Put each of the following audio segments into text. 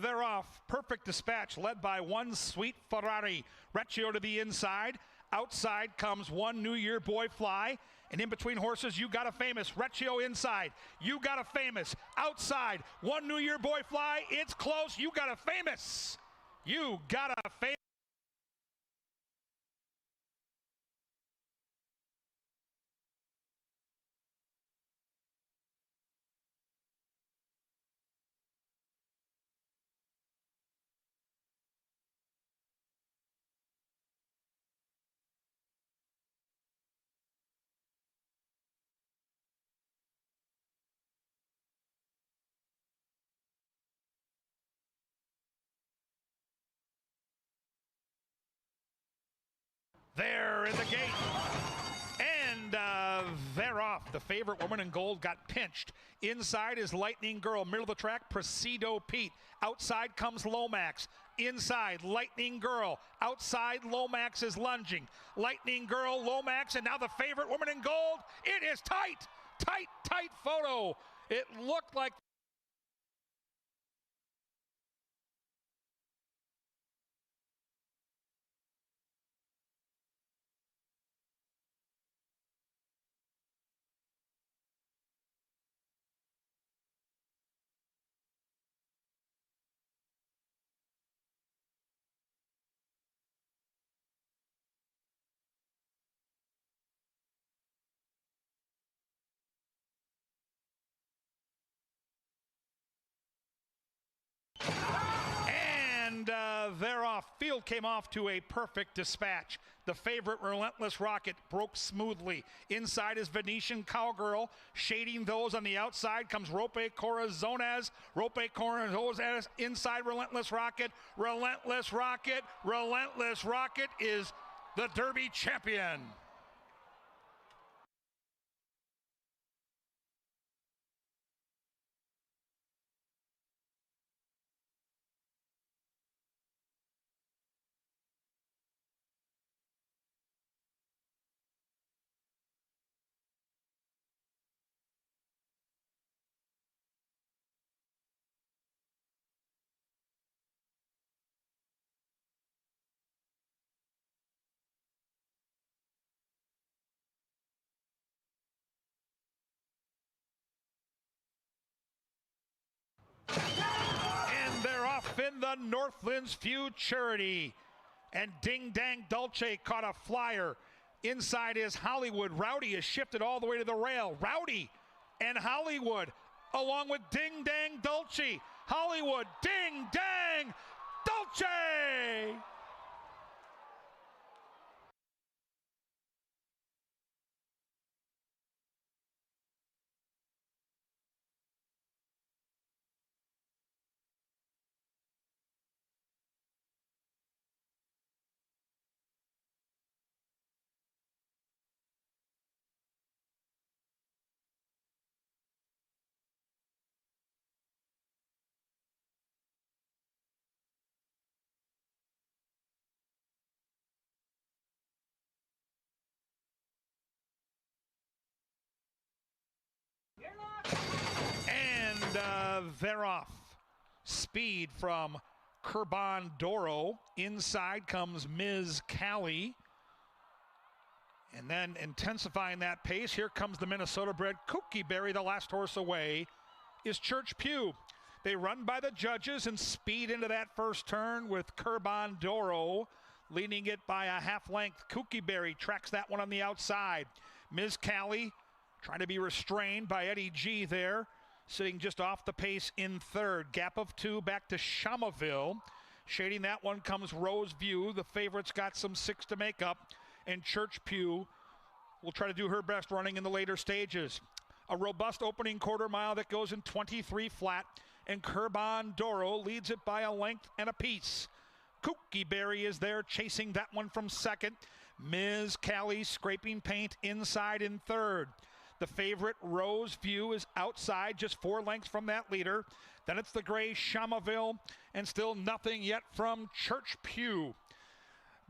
they're off. Perfect Dispatch led by One Sweet Ferrari. Recchio to the inside. Outside comes One New Year Boy Fly. And in between horses, You Got a Famous. Recchio inside. You Got a Famous. Outside. One New Year Boy Fly. It's close. You Got a Famous. You Got a Famous. There in the gate. And they're off. The favorite Woman in Gold got pinched. Inside is Lightning Girl. Middle of the track, Presido Pete. Outside comes Lomax. Inside, Lightning Girl. Outside, Lomax is lunging. Lightning Girl, Lomax, and now the favorite Woman in Gold. It is tight, tight photo. It looked like they're off. Field came off to a Perfect Dispatch. The favorite Relentless Rocket broke smoothly. Inside is Venetian Cowgirl. Shading those on the outside comes Rope Corazones. Rope Corazones inside Relentless Rocket. Relentless Rocket. Relentless Rocket is the Derby champion. And they're off in the Northlands Futurity. And Ding Dang Dulce caught a flyer. Inside is Hollywood. Rowdy is shifted all the way to the rail. Rowdy and Hollywood along with Ding Dang Dulce. Hollywood, Ding Dang Dulce! And they're off. Speed from Curbandoro. Inside comes Ms. Callie. And then intensifying that pace, here comes the Minnesota-bred Kooky Berry. The last horse away is Church Pew. They run by the judges and speed into that first turn with Curbandoro leading it by a half length. Kooky Berry tracks that one on the outside. Ms. Callie trying to be restrained by Eddie G there, sitting just off the pace in third. Gap of two back to Shamaville. Shading that one comes Rose View. The favorite's got some 6 to make up. And Church Pew will try to do her best running in the later stages. A robust opening quarter mile that goes in 23 flat. And Curbandoro leads it by a length and a piece. Kooky Berry is there chasing that one from second. Ms. Callie scraping paint inside in third. The favorite, Rose View, is outside, just 4 lengths from that leader. Then it's the gray Shamaville, and still nothing yet from Church Pew.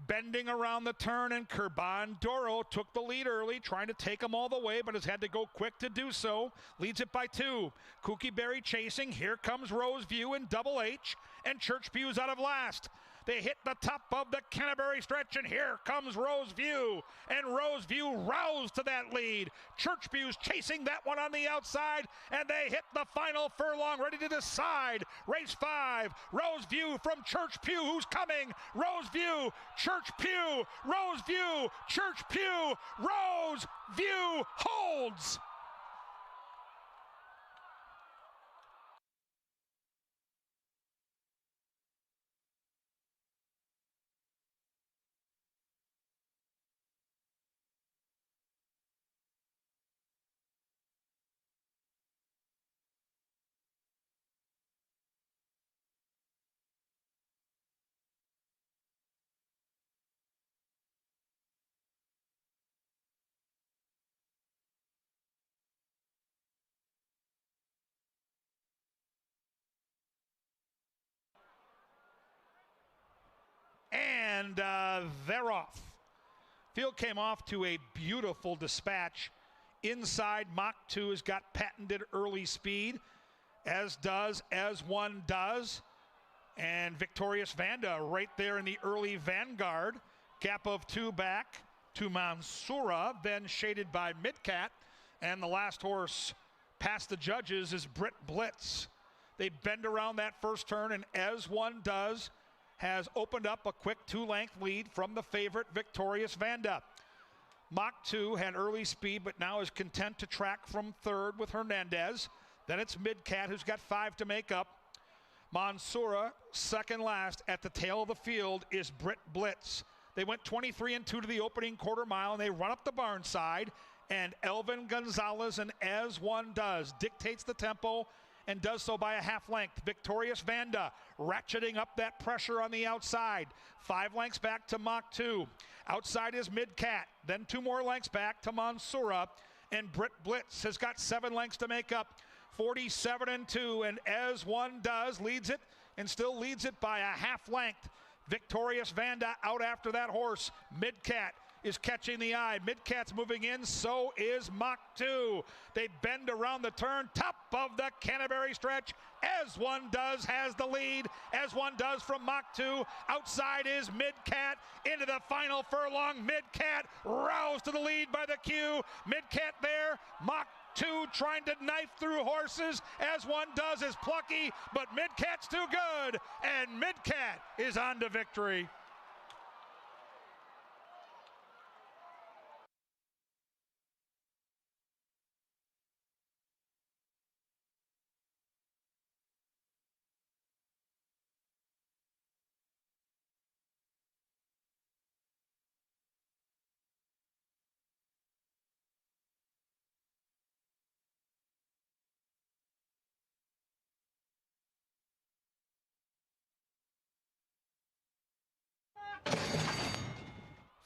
bending around the turn, and Kurban Doro took the lead early, trying to take them all the way, but has had to go quick to do so. Leads it by 2. Kooky Berry chasing. Here comes Roseview and Double H, and Churchview's out of last. They hit the top of the Canterbury stretch, and here comes Roseview. And Roseview roused to that lead. Churchview's chasing that one on the outside, and they hit the final furlong, ready to decide. Race 5, Roseview from Churchview, who's coming. Roseview, Churchview, Roseview, Churchview, Roseview holds. And they're off. Field came off to a beautiful dispatch. Inside, Mach 2 has got patented early speed, as does As One Does. And Victorious Vanda right there in the early vanguard. Gap of 2 back to Mansoura, then shaded by Midcat. And the last horse past the judges is Brit Blitz. They bend around that first turn, and As One Does has opened up a quick 2-length lead from the favorite Victorious Vanda. Mach 2 had early speed, but now is content to track from third with Hernandez. Then it's Midcat, who's got 5 to make up. Mansoura, second last. At the tail of the field is Brit Blitz. They went 23-2 to the opening quarter mile, and they run up the barn side. And Elvin Gonzalez and As One Does dictates the tempo, and does so by a half length. Victorious Vanda ratcheting up that pressure on the outside. 5 lengths back to Mach 2. Outside is Midcat. Then 2 more lengths back to Mansoura. And Brit Blitz has got 7 lengths to make up. 47-2, and As One Does leads it, and still leads it by a half length. Victorious Vanda out after that horse. Midcat is catching the eye. Midcat's moving in, so is Mach 2. They bend around the turn, top of the Canterbury stretch. As One Does has the lead. As One Does from Mach 2. Outside is Midcat. Into the final furlong. Midcat roused to the lead by the cue. Midcat there. Mach 2 trying to knife through horses. As One Does is plucky, but Midcat's too good. And Midcat is on to victory.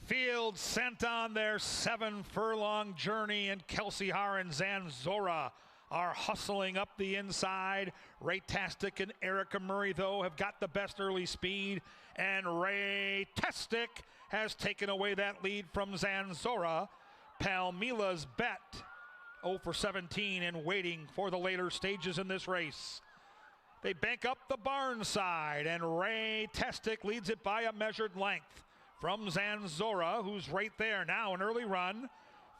Field sent on their 7-furlong journey, and Kelsey Haar and Zanzora are hustling up the inside. Ray-tastic and Erica Murray, though, have got the best early speed, and Ray-tastic has taken away that lead from Zanzora. Palmila's Bet 0 for 17 and waiting for the later stages in this race. They bank up the barn side, and Ray-tastic leads it by a measured length from Zanzora, who's right there now. An early run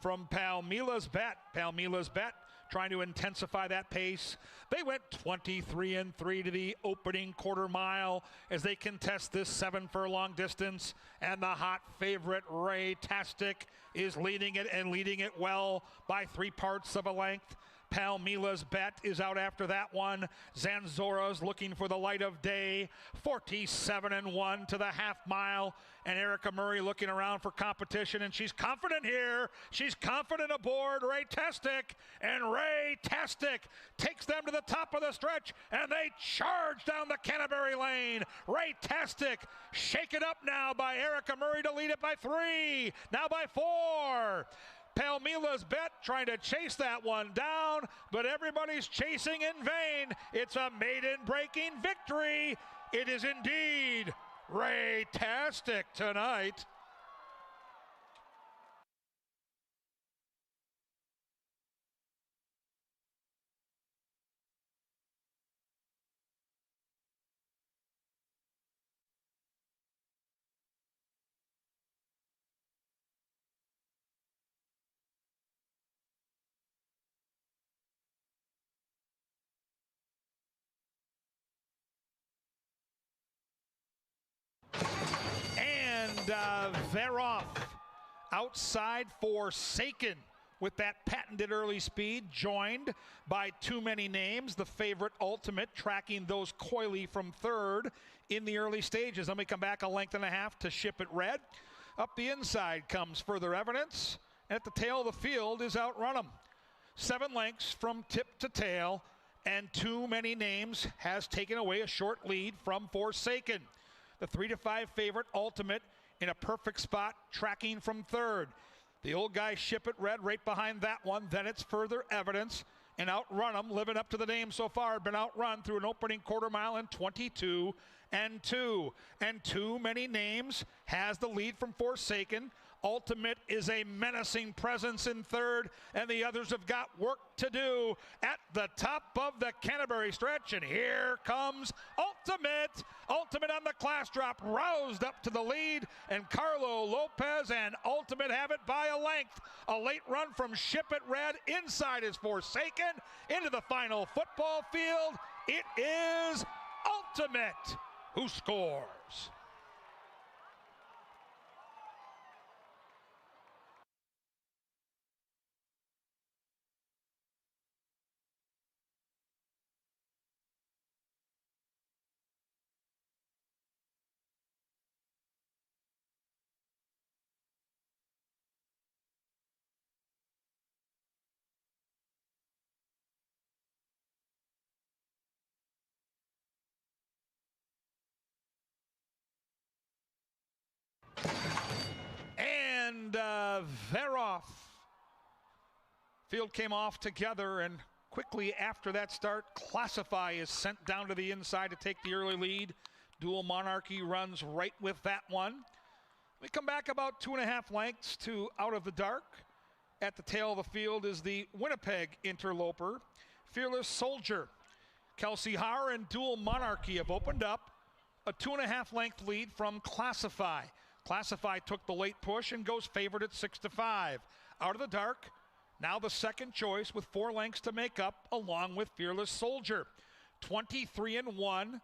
from Palmila's Bet. Palmila's Bet trying to intensify that pace. They went 23-3 to the opening quarter mile as they contest this 7-furlong distance. And the hot favorite, Ray-tastic, is leading it, and leading it well by 3 parts of a length. Palmila's Bet is out after that one. Zanzora's looking for the light of day. 47-1 to the half mile. And Erica Murray looking around for competition, and she's confident here. She's confident aboard Ray-tastic, and Ray-tastic takes them to the top of the stretch, and they charge down the Canterbury lane. Ray-tastic shaken up now by Erica Murray to lead it by 3, now by 4. Palmila's Bet trying to chase that one down, but everybody's chasing in vain. It's a maiden breaking victory. It is indeed Ray-tastic tonight. And they're off. Outside Forsaken with that patented early speed, joined by Too Many Names, the favorite Ultimate, tracking those coyly from third in the early stages. Then we come back a length and a half to Ship It Red. Up the inside comes Further Evidence. And at the tail of the field is Outrun 'Em. 7 lengths from tip to tail, and Too Many Names has taken away a short lead from Forsaken. The 3 to 5 favorite Ultimate in a perfect spot, tracking from third. The old guy Ship It Red right behind that one. Then it's Further Evidence, and Outrun 'Em, living up to the name so far, been outrun through an opening quarter mile in 22 and 2. And Too Many Names has the lead from Forsaken. Ultimate is a menacing presence in third, and the others have got work to do at the top of the Canterbury stretch. And here comes Ultimate. Ultimate on the class drop, roused up to the lead, and Carlo Lopez and Ultimate have it by a length. A late run from Ship It Red. Inside is Forsaken. Into the final football field, it is Ultimate who scores. And they're off. Field came off together, and quickly after that start, Classify is sent down to the inside to take the early lead. Dual Monarchy runs right with that one. We come back about 2.5 lengths to Out of the Dark. At the tail of the field is the Winnipeg interloper, Fearless Soldier. Kelsey Haar and Dual Monarchy have opened up a 2.5 length lead from Classify. Classify took the late push and goes favored at 6 to 5. Out of the Dark, now the second choice with 4 lengths to make up, along with Fearless Soldier. 23 and 1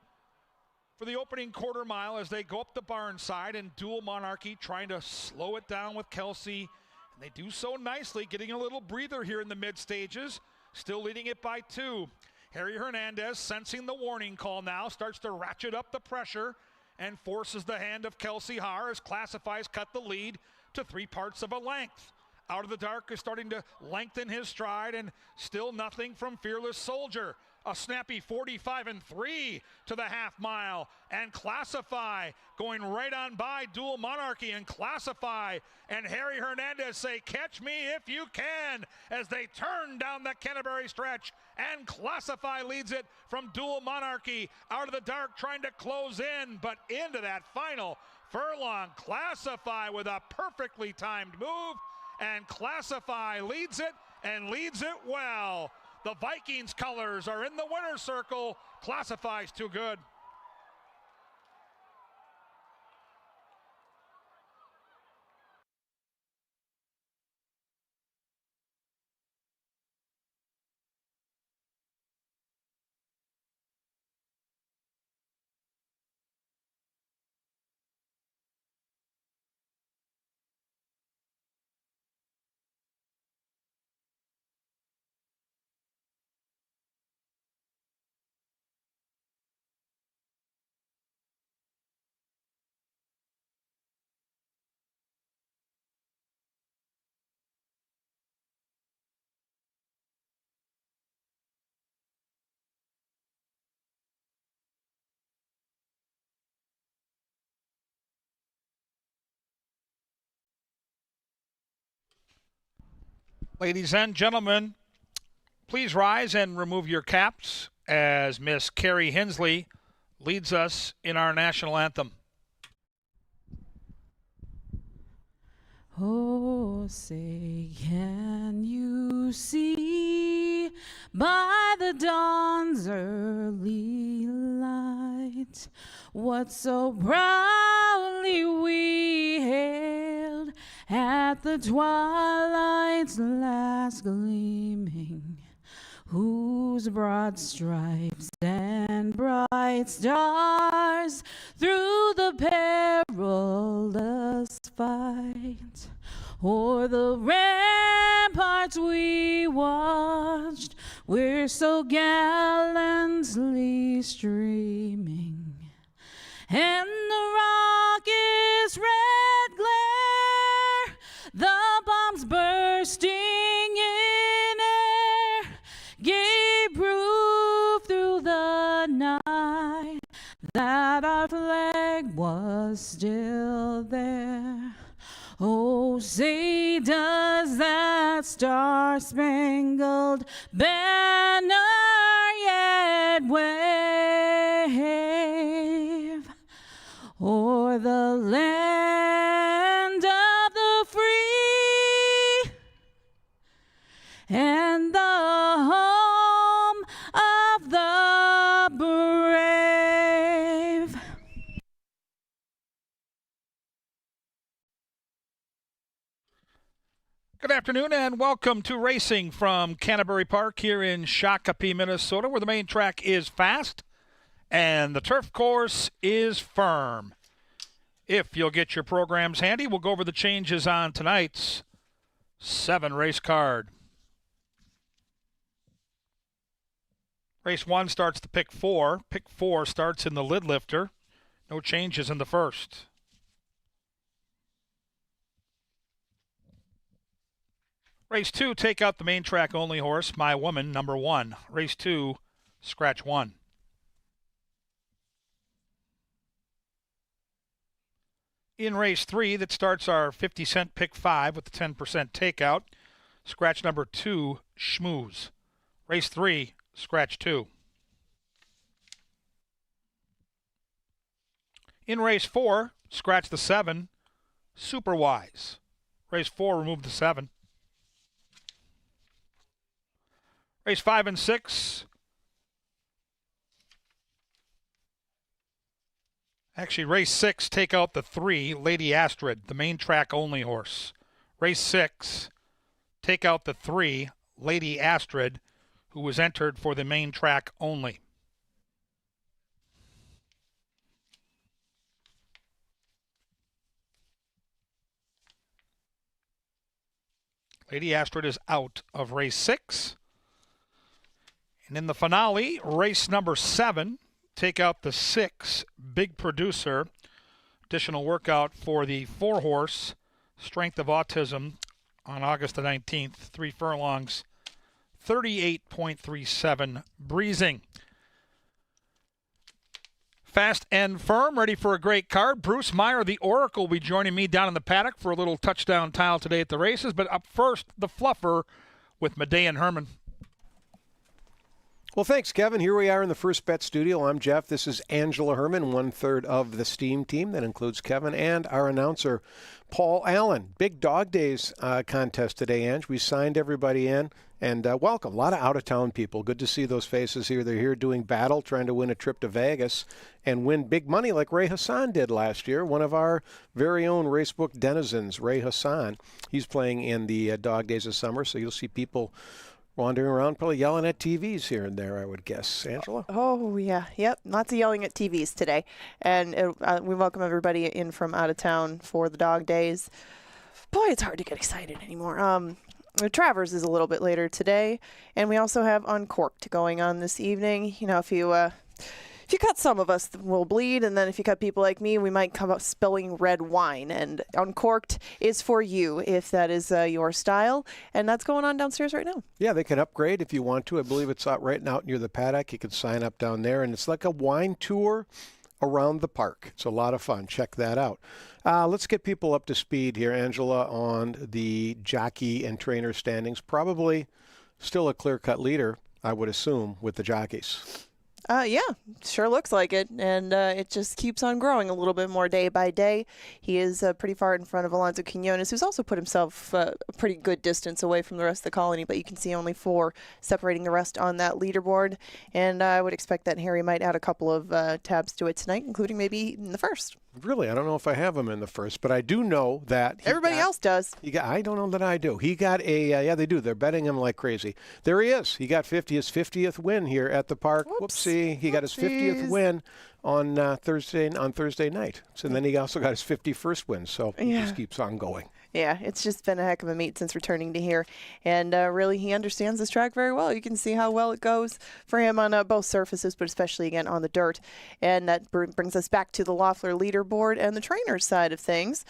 for the opening quarter mile as they go up the barn side, and Dual Monarchy trying to slow it down with Kelsey. And they do so nicely, getting a little breather here in the mid stages, still leading it by 2. Harry Hernandez, sensing the warning call now, starts to ratchet up the pressure and forces the hand of Kelsey Haar as Classifies cut the lead to 3 parts of a length. Out of the Dark is starting to lengthen his stride, and still nothing from Fearless Soldier. A snappy 45 and 3 to the half mile, and Classify going right on by Dual Monarchy, and Classify and Harry Hernandez say, "Catch me if you can," as they turn down the Canterbury stretch, and Classify leads it from Dual Monarchy. Out of the Dark trying to close in, but into that final furlong, Classify with a perfectly timed move, and Classify leads it, and leads it well. The Vikings colors are in the winner's circle. Classify's too good. Ladies and gentlemen, please rise and remove your caps as Miss Carrie Hensley leads us in our national anthem. Oh, say, can you see by the dawn's early light what so proudly we hailed at the twilight's last gleaming, whose broad stripes and bright stars through the perilous fight o'er the ramparts we watched, we're so gallantly streaming, and the rocket's red glare, the bombs bursting in air, gave proof through the night that our flag was still there. Oh, say, does that star-spangled banner yet wave o'er the land of the free and the home of the brave? Good afternoon and welcome to racing from Canterbury Park here in Shakopee, Minnesota, where the main track is fast and the turf course is firm. If you'll get your programs handy, we'll go over the changes on tonight's 7-race card. Race 1 starts the pick 4. Pick 4 starts in the lid lifter. No changes in the first. Race 2, take out the main track only horse, My Woman, number 1. Race 2, scratch 1. In race 3, that starts our 50-cent pick 5 with the 10% takeout, scratch number 2, Schmooze. Race 3, scratch 2. In race 4, scratch the 7, Superwise. Race 4, remove the 7. Race 5 and 6. Actually, race 6, take out the 3, Lady Astrid, the main track only horse. Race 6, take out the 3, Lady Astrid, who was entered for the main track only. Lady Astrid is out of race 6. And in the finale, race number 7, take out the 6, Big Producer. Additional workout for the 4-horse, Strength of Autism, on August the 19th. 3 furlongs, 38.37 breezing. Fast and firm, ready for a great card. Bruce Meyer, the Oracle, will be joining me down in the paddock for a little touchdown tile today at the races. But up first, the fluffer with Medea and Herman. Well, thanks, Kevin. Here we are in the First Bet studio. I'm Jeff. This is Angela Herman, 1/3 of the Steam team. That includes Kevin and our announcer, Paul Allen. Big Dog Days contest today, Ange. We signed everybody in, and welcome. A lot of out-of-town people. Good to see those faces here. They're here doing battle, trying to win a trip to Vegas and win big money like Ray Hassan did last year. One of our very own racebook denizens, Ray Hassan. He's playing in the Dog Days of Summer, so you'll see people wandering around, probably yelling at TVs here and there, I would guess. Angela? Oh, yeah. Yep. Lots of yelling at TVs today. And we welcome everybody in from out of town for the Dog Days. Boy, it's hard to get excited anymore. Travers is a little bit later today. And we also have Uncorked going on this evening. You know, if you cut some of us, we'll bleed, and then if you cut people like me, we might come up spilling red wine. And Uncorked is for you if that is your style, and that's going on downstairs right now. Yeah, they can upgrade if you want to. I believe it's out right now near the paddock. You can sign up down there, and it's like a wine tour around the park. It's a lot of fun. Check that out. Let's get people up to speed here, Angela, on the jockey and trainer standings. Probably still a clear-cut leader, I would assume, with the jockeys. Yeah, sure looks like it, and it just keeps on growing a little bit more day by day. He is pretty far in front of Alonso Quinones, who's also put himself a pretty good distance away from the rest of the colony, but you can see only 4 separating the rest on that leaderboard, and I would expect that Harry might add a couple of tabs to it tonight, including maybe in the first. Really, I don't know if I have him in the first, but I do know that everybody else does. I don't know that I do. He got a yeah, they do. They're betting him like crazy. There he is. He got his 50th win here at the park. Whoopsie. He got his 50th win on Thursday night. So and then he also got his 51st win. So he just keeps on going. Yeah, it's just been a heck of a meet since returning to here. And really, he understands this track very well. You can see how well it goes for him on both surfaces, but especially, again, on the dirt. And that brings us back to the Loeffler leaderboard and the trainer's side of things.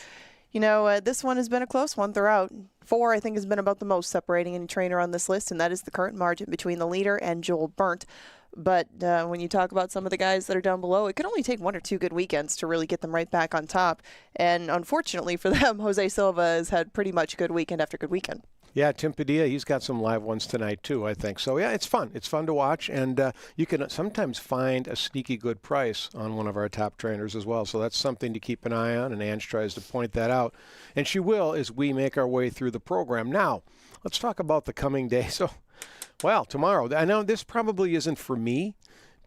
You know, this one has been a close one throughout. 4, I think, has been about the most separating any trainer on this list, and that is the current margin between the leader and Joel Burnt. But when you talk about some of the guys that are down below, it could only take 1 or 2 good weekends to really get them right back on top. And unfortunately for them, Jose Silva has had pretty much good weekend after good weekend. Yeah, Tim Padilla, he's got some live ones tonight too, I think. So, yeah, it's fun. It's fun to watch, and you can sometimes find a sneaky good price on one of our top trainers as well. So that's something to keep an eye on, and Ange tries to point that out. And she will as we make our way through the program. Now, let's talk about the coming day. So, well, tomorrow, I know this probably isn't for me,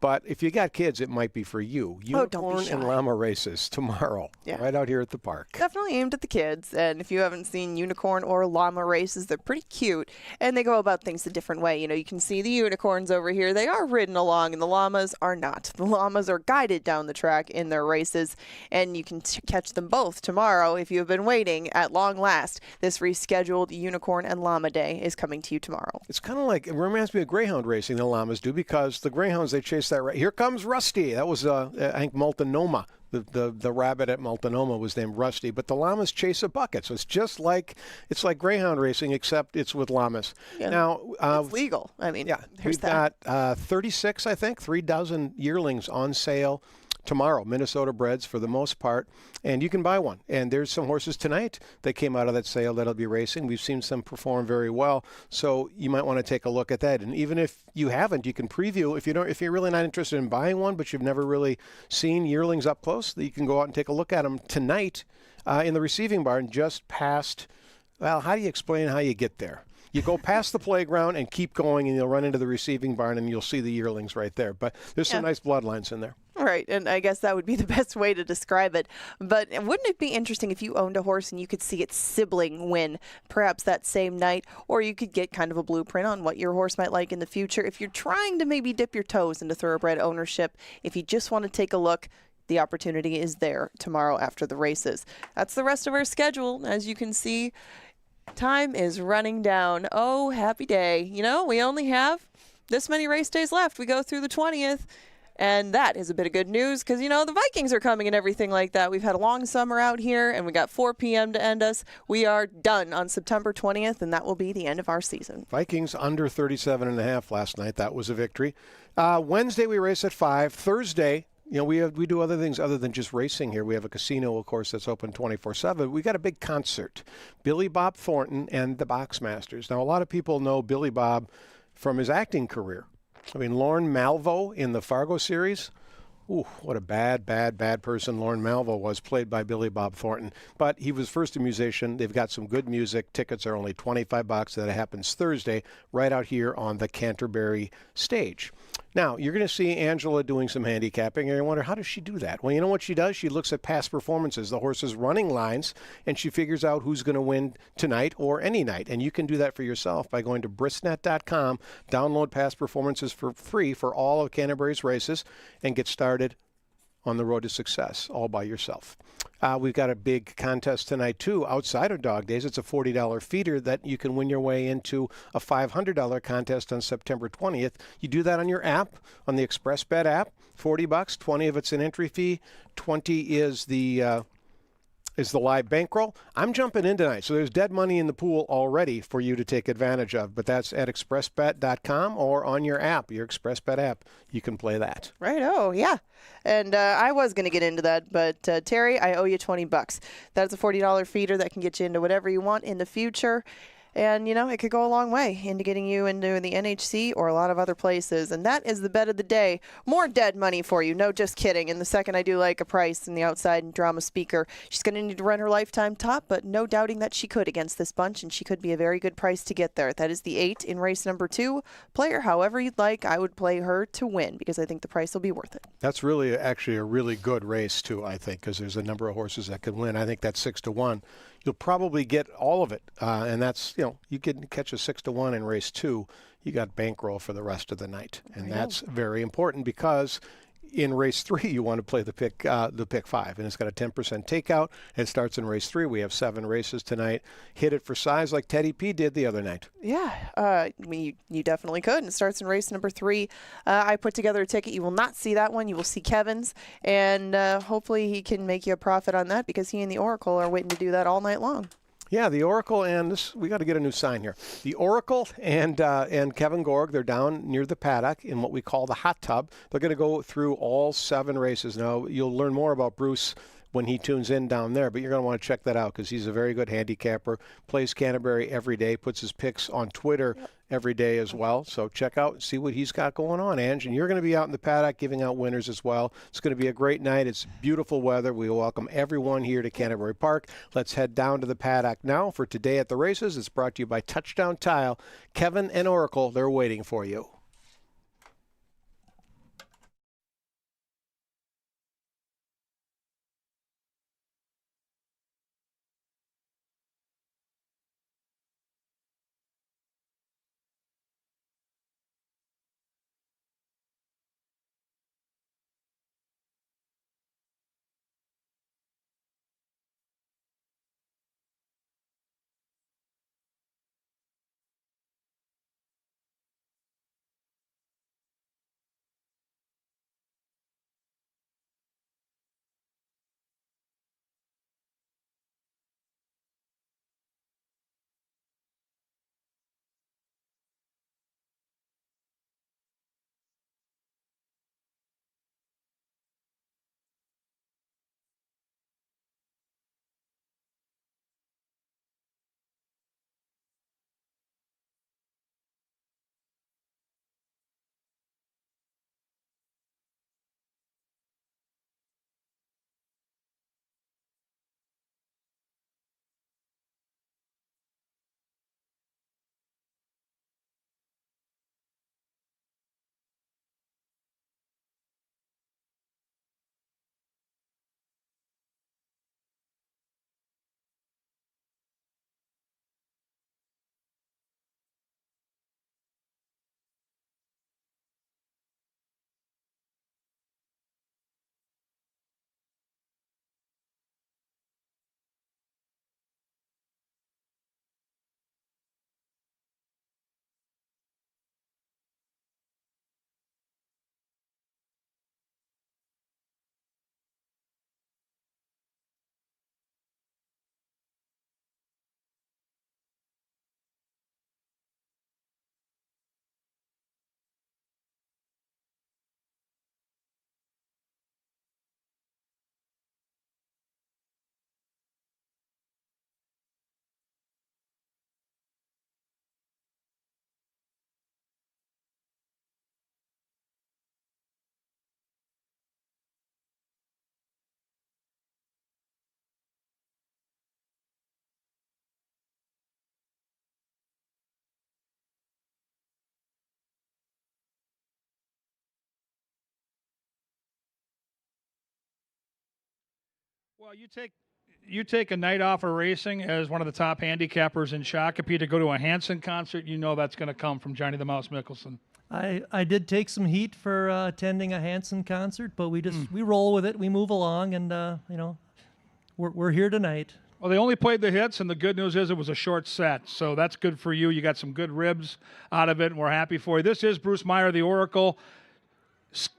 but if you got kids, it might be for you. Unicorn and llama races tomorrow, right out here at the park. Definitely aimed at the kids. And if you haven't seen unicorn or llama races, they're pretty cute. And they go about things a different way. You know, you can see the unicorns over here. They are ridden along, and the llamas are not. The llamas are guided down the track in their races, and you can catch them both tomorrow if you have been waiting at long last. This rescheduled unicorn and llama day is coming to you tomorrow. It's kind of like, it reminds me of greyhound racing, the llamas do, because the greyhounds, they chase that right. Here comes Rusty. That was, I think, Multnomah. The rabbit at Multnomah was named Rusty, but the llamas chase a bucket. So it's like greyhound racing, except it's with llamas. Yeah, now it's legal. I mean, we've got 36, I think, 3 dozen yearlings on sale tomorrow, Minnesota breds for the most part, and you can buy one. And there's some horses tonight that came out of that sale that'll be racing. We've seen some perform very well, so you might want to take a look at that. And even if you haven't, you can preview. If you're really not interested in buying one, but you've never really seen yearlings up close, you can go out and take a look at them tonight in the receiving barn just past. Well, how do you explain how you get there? You go past the playground and keep going, and you'll run into the receiving barn, and you'll see the yearlings right there. But there's some nice bloodlines in there. Right, and I guess that would be the best way to describe it. But wouldn't it be interesting if you owned a horse and you could see its sibling win perhaps that same night, or you could get kind of a blueprint on what your horse might like in the future if you're trying to maybe dip your toes into thoroughbred ownership. If you just want to take a look, the opportunity is there tomorrow after the races. That's the rest of our schedule. As you can see, time is running down. Oh, happy day. You know, we only have this many race days left. We go through the 20th. And that is a bit of good news because, you know, the Vikings are coming and everything like that. We've had a long summer out here, and we got 4 p.m. to end us. We are done on September 20th, and that will be the end of our season. Vikings under 37.5 last night. That was a victory. Wednesday, we race at 5. Thursday, you know, we do other things other than just racing here. We have a casino, of course, that's open 24/7. We got a big concert. Billy Bob Thornton and the Boxmasters. Now, a lot of people know Billy Bob from his acting career. I mean, Lorne Malvo in the Fargo series. Ooh, what a bad person Lorne Malvo was, played by Billy Bob Thornton. But he was first a musician. They've got some good music. Tickets are only $25. That happens Thursday right out here on the Canterbury stage. Now, you're going to see Angela doing some handicapping, and you wonder, how does she do that? Well, you know what she does? She looks at past performances, the horse's running lines, and she figures out who's going to win tonight or any night. And you can do that for yourself by going to brisnet.com, download past performances for free for all of Canterbury's races, and get started on the road to success all by yourself. We've got a big contest tonight, too, outside of Dog Days. It's a $40 feeder that you can win your way into a $500 contest on September 20th. You do that on your app, on the Express Bet app, $40, 20 of it's an entry fee, 20 is the live bankroll. I'm jumping in tonight, so there's dead money in the pool already for you to take advantage of, but that's at expressbet.com or on your app, your ExpressBet app. You can play that. Right, yeah. And I was going to get into that, but Terry, I owe you $20. That's a $40 feeder that can get you into whatever you want in the future. And, it could go a long way into getting you into the NHC or a lot of other places. And that is the bet of the day. More dead money for you. No, just kidding. And the second I do like a price in the outside and drama speaker, she's going to need to run her lifetime top, but no doubting that she could against this bunch, and she could be a very good price to get there. That is the 8 in race number 2. Play her however you'd like. I would play her to win because I think the price will be worth it. That's really actually a really good race, too, I think, because there's a number of horses that could win. I think that's 6-1. You'll probably get all of it, and that's, you can catch a 6-1 in race 2. You got bankroll for the rest of the night, and that's very important because in race 3 you want to play the pick 5, and it's got a 10% takeout. It starts in race 3. We have 7 races tonight. Hit it for size like Teddy P did the other night. Yeah, you definitely could. And it starts in race number 3. I put together a ticket. You will not see that one. You will see Kevin's, and hopefully he can make you a profit on that because he and the Oracle are waiting to do that all night long. Yeah, the Oracle and this, we got to get a new sign here. The Oracle and Kevin Gorg, they're down near the paddock in what we call the hot tub. They're going to go through all 7 races. Now, you'll learn more about Bruce when he tunes in down there, but you're going to want to check that out because he's a very good handicapper, plays Canterbury every day, puts his picks on Twitter every day as well. So check out and see what he's got going on, Ange. And you're going to be out in the paddock giving out winners as well. It's going to be a great night. It's beautiful weather. We welcome everyone here to Canterbury Park. Let's head down to the paddock now for Today at the Races. It's brought to you by Touchdown Tile. Kevin and Oracle, they're waiting for you. Well, you take a night off of racing as one of the top handicappers in Shakopee to go to a Hanson concert. You know that's going to come from Johnny the Mouse Mickelson. I did take some heat for attending a Hanson concert, but we roll with it. We move along, and we're here tonight. Well, they only played the hits, and the good news is it was a short set, so that's good for you. You got some good ribs out of it, and we're happy for you. This is Bruce Meyer, the Oracle.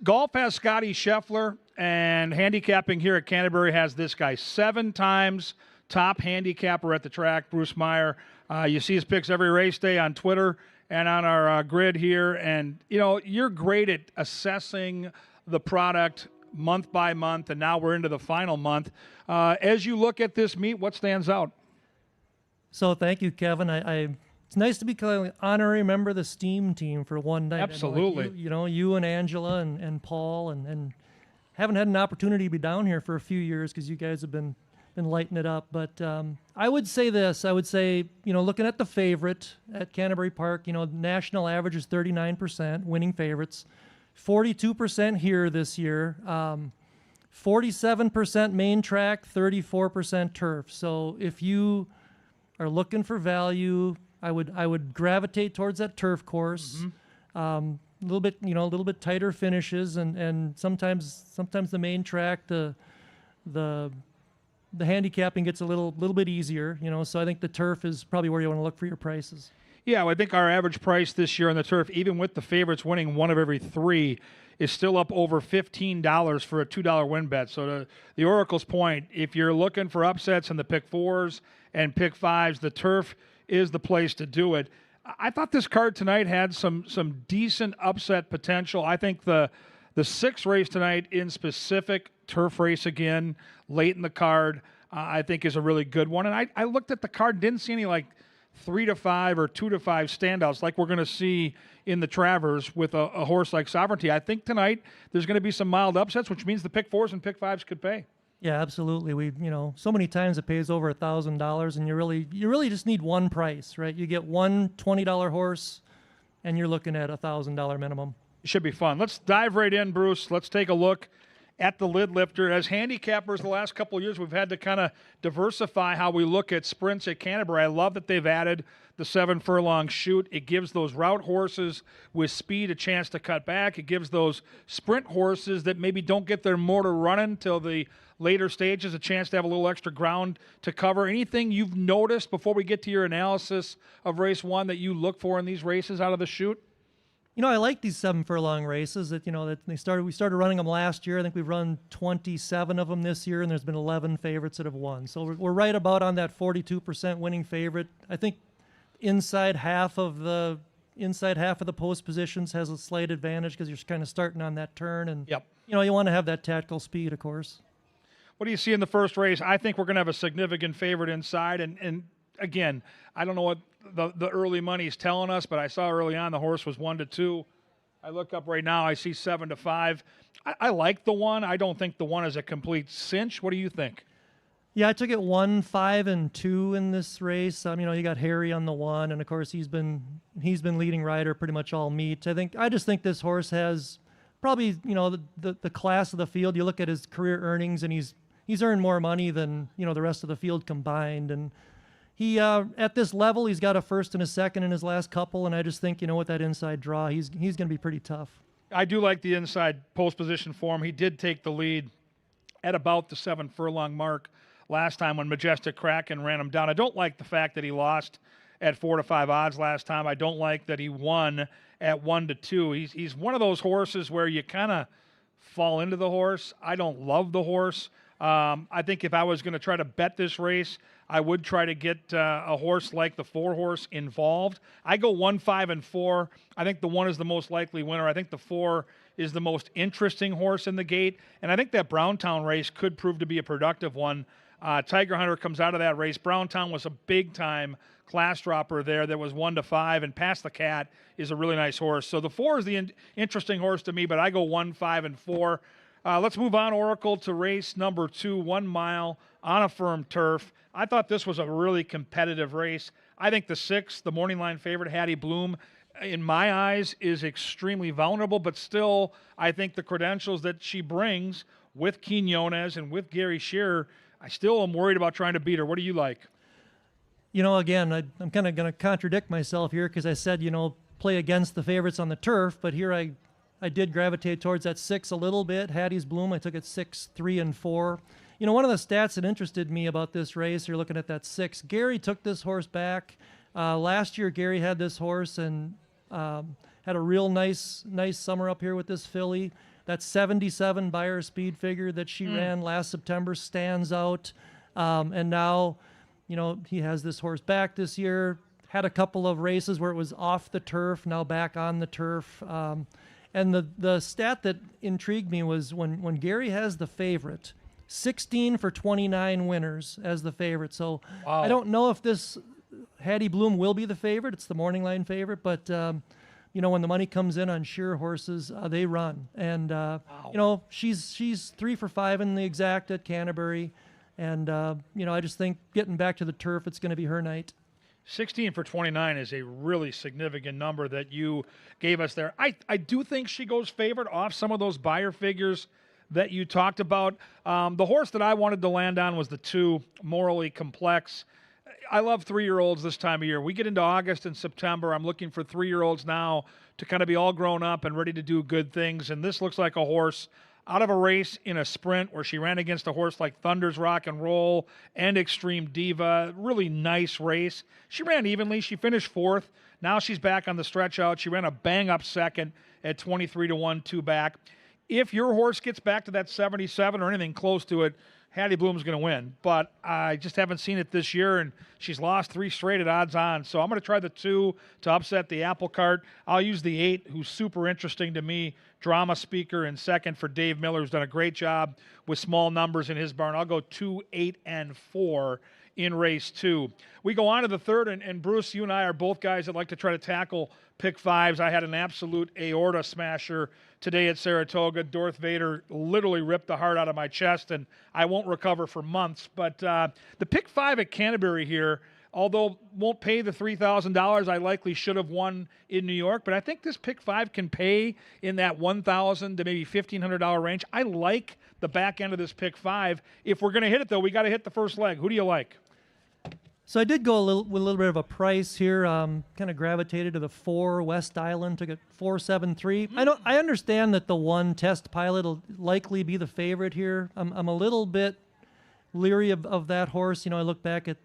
Golf has Scotty Scheffler, and handicapping here at Canterbury has this guy. 7 times top handicapper at the track, Bruce Meyer. You see his picks every race day on Twitter and on our grid here. And, you're great at assessing the product month by month, and now we're into the final month. As you look at this meet, what stands out? So thank you, Kevin. It's nice to be kind of honorary member of the STEAM team for one night. Absolutely. I know, like you and Angela and Paul and haven't had an opportunity to be down here for a few years because you guys have been lighting it up. But I would say this. I would say, looking at the favorite at Canterbury Park, national average is 39% winning favorites, 42% here this year, 47% main track, 34% turf. So if you are looking for value, I would gravitate towards that turf course. A little bit tighter finishes, and sometimes the main track, the handicapping gets a little bit easier. So I think the turf is probably where you want to look for your prices. Yeah, I think our average price this year on the turf, even with the favorites winning one of every three, is still up over $15 for a $2 win bet. So to the Oracle's point, if you're looking for upsets in the pick fours and pick fives, the turf is the place to do it. I thought this card tonight had some decent upset potential. I think the sixth race tonight in specific, turf race again, late in the card, I think is a really good one. And I looked at the card, didn't see any like 3-5 or 2-5 standouts like we're going to see in the Travers with a horse like Sovereignty. I think tonight there's going to be some mild upsets, which means the pick fours and pick fives could pay. Yeah, absolutely. We, so many times it pays over $1,000, and you really just need one price, right? You get one $20 horse, and you're looking at $1,000 minimum. It should be fun. Let's dive right in, Bruce. Let's take a look at the lid lifter. As handicappers the last couple of years, we've had to kind of diversify how we look at sprints at Canterbury. I love that they've added the 7 furlong chute. It gives those route horses with speed a chance to cut back. It gives those sprint horses that maybe don't get their motor running till the later stages a chance to have a little extra ground to cover. Anything you've noticed before we get to your analysis of race one that you look for in these races out of the chute? I like these 7 furlong races that we started running them last year. I think we've run 27 of them this year, and there's been 11 favorites that have won. So we're right about on that 42% winning favorite. I think inside half of the post positions has a slight advantage because you're kind of starting on that turn, and yep. You want to have that tactical speed, of course. What do you see in the first race? I think we're going to have a significant favorite inside, and again, I don't know what the early money is telling us, but I saw early on the horse was 1-2. I look up right now, I see 7-5. I like the one. I don't think the one is a complete cinch. What do you think? Yeah, I took it 1, 5, and 2 in this race. You got Harry on the one, and of course he's been leading rider pretty much all meet. I just think this horse has probably the class of the field. You look at his career earnings, and he's earned more money than the rest of the field combined, and he at this level he's got a first and a second in his last couple, and I just think with that inside draw he's going to be pretty tough. I do like the inside post position for him. He did take the lead at about the 7 furlong mark last time when Majestic Kraken ran him down. I don't like the fact that he lost at 4-5 odds last time. I don't like that he won at 1-2. He's one of those horses where you kind of fall into the horse. I don't love the horse. I think if I was going to try to bet this race, I would try to get a horse like the 4 horse involved. I go 1, 5, and 4. I think the 1 is the most likely winner. I think the 4 is the most interesting horse in the gate, and I think that Browntown race could prove to be a productive one. Tiger Hunter comes out of that race. Browntown was a big-time class dropper there that was 1-5, and Past the Cat is a really nice horse. So the 4 is the interesting horse to me, but I go 1, 5, and 4. Let's move on, Oracle, to race number 2, 1 mile on a firm turf. I thought this was a really competitive race. I think the 6, the morning line favorite, Hattie Bloom, in my eyes, is extremely vulnerable, but still, I think the credentials that she brings with Quinones and with Gary Shearer, I still am worried about trying to beat her. What do you like? Again, I'm kind of going to contradict myself here because I said, play against the favorites on the turf, but here I did gravitate towards that 6 a little bit. Hattie's Bloom, I took it 6, 3, and 4. One of the stats that interested me about this race, you're looking at that 6. Gary took this horse back. Last year, Gary had this horse and had a real nice summer up here with this filly. That 77 Beyer speed figure that she ran last September stands out. And now, he has this horse back this year. Had a couple of races where it was off the turf, now back on the turf. And the stat that intrigued me was when Gary has the favorite, 16 for 29 winners as the favorite. So wow. I don't know if this Hattie Bloom will be the favorite. It's the morning line favorite, but when the money comes in on sure horses, they run. And she's 3 for 5 in the exact at Canterbury, and I just think getting back to the turf, it's going to be her night. 16 for 29 is a really significant number that you gave us there. I do think she goes favorite off some of those buyer figures that you talked about. The horse that I wanted to land on was the 2, Morally Complex. I love 3-year-olds this time of year. We get into August and September. I'm looking for 3-year-olds now to kind of be all grown up and ready to do good things. And this looks like a horse out of a race in a sprint where she ran against a horse like Thunder's Rock and Roll and Extreme Diva. Really nice race. She ran evenly. She finished 4th. Now she's back on the stretch out. She ran a bang-up second at 23-1, 2 back. If your horse gets back to that 77 or anything close to it, Hattie Bloom's going to win, but I just haven't seen it this year, and she's lost 3 straight at odds on. So I'm going to try the 2 to upset the apple cart. I'll use the 8, who's super interesting to me, drama speaker, and second for Dave Miller, who's done a great job with small numbers in his barn. I'll go 2, 8, and 4 in race 2. We go on to the third, and Bruce, you and I are both guys that like to try to tackle pick 5s. I had an absolute aorta smasher today at Saratoga. Darth Vader literally ripped the heart out of my chest, and I won't recover for months. But the pick 5 at Canterbury here, although won't pay the $3,000 I likely should have won in New York, but I think this pick 5 can pay in that $1,000 to maybe $1,500 range. I like the back end of this pick 5. If we're going to hit it, though, we got to hit the first leg. Who do you like? So I did go with a little bit of a price here. Kind of gravitated to the 4 West Island, took it 4.73. I understand that the 1 Test Pilot will likely be the favorite here. I'm a little bit leery of that horse. I look back at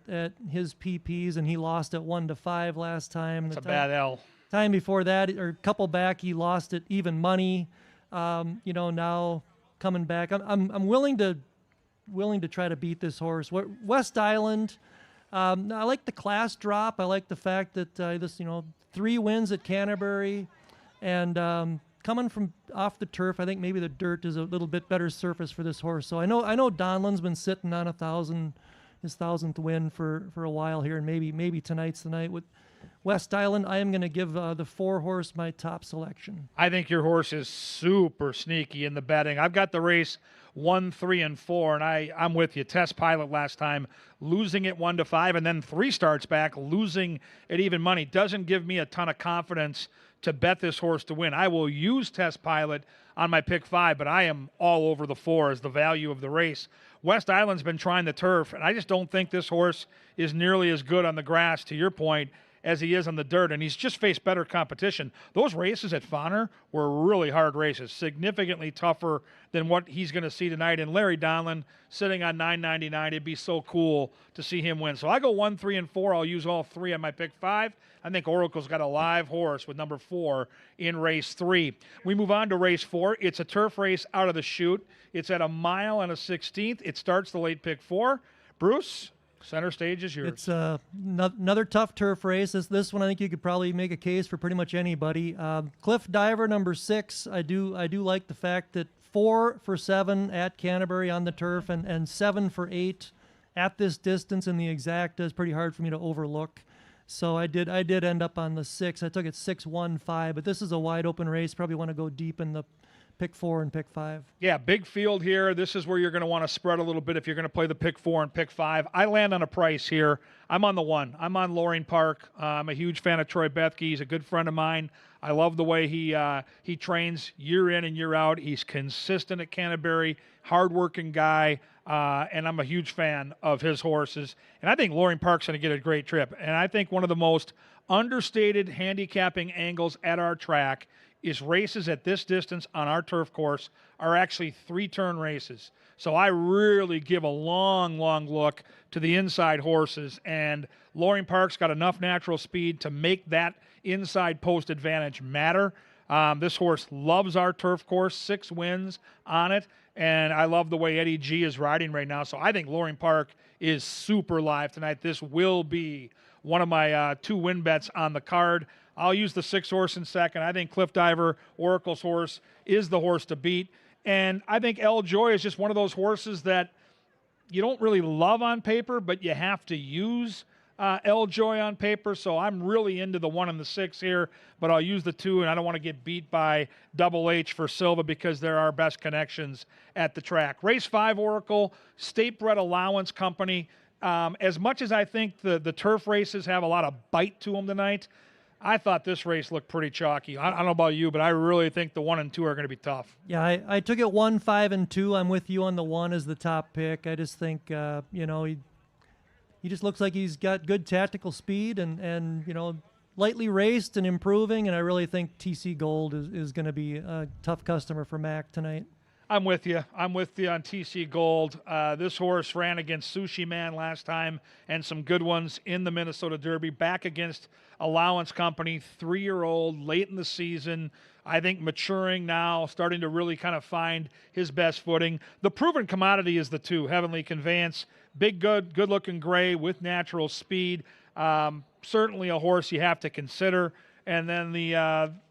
his PPs, and he lost at 1-5 last time. That's a bad L. Time before that, or a couple back, he lost at even money. Now coming back, I'm willing to try to beat this horse. West Island. I like the class drop. I like the fact that this 3 wins at Canterbury, and coming from off the turf, I think maybe the dirt is a little bit better surface for this horse. So I know Donlan's been sitting on his 1,000th win for a while here, and maybe tonight's the night with West Island. I am going to give the 4 horse my top selection. I think your horse is super sneaky in the betting. I've got the race 1, 3, and 4, and I'm with you. Test Pilot last time, losing it 1-5, and then 3 starts back, losing at even money. Doesn't give me a ton of confidence to bet this horse to win. I will use Test Pilot on my pick 5, but I am all over the 4 as the value of the race. West Island's been trying the turf, and I just don't think this horse is nearly as good on the grass, to your point, as he is on the dirt, and he's just faced better competition. Those races at Fonner were really hard races, significantly tougher than what he's going to see tonight. And Larry Donlan sitting on $9.99, it'd be so cool to see him win. So I go 1, 3, and 4. I'll use all 3 on my pick 5. I think Oracle's got a live horse with number 4 in race 3. We move on to race 4. It's a turf race out of the chute. It's at 1 mile and a 16th. It starts the late pick 4. Bruce, center stage is yours. It's another tough turf race. This one, I think you could probably make a case for pretty much anybody. Cliff Diver, number 6. I do like the fact that 4 for 7 at Canterbury on the turf, and 7 for 8 at this distance in the exact is pretty hard for me to overlook. So I did end up on the 6. I took it 6-1-5, but this is a wide open race. Probably want to go deep in the pick 4 and pick 5. Yeah, big field here. This is where you're going to want to spread a little bit if you're going to play the pick 4 and pick 5. I land on a price here. I'm on the 1. I'm on Loring Park. I'm a huge fan of Troy Bethke. He's a good friend of mine. I love the way he trains year in and year out. He's consistent at Canterbury, hardworking guy, and I'm a huge fan of his horses. And I think Loring Park's going to get a great trip. And I think one of the most understated handicapping angles at our track is races at this distance on our turf course are actually 3-turn races. So I really give a long look to the inside horses, and Loring Park's got enough natural speed to make that inside post advantage matter. This horse loves our turf course, 6 wins on it, and I love the way Eddie G is riding right now. So I think Loring Park is super live tonight. This will be one of my 2 win bets on the card. I'll use the 6 horse in second. I think Cliff Diver, Oracle's horse, is the horse to beat. And I think El Joy is just one of those horses that you don't really love on paper, but you have to use. L-Joy on paper, so I'm really into the 1 and the 6 here, but I'll use the 2, and I don't want to get beat by Double H for Silva because they're our best connections at the track. Race 5, Oracle, State Bred Allowance Company. As much as I think the turf races have a lot of bite to them tonight, I thought this race looked pretty chalky. I don't know about you, but I really think the 1 and 2 are going to be tough. Yeah, I took it 1, 5, and 2. I'm with you on the 1 as the top pick. I just think, he just looks like he's got good tactical speed and lightly raced and improving. And I really think TC Gold is going to be a tough customer for Mac tonight. I'm with you. I'm with you on TC Gold. This horse ran against Sushi Man last time and some good ones in the Minnesota Derby. Back against Allowance Company, 3-year-old, late in the season. I think maturing now, starting to really kind of find his best footing. The proven commodity is the 2, Heavenly Conveyance. Big, good-looking gray with natural speed. Certainly a horse you have to consider. And then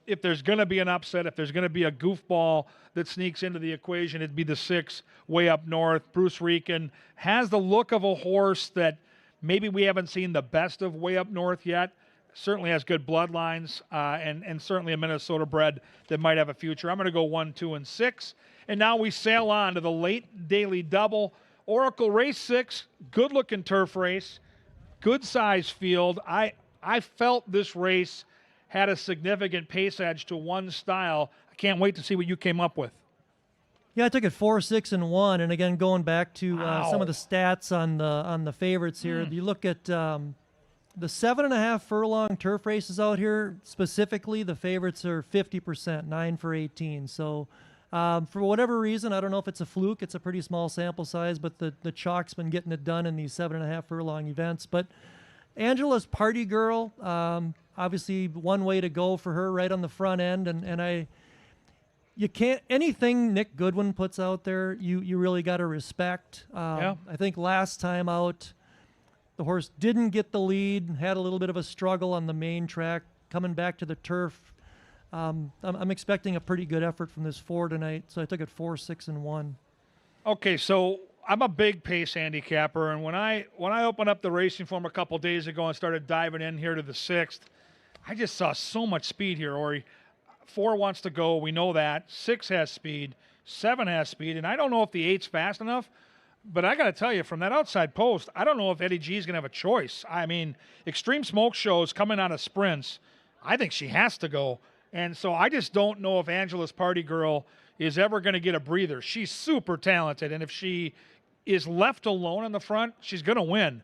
if there's going to be an upset, if there's going to be a goofball that sneaks into the equation, it'd be the 6 Way Up North. Bruce Rican has the look of a horse that maybe we haven't seen the best of Way Up North yet. Certainly has good bloodlines and certainly a Minnesota bred that might have a future. I'm going to go 1, 2, and 6. And now we sail on to the late daily double. Oracle Race 6, good-looking turf race, good-sized field. I felt this race had a significant pace edge to one style. I can't wait to see what you came up with. Yeah, I took it 4, 6, and 1. And again, going back to some of the stats on the favorites here, you look at the 7.5 furlong turf races out here. Specifically, the favorites are 50%, 9 for 18. So for whatever reason, I don't know if it's a fluke. It's a pretty small sample size, but the chalk's been getting it done in these 7.5 furlong events. But Angela's Party Girl. Obviously, one way to go for her right on the front end, and you can't anything Nick Goodwin puts out there. You really got to respect. I think last time out, the horse didn't get the lead, had a little bit of a struggle on the main track, coming back to the turf. I'm expecting a pretty good effort from this 4 tonight, so I took it 4, 6, and 1. Okay, so I'm a big pace handicapper, and when I opened up the racing form a couple days ago and started diving in here to the 6th, I just saw so much speed here, Ori. 4 wants to go, we know that. 6 has speed, 7 has speed, and I don't know if the 8's fast enough, but I got to tell you, from that outside post, I don't know if Eddie G is going to have a choice. I mean, Extreme Smoke Show's coming out of sprints. I think she has to go, and so I just don't know if Angela's Party Girl is ever going to get a breather. She's super talented, and if she is left alone in the front, she's going to win.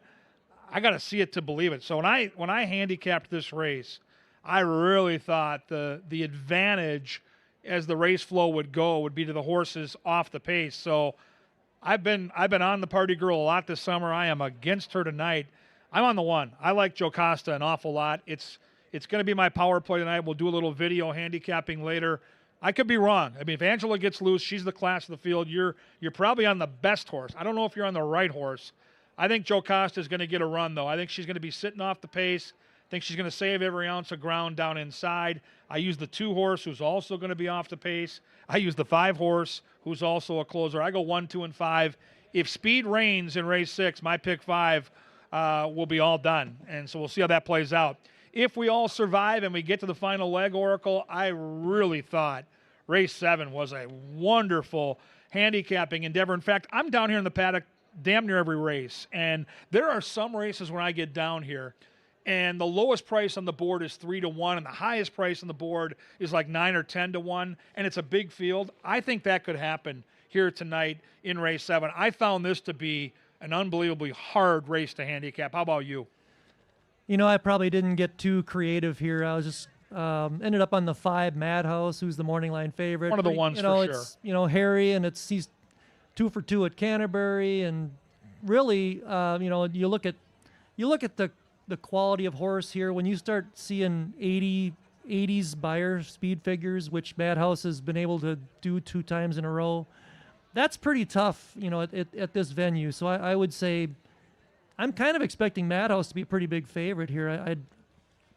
I got to see it to believe it. So when I handicapped this race, I really thought the advantage as the race flow would go would be to the horses off the pace. So I've been on the Party Girl a lot this summer. I am against her tonight. I'm on the 1. I like Jocasta an awful lot. It's going to be my power play tonight. We'll do a little video handicapping later. I could be wrong. I mean, if Angela gets loose, she's the class of the field. You're probably on the best horse. I don't know if you're on the right horse. I think Jocasta is going to get a run, though. I think she's going to be sitting off the pace. I think she's going to save every ounce of ground down inside. I use the 2 horse, who's also going to be off the pace. I use the 5 horse, who's also a closer. I go 1, 2, and 5. If speed reigns in race 6, my pick 5 will be all done. And so we'll see how that plays out. If we all survive and we get to the final leg, Oracle, I really thought race 7 was a wonderful handicapping endeavor. In fact, I'm down here in the paddock damn near every race. And there are some races when I get down here and the lowest price on the board is 3 to 1, and the highest price on the board is like 9 or 10 to 1, and it's a big field. I think that could happen here tonight in race 7. I found this to be an unbelievably hard race to handicap. How about you? I probably didn't get too creative here. I was just ended up on the 5 Madhouse, who's the morning line favorite. One of the ones for it's, Harry, and he's 2 for 2 at Canterbury, and really, you look at the quality of horse here. When you start seeing 80s buyer speed figures, which Madhouse has been able to do 2 times in a row, that's pretty tough, at this venue. So I would say I'm kind of expecting Madhouse to be a pretty big favorite here.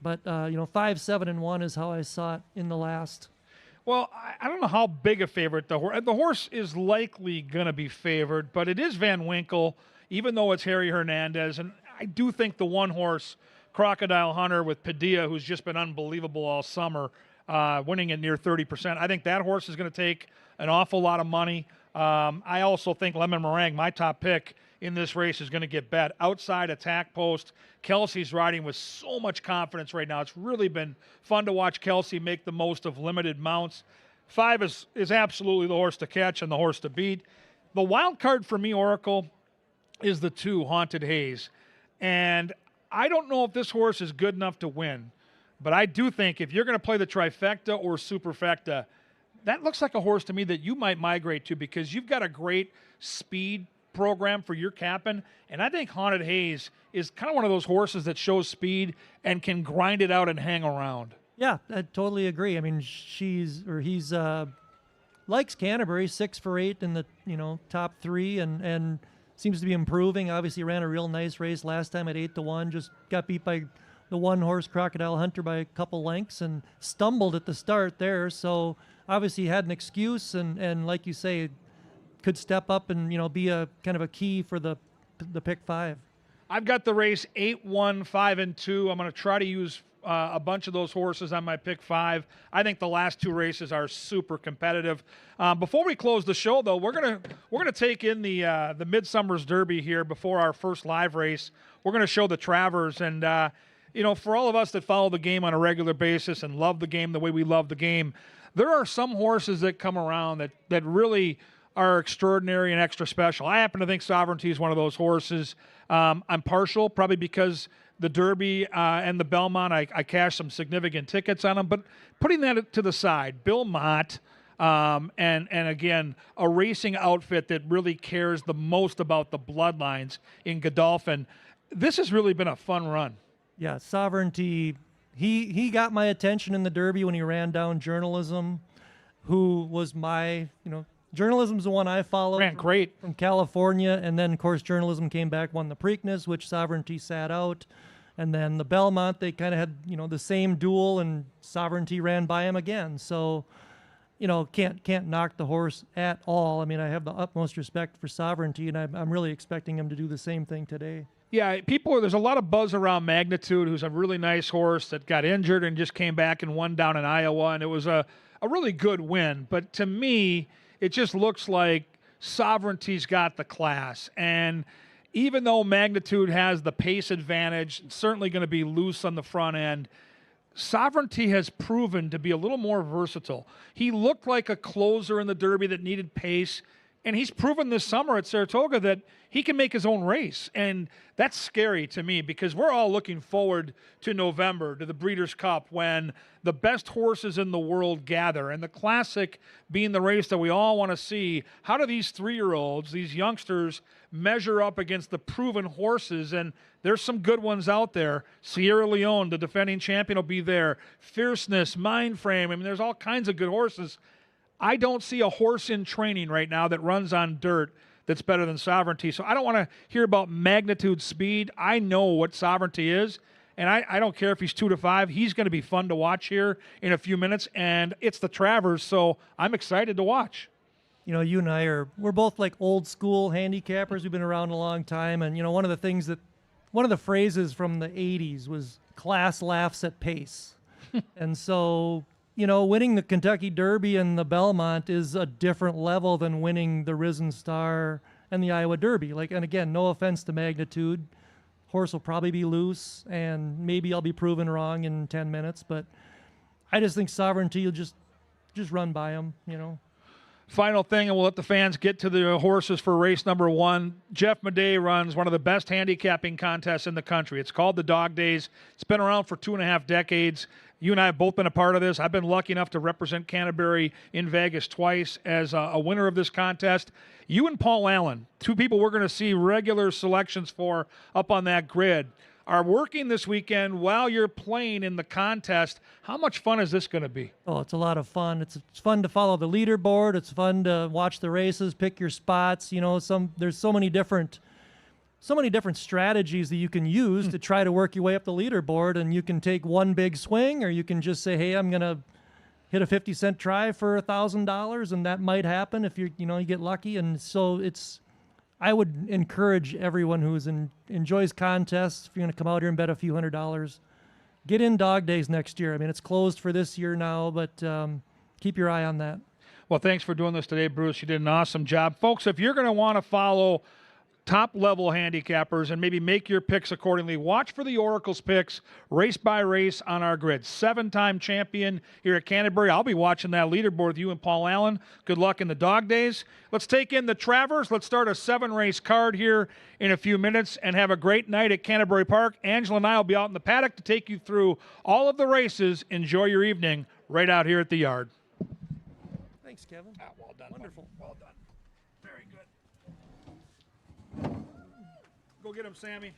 But 5, 7, and 1 is how I saw it in the last. Well, I don't know how big a favorite the horse is likely going to be favored, but it is Van Winkle, even though it's Harry Hernandez. And I do think the one horse, Crocodile Hunter with Padilla, who's just been unbelievable all summer, winning at near 30%. I think that horse is going to take an awful lot of money. I also think Lemon Meringue, my top pick in this race, is going to get bet. Outside attack post, Kelsey's riding with so much confidence right now. It's really been fun to watch Kelsey make the most of limited mounts. 5 is absolutely the horse to catch and the horse to beat. The wild card for me, Oracle, is the 2, Haunted Haze. And I don't know if this horse is good enough to win, but I do think if you're going to play the trifecta or superfecta, that looks like a horse to me that you might migrate to, because you've got a great speed program for your captain, and I think Haunted Haze is kind of one of those horses that shows speed and can grind it out and hang around. Yeah, I totally agree. I mean, he's likes Canterbury, 6 for 8 in the top 3, and seems to be improving. Obviously, ran a real nice race last time at 8-1. Just got beat by the one horse Crocodile Hunter by a couple lengths and stumbled at the start there. So obviously he had an excuse, and like you say, could step up and be a kind of a key for the pick 5. I've got the race 8-1, 5-2. I'm going to try to use a bunch of those horses on my pick 5. I think the last 2 races are super competitive. Before we close the show, though, we're gonna take in the Midsummer's Derby here before our first live race. We're gonna show the Travers, and for all of us that follow the game on a regular basis and love the game the way we love the game, there are some horses that come around that really are extraordinary and extra special. I happen to think Sovereignty is one of those horses. I'm partial, probably because the Derby and the Belmont, I cashed some significant tickets on them. But putting that to the side, Bill Mott, and again, a racing outfit that really cares the most about the bloodlines in Godolphin, this has really been a fun run. Yeah, Sovereignty, he got my attention in the Derby when he ran down Journalism, who was my, Journalism's the one I followed. Ran great. From California, and then, of course, Journalism came back, won the Preakness, which Sovereignty sat out. And then the Belmont, they kind of had, the same duel, and Sovereignty ran by him again. So, can't knock the horse at all. I mean, I have the utmost respect for Sovereignty, and I'm really expecting him to do the same thing today. Yeah, there's a lot of buzz around Magnitude, who's a really nice horse that got injured and just came back and won down in Iowa, and it was a really good win. But to me, it just looks like Sovereignty's got the class. And even though Magnitude has the pace advantage, it's certainly going to be loose on the front end, Sovereignty has proven to be a little more versatile. He looked like a closer in the Derby that needed pace, and he's proven this summer at Saratoga that he can make his own race. And that's scary to me, because we're all looking forward to November, to the Breeders' Cup, when the best horses in the world gather. And the Classic being the race that we all want to see. How do these 3-year-olds, these youngsters, measure up against the proven horses? And there's some good ones out there. Sierra Leone, the defending champion, will be there. Fierceness, Mindframe. I mean, there's all kinds of good horses. I don't see a horse in training right now that runs on dirt that's better than Sovereignty. So I don't want to hear about Magnitude speed. I know what Sovereignty is, and I don't care if he's 2-5. He's going to be fun to watch here in a few minutes, and it's the Travers, so I'm excited to watch. You and we're both like old school handicappers. We've been around a long time, and one of the phrases from the 80s was class laughs at pace. And so, winning the Kentucky Derby and the Belmont is a different level than winning the Risen Star and the Iowa Derby. And again, no offense to Magnitude. Horse will probably be loose, and maybe I'll be proven wrong in 10 minutes, but I just think Sovereignty will just run by him, Final thing, and we'll let the fans get to the horses for race number 1. Jeff Madej runs one of the best handicapping contests in the country. It's called the Dog Days. It's been around for 2.5 decades. You and I have both been a part of this. I've been lucky enough to represent Canterbury in Vegas twice as a winner of this contest. You and Paul Allen, 2 people we're going to see regular selections for up on that grid, are working this weekend while you're playing in the contest. How much fun is this going to be? Oh, it's a lot of fun. It's fun to follow the leaderboard. It's fun to watch the races, pick your spots. There's so many different strategies that you can use to try to work your way up the leaderboard, and you can take one big swing, or you can just say, hey, I'm going to hit a 50-cent try for $1,000, and that might happen if you get lucky. And so I would encourage everyone who enjoys contests, if you're going to come out here and bet a few $100s, get in dog days next year. I mean, it's closed for this year now, but keep your eye on that. Well, thanks for doing this today, Bruce. You did an awesome job. Folks, if you're going to want to follow top-level handicappers and maybe make your picks accordingly, watch for the Oracle's picks race by race on our grid. 7-time champion here at Canterbury. I'll be watching that leaderboard with you and Paul Allen. Good luck in the dog days. Let's take in the Travers. Let's start a 7-race card here in a few minutes and have a great night at Canterbury Park. Angela and I will be out in the paddock to take you through all of the races. Enjoy your evening right out here at the yard. Thanks, Kevin. Well done. Wonderful. Well done. Very good. Go get him, Sammy.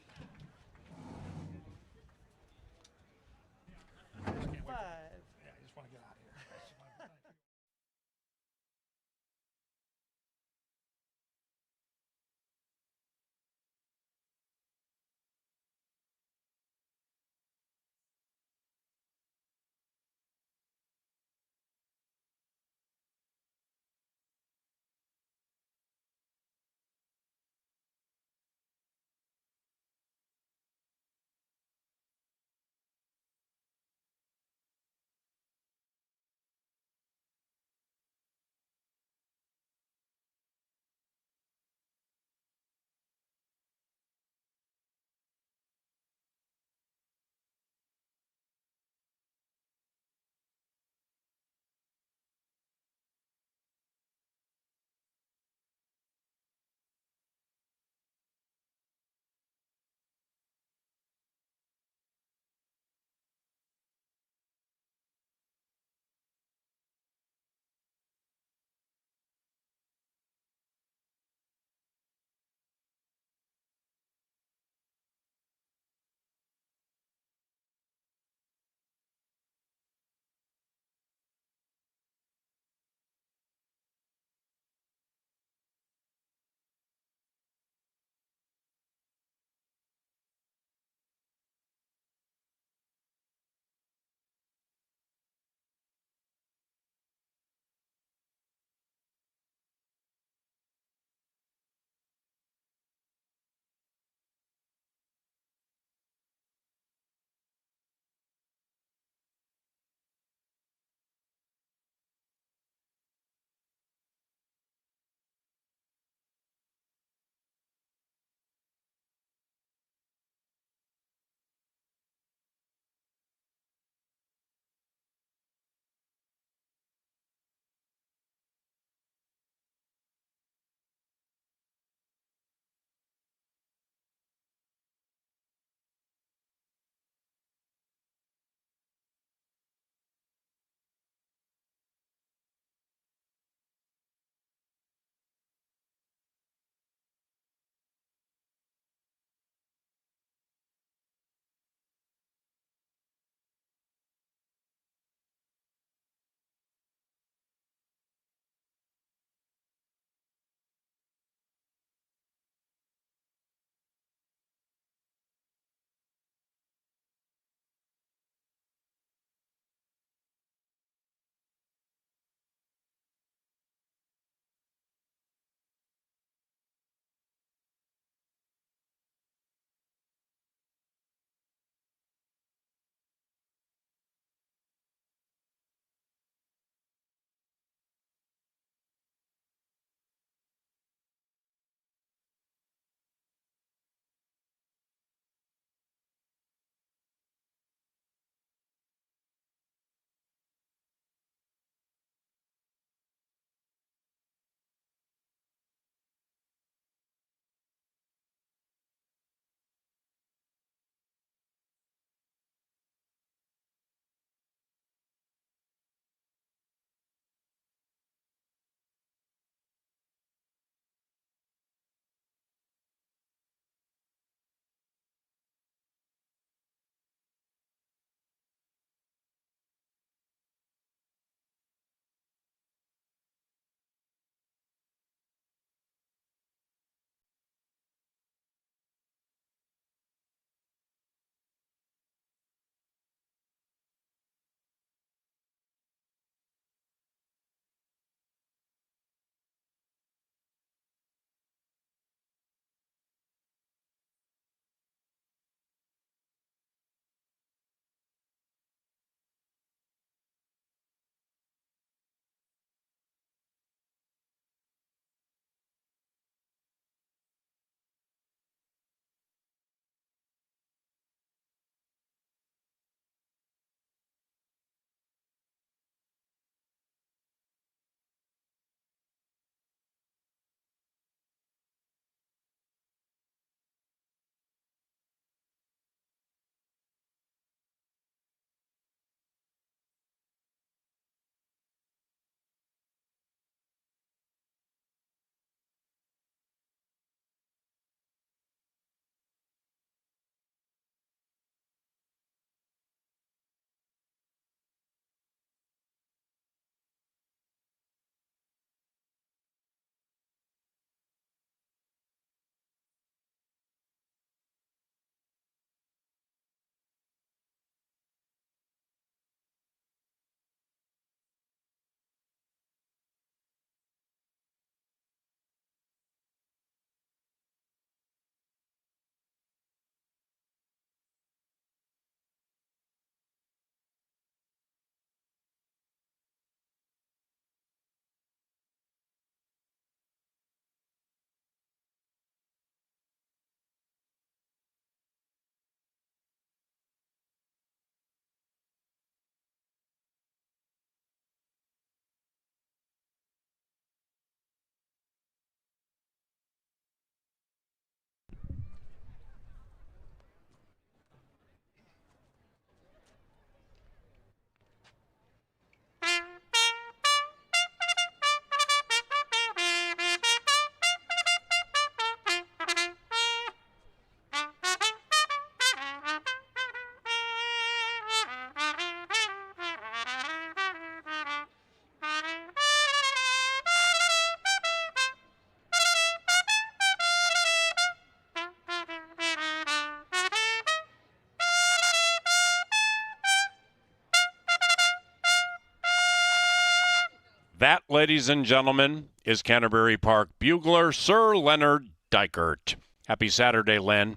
That, ladies and gentlemen, is Canterbury Park bugler Sir Leonard Dykert. Happy Saturday, Len.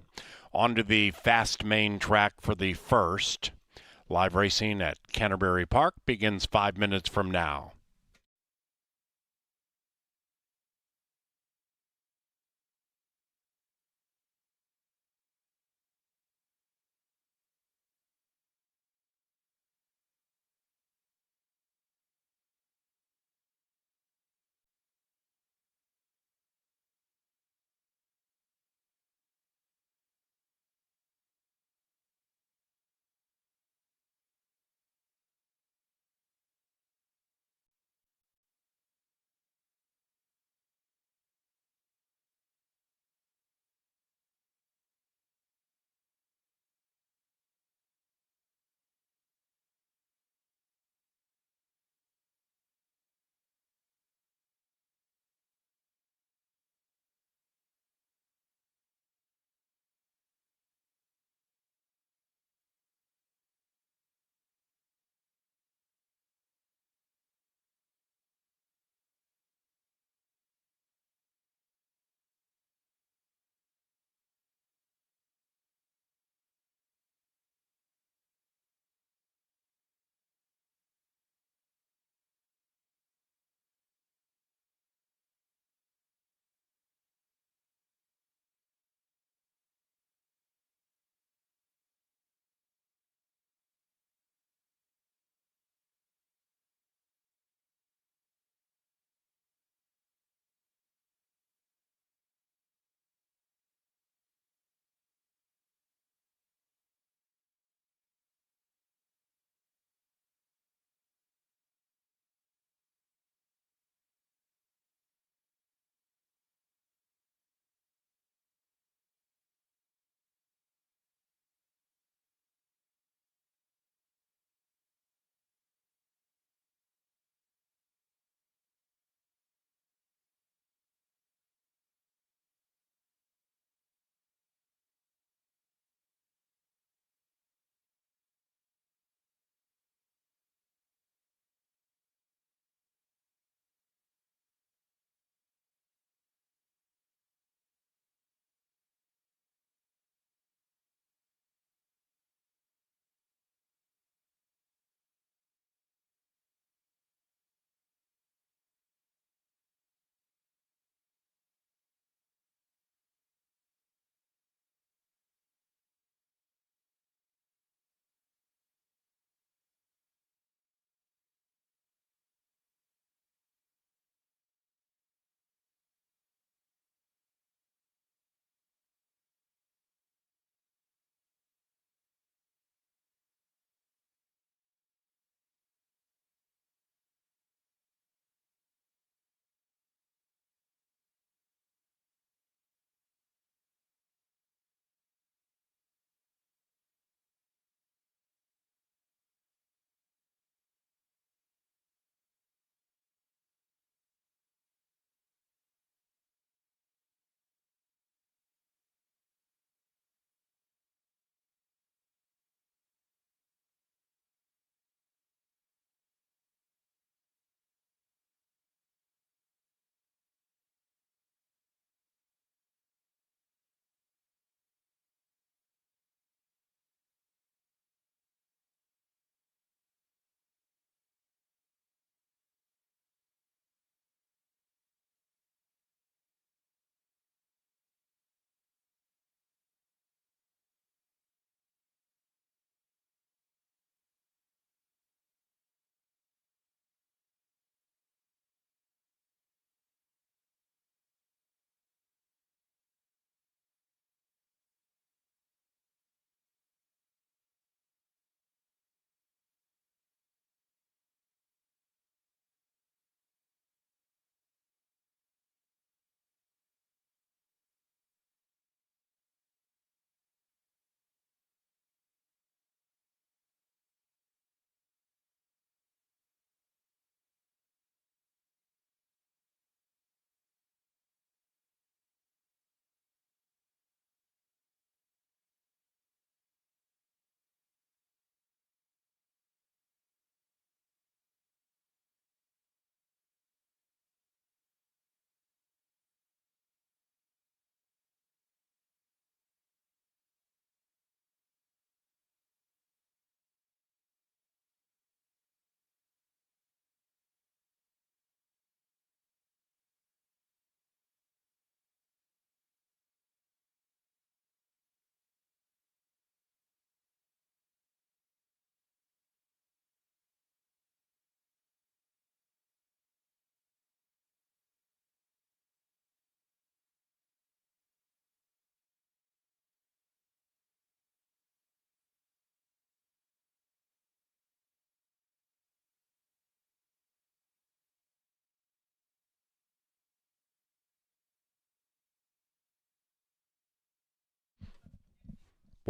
On to the fast main track for the first. Live racing at Canterbury Park begins 5 minutes from now.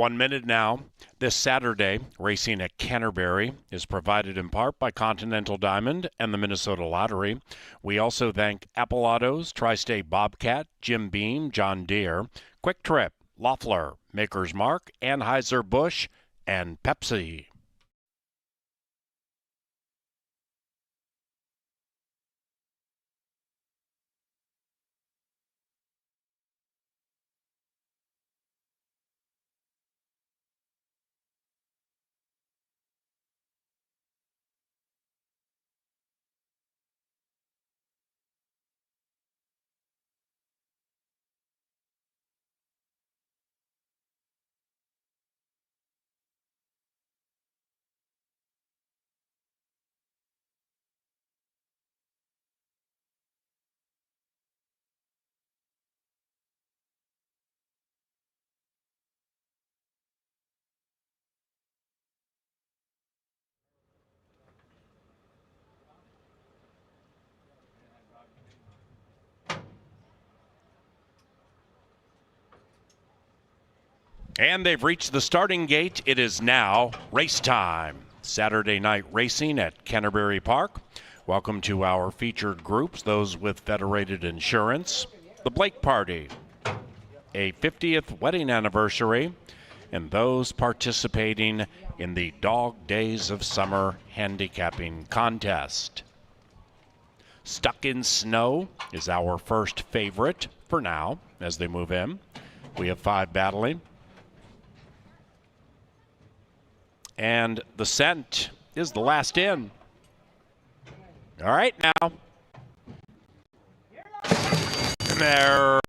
1 minute now. This Saturday, racing at Canterbury is provided in part by Continental Diamond and the Minnesota Lottery. We also thank Apple Autos, Tri-State Bobcat, Jim Beam, John Deere, Quick Trip, Loeffler, Maker's Mark, Anheuser-Busch, and Pepsi. And they've reached the starting gate. It is now race time. Saturday night racing at Canterbury Park. Welcome to our featured groups, those with Federated Insurance, the Blake Party, a 50th wedding anniversary, and those participating in the Dog Days of Summer handicapping contest. Stuck in Snow is our first favorite for now as they move in. We have 5 battling. And the Scent is the last in. All right, now. And they're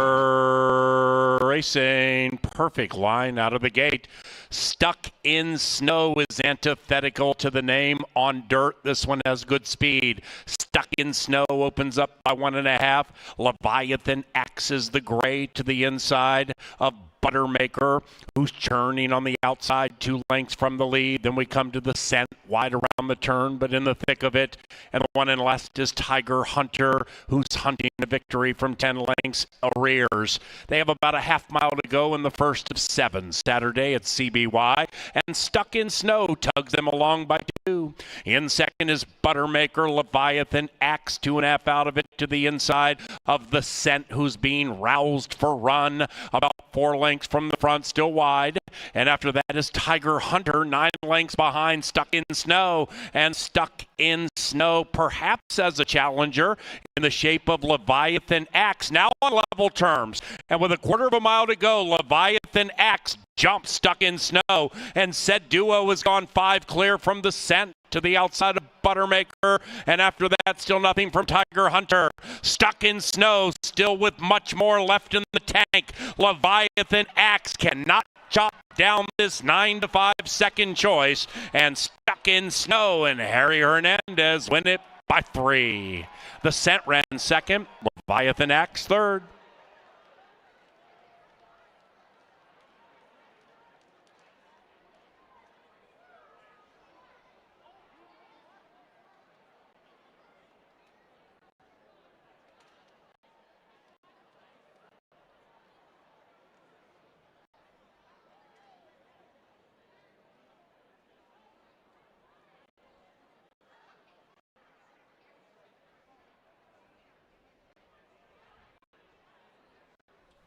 racing. Perfect line out of the gate. Stuck in Snow is antithetical to the name. On dirt, this one has good speed. Stuck in Snow opens up by 1.5. Leviathan axes the gray to the inside of Buttermaker, who's churning on the outside 2 lengths from the lead. Then we come to the Scent, wide around the turn, but in the thick of it. And the one in last is Tiger Hunter, who's hunting a victory from 10 lengths arrears. They have about a half mile to go in the first of 7 Saturday at CBY. And Stuck in Snow tugs them along by 2. In second is Buttermaker, Leviathan, Axe 2.5 out of it to the inside of the Scent, who's being roused for run. About 4 lengths from the front, still wide. And after that is Tiger Hunter, 9 lengths behind Stuck in Snow. And Stuck in Snow perhaps as a challenger in the shape of Leviathan Axe, now on level terms. And with a 1/4 mile to go, Leviathan Axe jumps Stuck in Snow. And said duo has gone 5 clear from the Scent to the outside of Buttermaker, and after that, still nothing from Tiger Hunter. Stuck in Snow, still with much more left in the tank. Leviathan Axe cannot chop down this 9-5 second choice, and Stuck in Snow and Harry Hernandez win it by 3. The Scent ran second, Leviathan Axe third.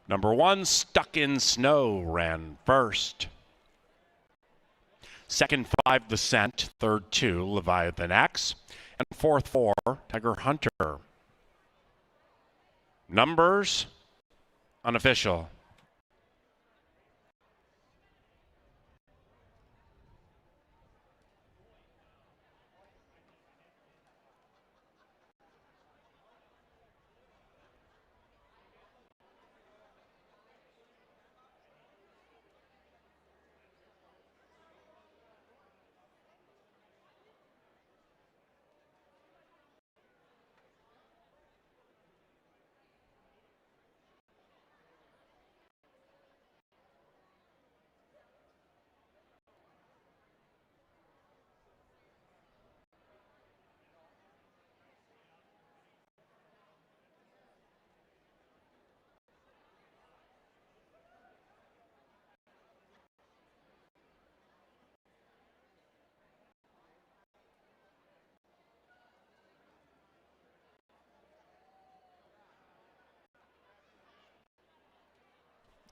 Number 1, Stuck in Snow, ran first. Second 5, The Scent. Third 2, Leviathan Axe. And fourth 4, Tiger Hunter. Numbers, unofficial.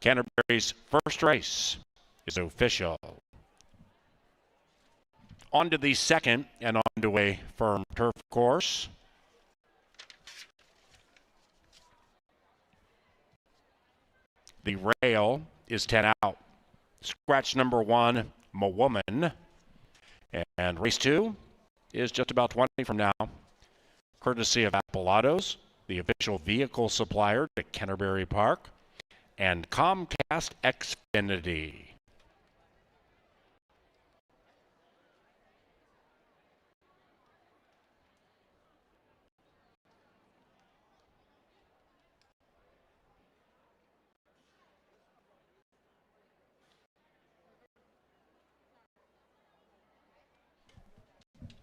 Canterbury's first race is official. On to the second and on to a firm turf course. The rail is 10 out. Scratch number 1, Ma Woman. And race 2 is just about 20 from now. Courtesy of Apple Autos, the official vehicle supplier to Canterbury Park, and Comcast Xfinity.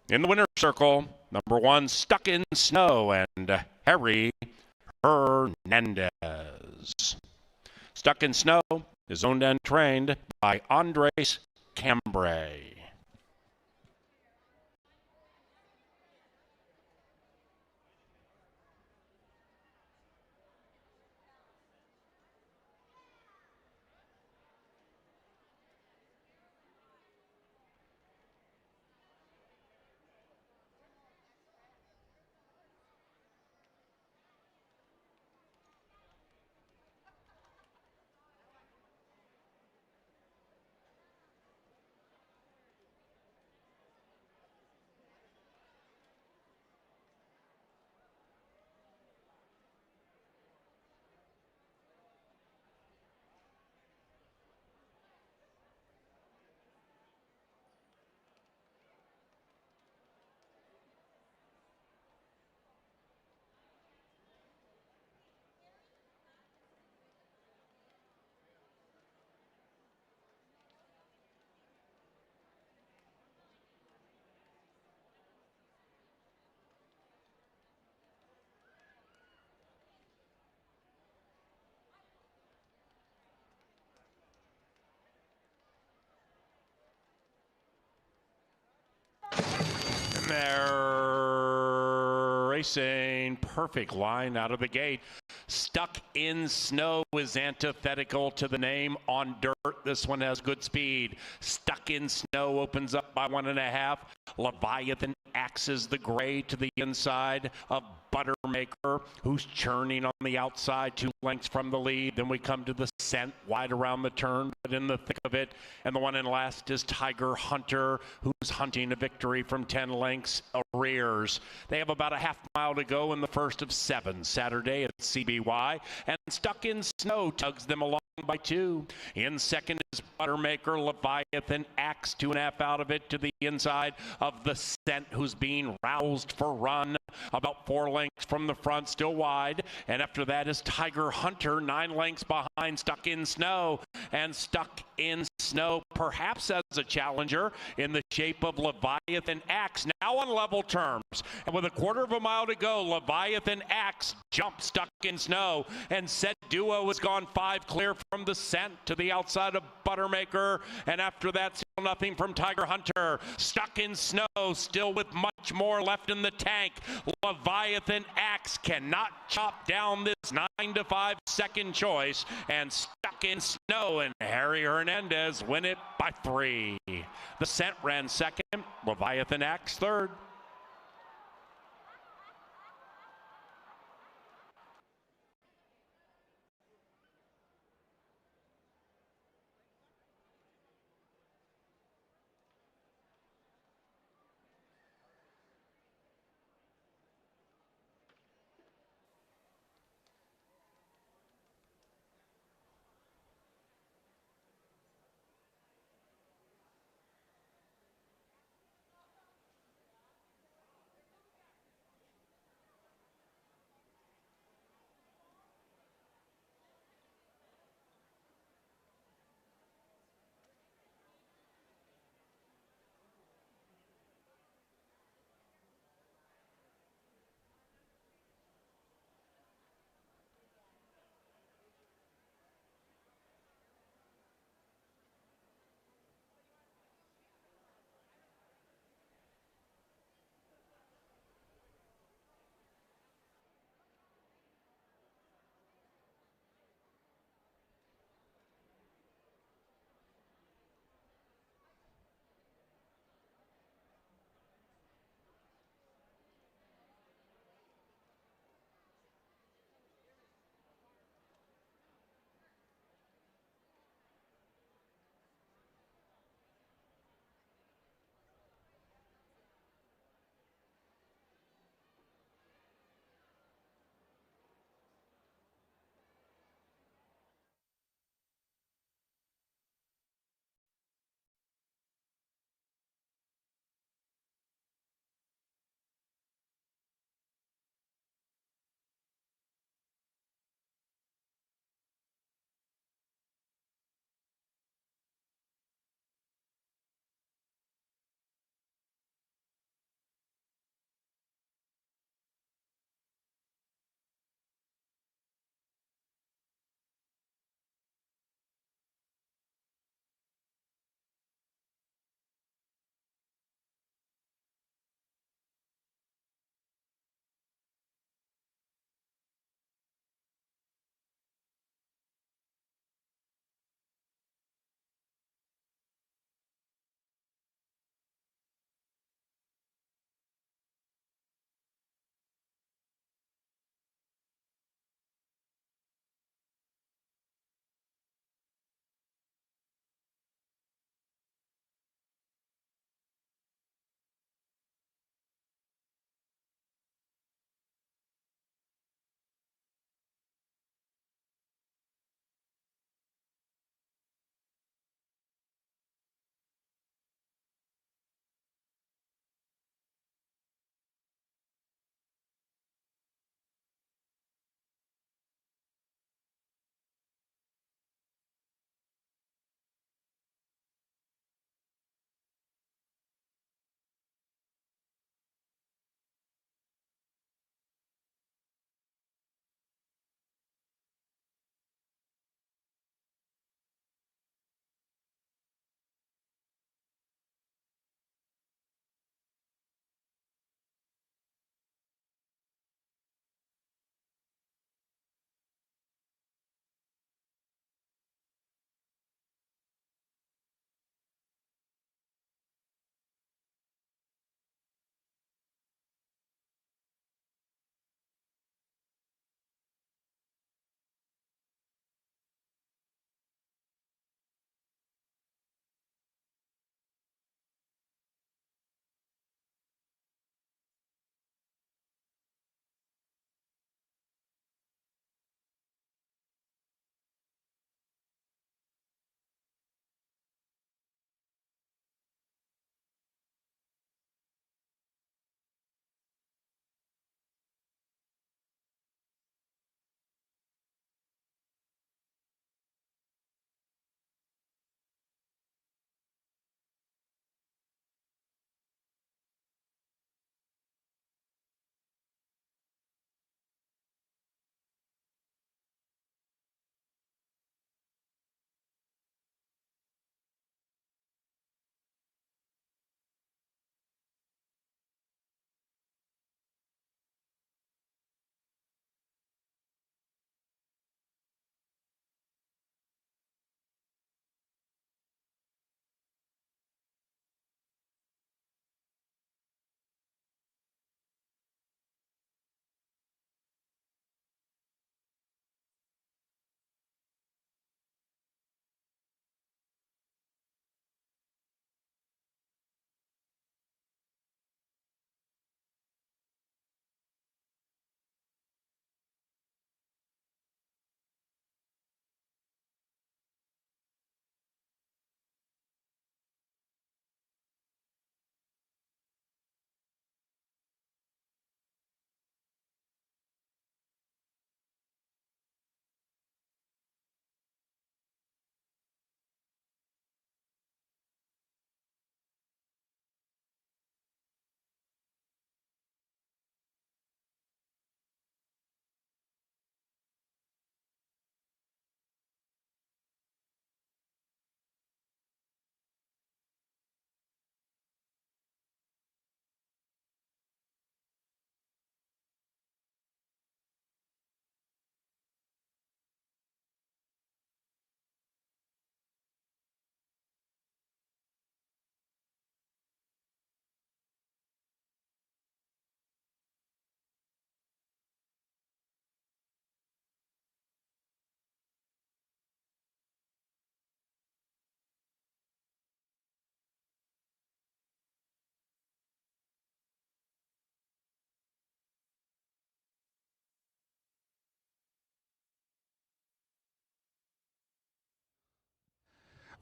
In the winner's circle, number 1, Stuck in Snow, and Harry Hernandez. Stuck in Snow is owned and trained by Andres Cambray. And they're racing. Perfect line out of the gate. Stuck in Snow is antithetical to the name On Dirt. This one has good speed. Stuck in Snow opens up by 1.5. Leviathan axes the gray to the inside of Buttermaker, who's churning on the outside 2 lengths from the lead. Then we come to the Scent, wide around the turn, but in the thick of it. And the one in last is Tiger Hunter, who's hunting a victory from 10 lengths arrears. They have about a half mile to go in the first of 7 Saturday at CBY. And Stuck in Snow tugs them along by 2. In second is Buttermaker. Leviathan axe 2.5 out of it to the inside of the Scent, who's being roused for run about 4 lengths from the front, still wide. And after that is Tiger Hunter, 9 lengths behind Stuck in Snow. And Stuck in Snow perhaps as a challenger in the shape of Leviathan Axe, now on level terms. And with a 1/4 mile to go, Leviathan Axe jumps Stuck in Snow. And said duo has gone 5 clear from the Scent to the outside of Buttermaker. And after that, still nothing from Tiger Hunter. Stuck in Snow, still with much more left in the tank. Leviathan Axe cannot chop down this 9-5 second choice. And Stuck in Snow and Harry Hernandez win it by 3. The Scent ran second. Leviathan Axe third.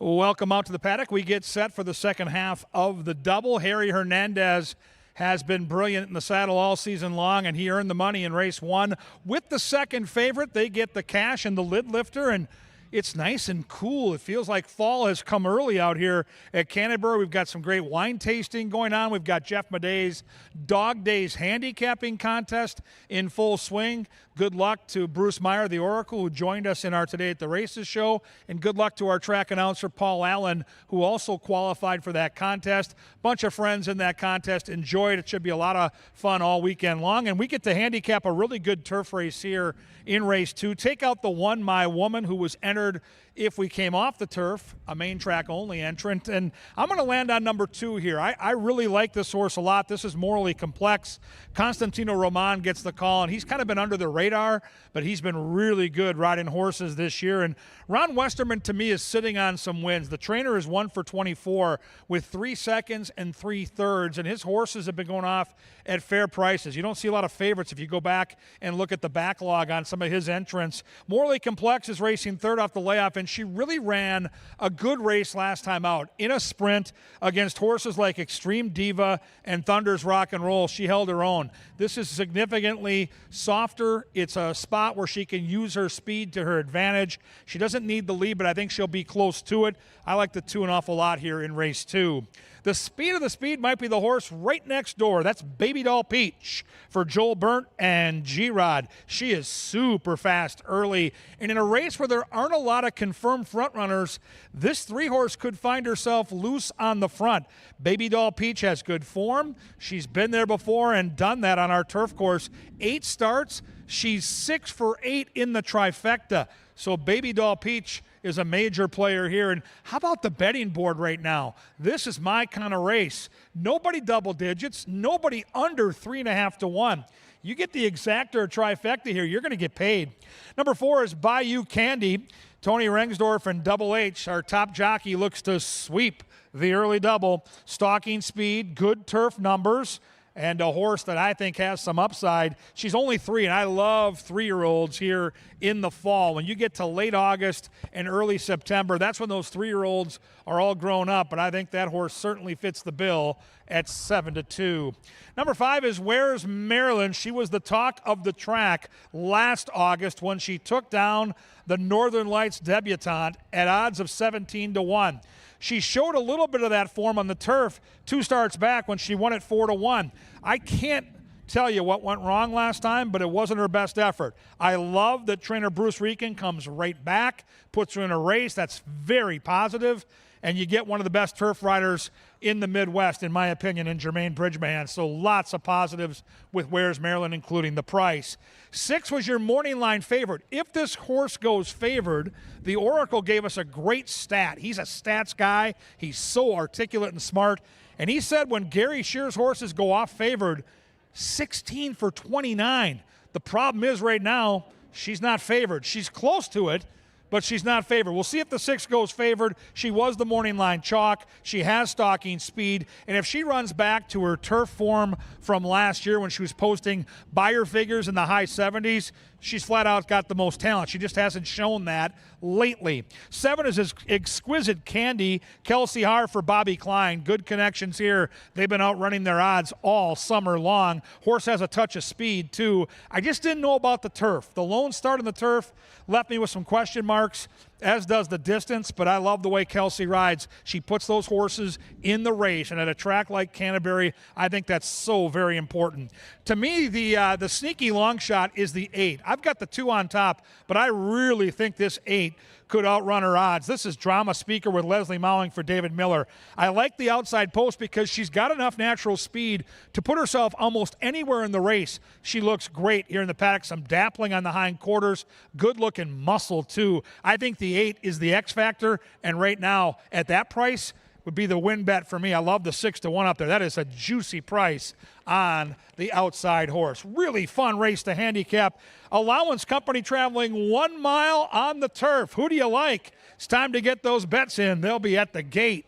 Welcome out to the paddock. We get set for the second half of the double. Harry Hernandez has been brilliant in the saddle all season long, and he earned the money in race 1. With the second favorite, they get the cash and the lid lifter, and it's nice and cool. It feels like fall has come early out here at Canterbury. We've got some great wine tasting going on. We've got Jeff Maday's Dog Days handicapping contest in full swing. Good luck to Bruce Meyer, the Oracle, who joined us in our Today at the Races show. And good luck to our track announcer, Paul Allen, who also qualified for that contest. Bunch of friends in that contest enjoyed. It should be a lot of fun all weekend long. And we get to handicap a really good turf race here in race 2. Take out the one, My Woman, who was entered if we came off the turf, a main track only entrant. And I'm going to land on number 2 here. I really like this horse a lot. This is morally complex. Constantino Roman gets the call, and he's kind of been under the radar, but he's been really good riding horses this year. And Ron Westerman, to me, is sitting on some wins. The trainer is 1 for 24 with 3 seconds and 3/3, and his horses have been going off at fair prices. You don't see a lot of favorites if you go back and look at the backlog on some of his entrants. Morally Complex is racing third off the layoff, and she really ran a good race last time out. In a sprint against horses like Extreme Diva and Thunder's Rock and Roll, she held her own. This is significantly softer. It's a spot where she can use her speed to her advantage. She doesn't need the lead, but I think she'll be close to it. I like the 2 an awful lot here in race 2. The speed of the speed might be the horse right next door. That's Baby Doll Peach for Joel Burnt and G-Rod. She is super fast early. And in a race where there aren't a lot of confirmed front runners, this 3-horse could find herself loose on the front. Baby Doll Peach has good form. She's been there before and done that on our turf course. 8 starts. She's 6 for 8 in the trifecta. So Baby Doll Peach is a major player here. And how about the betting board right now? This is my kind of race. Nobody double digits, nobody under 3.5 to 1. You get the exacta or trifecta here, you're going to get paid. Number 4 is Bayou Candy. Tony Rengsdorf and Double H, our top jockey, looks to sweep the early double. Stalking speed, good turf numbers, and a horse that I think has some upside. She's only 3, and I love 3-year-olds here in the fall. When you get to late August and early September, that's when those 3-year-olds are all grown up, but I think that horse certainly fits the bill at 7 to 2. Number 5 is Where's Maryland? She was the talk of the track last August when she took down the Northern Lights debutante at odds of 17 to 1. She showed a little bit of that form on the turf 2 starts back when she won at 4 to 1. I can't tell you what went wrong last time, but it wasn't her best effort. I love that trainer Bruce Reekin comes right back, puts her in a race. That's very positive, and you get one of the best turf riders in the Midwest, in my opinion, in Jermaine Bridgman. So lots of positives with Where's Maryland, including the price. 6 was your morning line favorite. If this horse goes favored, the Oracle gave us a great stat. He's a stats guy. He's so articulate and smart. And he said when Gary Shear's horses go off favored, 16 for 29. The problem is right now, she's not favored. She's close to it, but she's not favored. We'll see if the 6 goes favored. She was the morning line chalk. She has stalking speed. And if she runs back to her turf form from last year when she was posting buyer figures in the high 70s, she's flat out got the most talent. She just hasn't shown that lately. 7 is Exquisite Candy. Kelsey Haar for Bobby Klein. Good connections here. They've been outrunning their odds all summer long. Horse has a touch of speed, too. I just didn't know about the turf. The lone start on the turf left me with some question marks, as does the distance, but I love the way Kelsey rides. She puts those horses in the race, and at a track like Canterbury, I think that's so very important. To me, the sneaky long shot is the 8. I've got the 2 on top, but I really think this 8 could outrun her odds. This is Drama Speaker with Leslie Mowing for David Miller. I like the outside post because she's got enough natural speed to put herself almost anywhere in the race. She looks great here in the paddock. Some dappling on the hind quarters. Good looking muscle too. I think the 8 is the X factor, and right now at that price would be the win bet for me. I love the 6 to 1 up there. That is a juicy price on the outside horse. Really fun race to handicap. Allowance Company traveling 1 mile on the turf. Who do you like? It's time to get those bets in. They'll be at the gate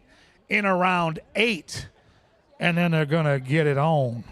in around 8, and then they're going to get it on.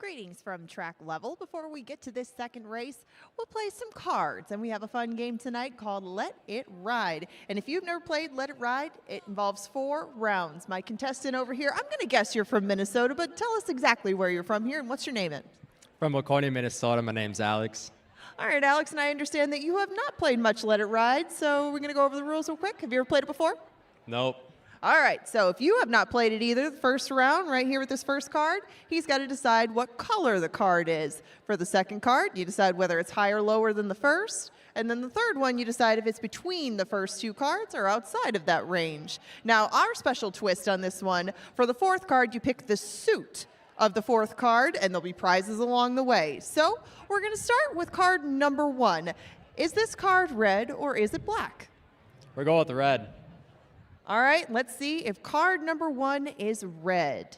Greetings from track level. Before we get to this second race, we'll play some cards, and we have a fun game tonight called Let It Ride. And if you've never played Let It Ride, it involves 4 rounds. My contestant over here, I'm going to guess you're from Minnesota, but tell us exactly where you're from here and what's your name in? From Waconia, Minnesota. My name's Alex. All right, Alex, and I understand that you have not played much Let It Ride, so we're going to go over the rules real quick. Have you ever played it before? Nope. All right, so if you have not played it either, the first round, right here with this first card, he's got to decide what color the card is. For the second card, you decide whether it's higher or lower than the first. And then the third one, you decide if it's between the first 2 cards or outside of that range. Now, our special twist on this one, for the fourth card, you pick the suit of the fourth card, and there'll be prizes along the way. So we're going to start with card number 1. Is this card red or is it black? We're going with the red. All right, let's see if card number 1 is red.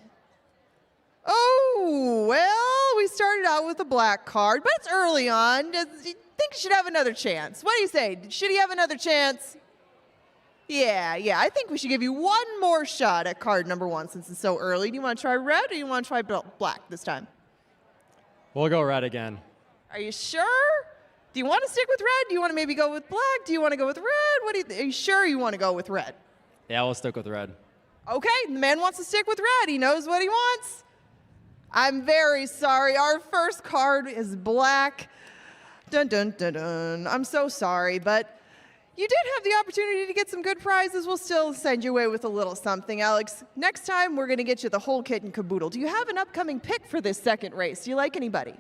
Oh, well, we started out with a black card, but it's early on. Do you think he should have another chance? What do you say? Should he have another chance? Yeah, I think we should give you one more shot at card number 1 since it's so early. Do you want to try red or do you want to try black this time? We'll go red again. Are you sure? Do you want to stick with red? Do you want to maybe go with black? Do you want to go with red? Are you sure you want to go with red? Yeah, we'll stick with red. Okay, the man wants to stick with red. He knows what he wants. I'm very sorry. Our first card is black. Dun, dun, dun, dun. I'm so sorry, but you did have the opportunity to get some good prizes. We'll still send you away with a little something, Alex. Next time, we're going to get you the whole kit and caboodle. Do you have an upcoming pick for this second race? Do you like anybody?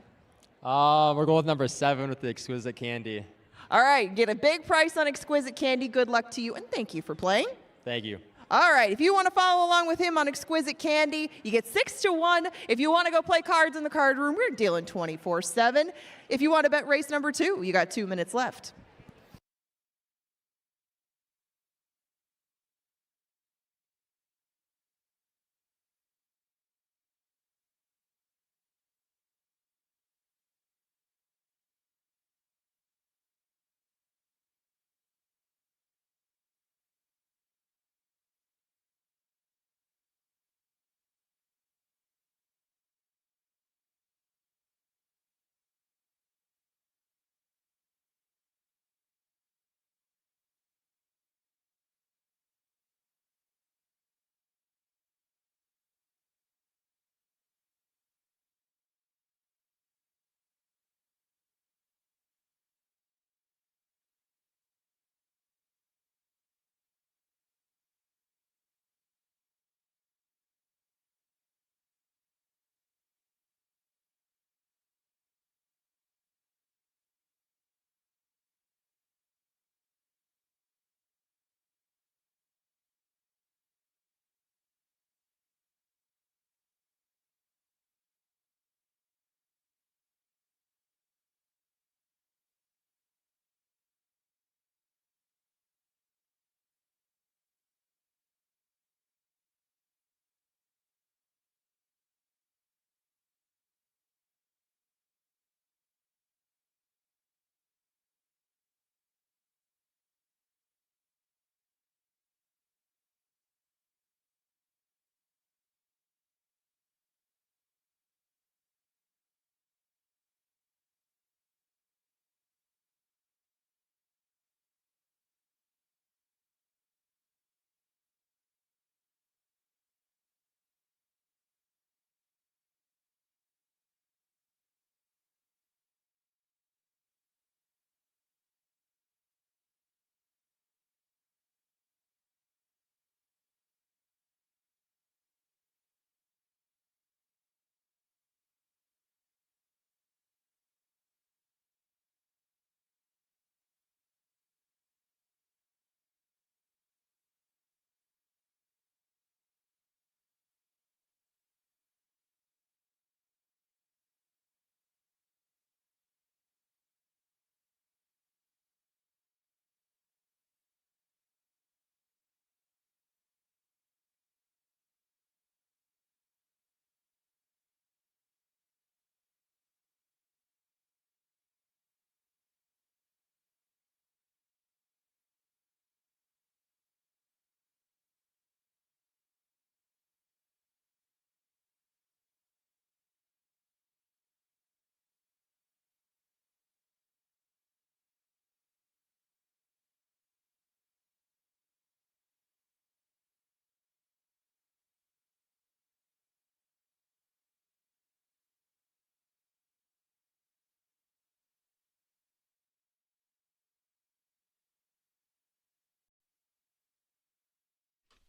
We're going with number 7 with the exquisite candy. All right, get a big price on exquisite candy. Good luck to you, and thank you for playing. Thank you. All right, if you want to follow along with him on Exquisite Candy, you get 6 to 1. If you want to go play cards in the card room, we're dealing 24/7. If you want to bet race number 2, you got 2 minutes left.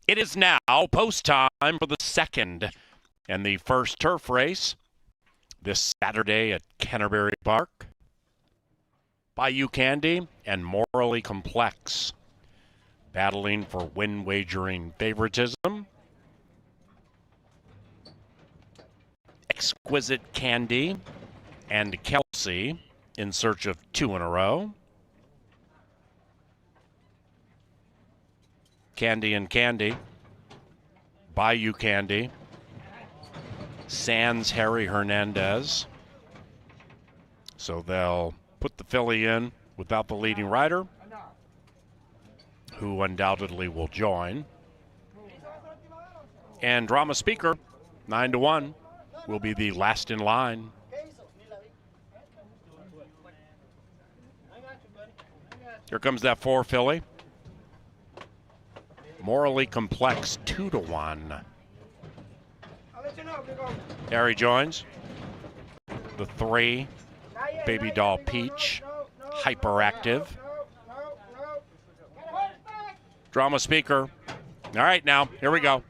It is now post time for the second and the first turf race this Saturday at Canterbury Park. Bayou Candy and Morally Complex battling for win wagering favoritism. Exquisite Candy and Kelsey in search of 2 in a row. Candy and Candy. Bayou Candy. Sans Harry Hernandez. So they'll put the filly in without the leading rider, who undoubtedly will join. And Drama Speaker, 9-1, will be the last in line. Here comes that 4 filly. Morally Complex, 2-1. Harry joins. The 3, Baby Doll Peach, Hyperactive. Drama Speaker. All right, now, here we go.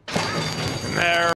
And they're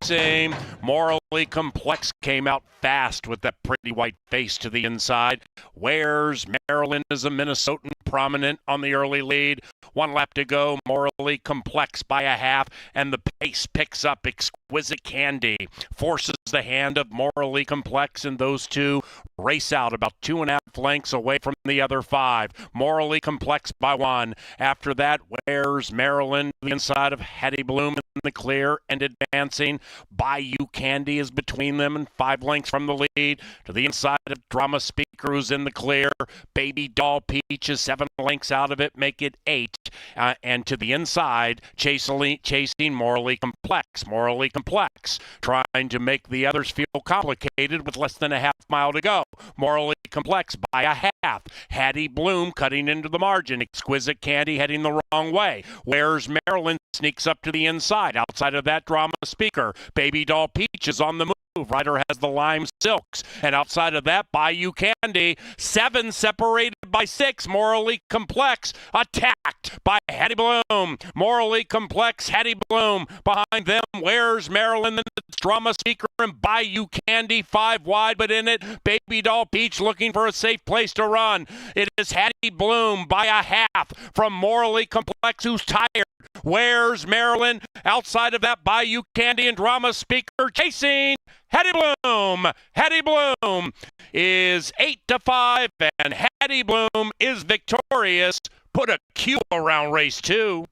racing. Morally Complex came out fast with that pretty white face to the inside. Where's Maryland is a Minnesotan prominent on the early lead. 1 lap to go. Morally Complex by a half, and the pace picks up. Exquisite Candy forces the hand of Morally Complex, and those two race out about 2.5 lengths away from the other 5. Morally Complex by 1. After that, Where's Maryland, the inside of Hattie Bloom in the clear and advancing. Bayou Candy is between them and 5 lengths from the lead. To the inside of Drama Speaker, who's in the clear. Baby Doll Peach is 7 lengths out of it, make it 8. And to the inside, chasing Morally Complex. Morally Complex trying to make the others feel complicated with less than a half mile to go. Morally Complex by a half. Hattie Bloom cutting into the margin. Exquisite Candy heading the wrong way. Where's Maryland sneaks up to the inside. Outside of that, Drama Speaker. Baby Doll Peach is on the move. Rider has the Lime Silks. And outside of that, Bayou Candy. 7 separated by 6. Morally Complex attacked by Hattie Bloom. Morally Complex, Hattie Bloom. Behind them, Where's Maryland? Then it's Drama Speaker and Bayou Candy. 5 wide, but in it, Baby Doll Peach looking for a safe place to run. It is Hattie Bloom by a half from Morally Complex, who's tired. Where's Maryland? Outside of that, Bayou Candy and Drama Speaker chasing Hattie Bloom. Hattie Bloom is 8-5, and Hattie Bloom is victorious. Put a Q around race 2.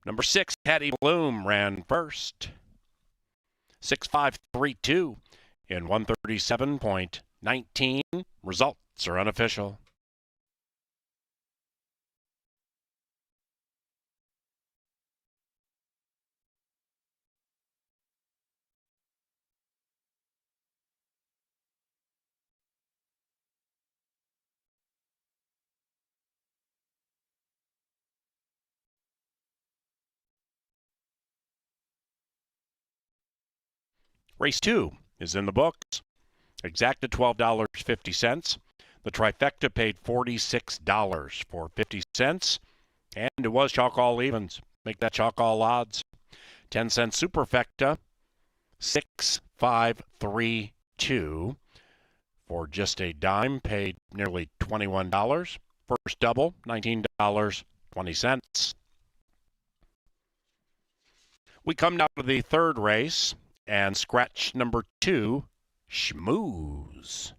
Number 6, Hattie Bloom ran first. 6.532 in 137.19. Results are unofficial. Race 2 is in the books. Exacta $12.50. The trifecta paid $46.50. And it was chalk all evens. Make that chalk all odds. 10-cent superfecta, 6.532 for just a dime, paid nearly $21. First double, $19.20. We come now to the third race and scratch number 2, Schmooze.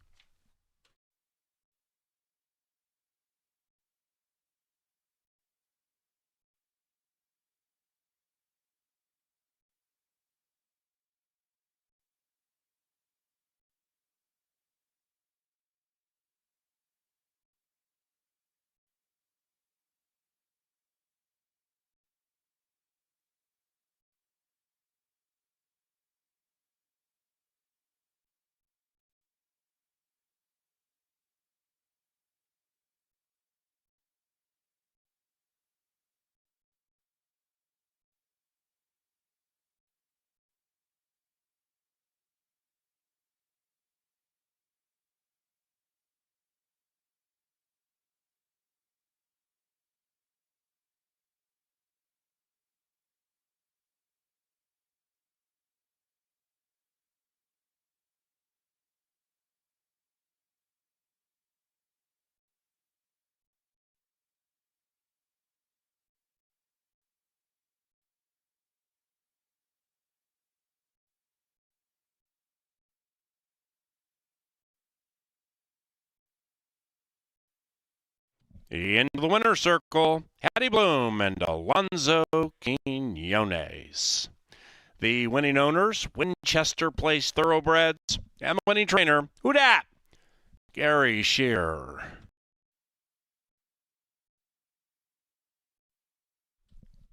Into the winner's circle, Hattie Bloom and Alonzo Quinones. The winning owners, Winchester Place Thoroughbreds, and the winning trainer, who dat? Gary Shearer.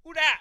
Who dat?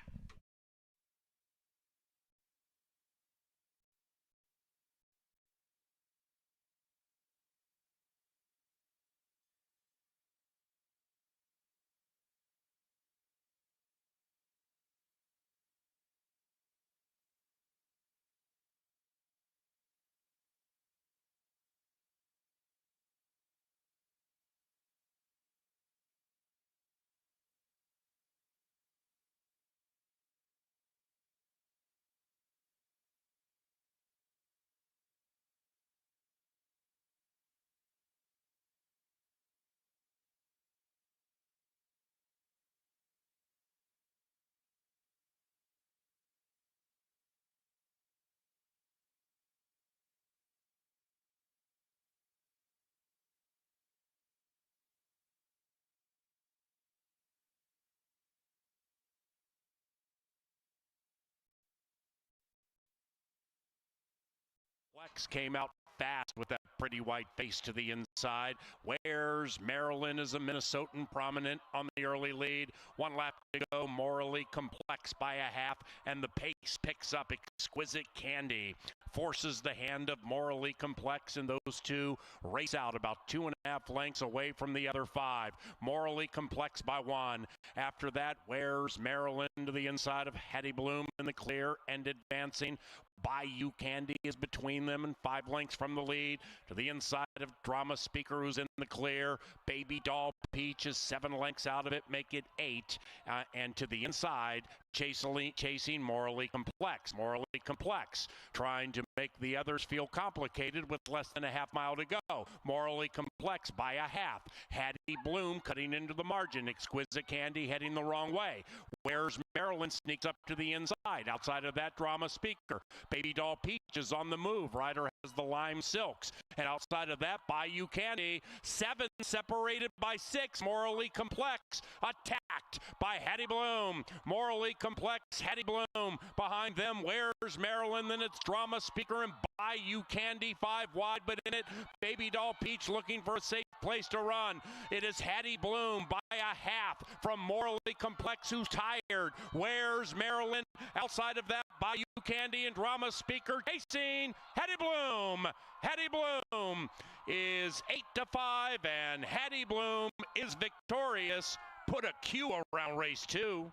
Flex came out fast with that pretty white face to the inside. Where's Maryland is a Minnesotan prominent on the early lead. 1 lap to go, Morally Complex by a half, and the pace picks up. Exquisite Candy forces the hand of Morally Complex, and those two race out about 2.5 lengths away from the other 5. Morally Complex by 1. After that, Where's Maryland to the inside of Hattie Bloom in the clear and advancing. Bayou Candy is between them and 5 lengths from the lead. To the inside of Drama Speaker, who's in the clear. Baby Doll Peach is 7 lengths out of it, make it 8. And to the inside, chasing Morally Complex. Morally Complex trying to make the others feel complicated with less than a half mile to go. Morally Complex by a half. Hattie Bloom cutting into the margin. Exquisite Candy heading the wrong way. Where's Maryland sneaks up to the inside. Outside of that, Drama Speaker. Baby Doll Peach is on the move. Ryder has the Lime Silks. And outside of that, Bayou Candy. 7 separated by 6. Morally Complex attacked by Hattie Bloom. Morally Complex, Hattie Bloom. Behind them, Where's Maryland? Then it's Drama Speaker and Bayou Candy. 5 wide, but in it, Baby Doll Peach looking for a safe place to run. It is Hattie Bloom by a half from Morally Complex, who's tired. Where's Maryland? Outside of that, Bayou Candy and Drama Speaker chasing Hattie Bloom. Hattie Bloom is 8-5, and Hattie Bloom is victorious. Put a Q around race 2.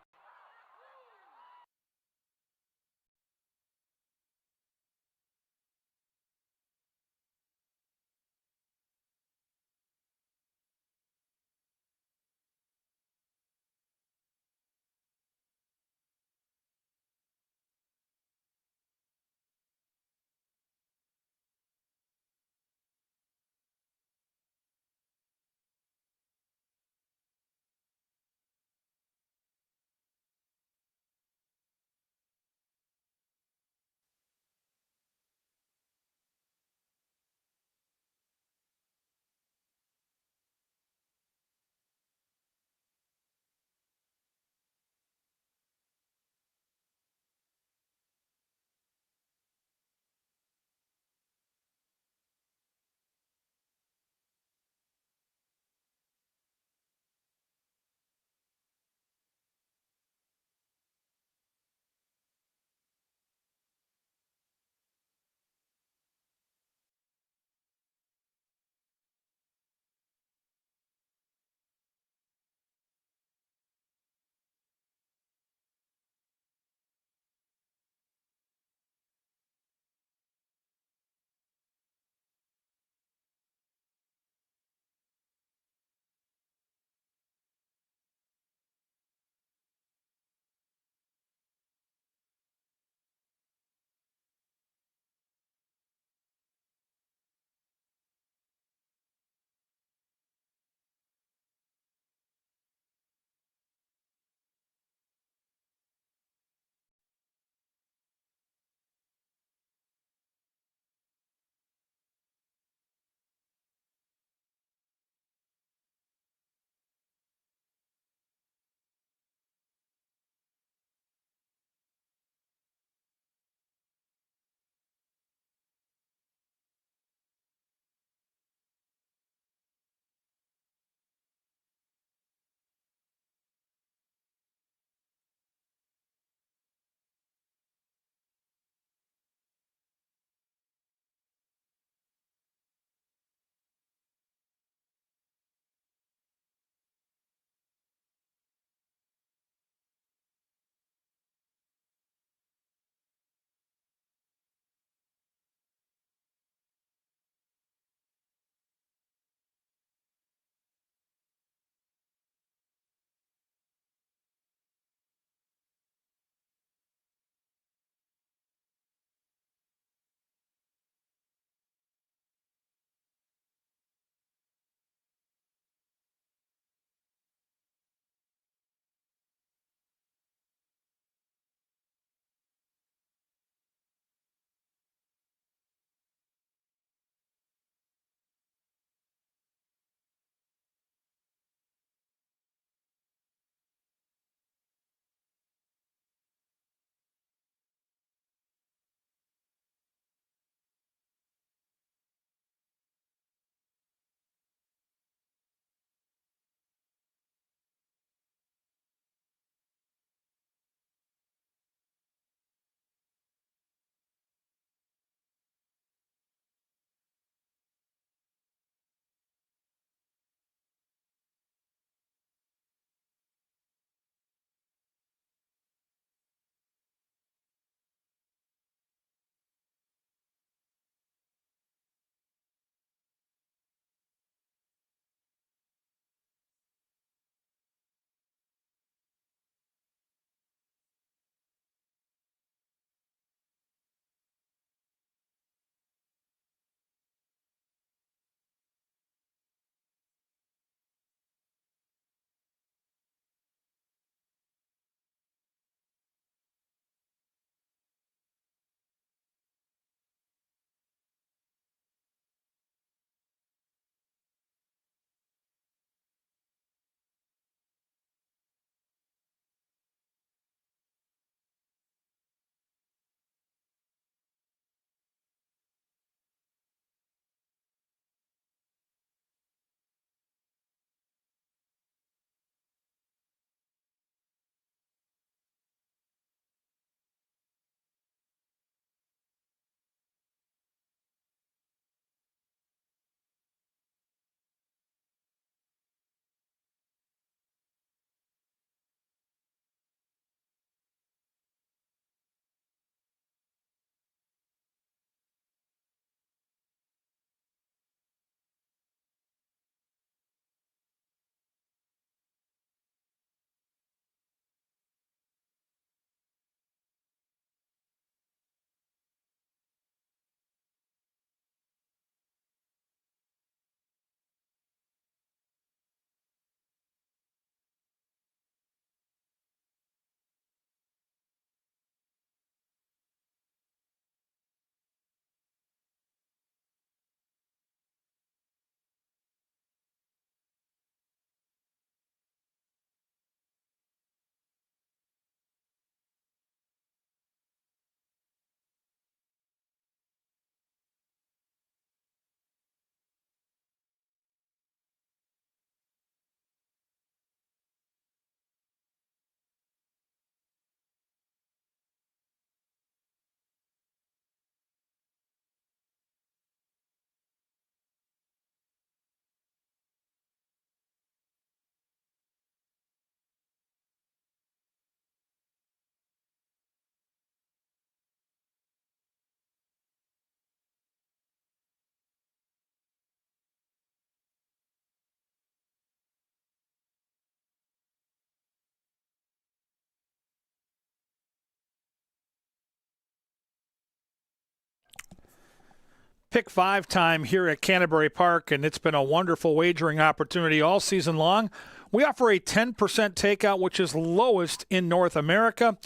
Pick 5 time here at Canterbury Park, and it's been a wonderful wagering opportunity all season long. We offer a 10% takeout, which is lowest in North America.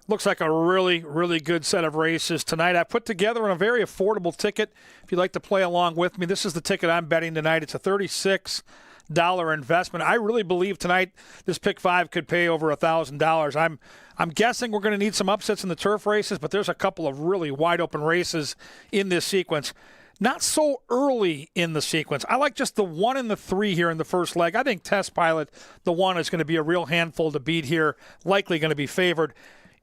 Looks like a really, really good set of races tonight. I put together a very affordable ticket. If you'd like to play along with me, this is the ticket I'm betting tonight. It's a $36 investment. I really believe tonight this pick 5 could pay over $1,000. I'm guessing we're going to need some upsets in the turf races, but there's a couple of really wide open races in this sequence. Not so early in the sequence. I like just the 1 and the 3 here in the first leg. I think Test Pilot, the 1, is going to be a real handful to beat here, likely going to be favored.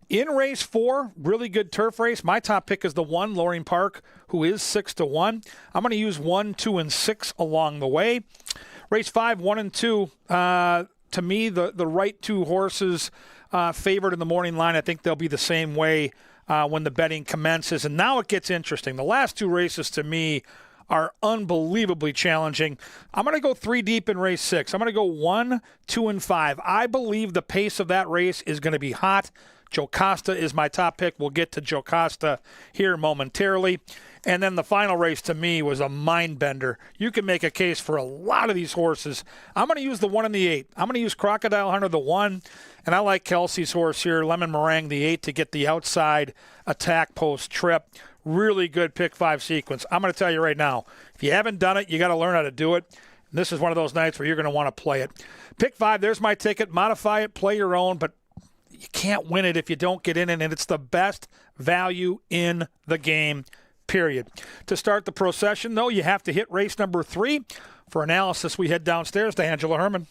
In race 4, really good turf race. My top pick is the 1, Loring Park, who is 6-1. I'm going to use 1, 2, and 6 along the way. Race 5, 1 and 2, to me, the right 2 horses favored in the morning line. I think they'll be the same way when the betting commences. And now it gets interesting. The last 2 races, to me, are unbelievably challenging. I'm going to go 3 deep in race 6. I'm going to go 1, 2, and 5. I believe the pace of that race is going to be hot. Jocasta is my top pick. We'll get to Jocasta here momentarily. And then the final race to me was a mind bender. You can make a case for a lot of these horses. I'm going to use the 1 and the 8. I'm going to use Crocodile Hunter, the 1. And I like Kelsey's horse here, Lemon Meringue, the 8, to get the outside attack post trip. Really good pick 5 sequence. I'm going to tell you right now, if you haven't done it, you got to learn how to do it. And this is one of those nights where you're going to want to play it. Pick 5, there's my ticket. Modify it, play your own, but you can't win it if you don't get in it, and it's the best value in the game, period. To start the procession, though, you have to hit race number 3. For analysis, we head downstairs to Angela Herman.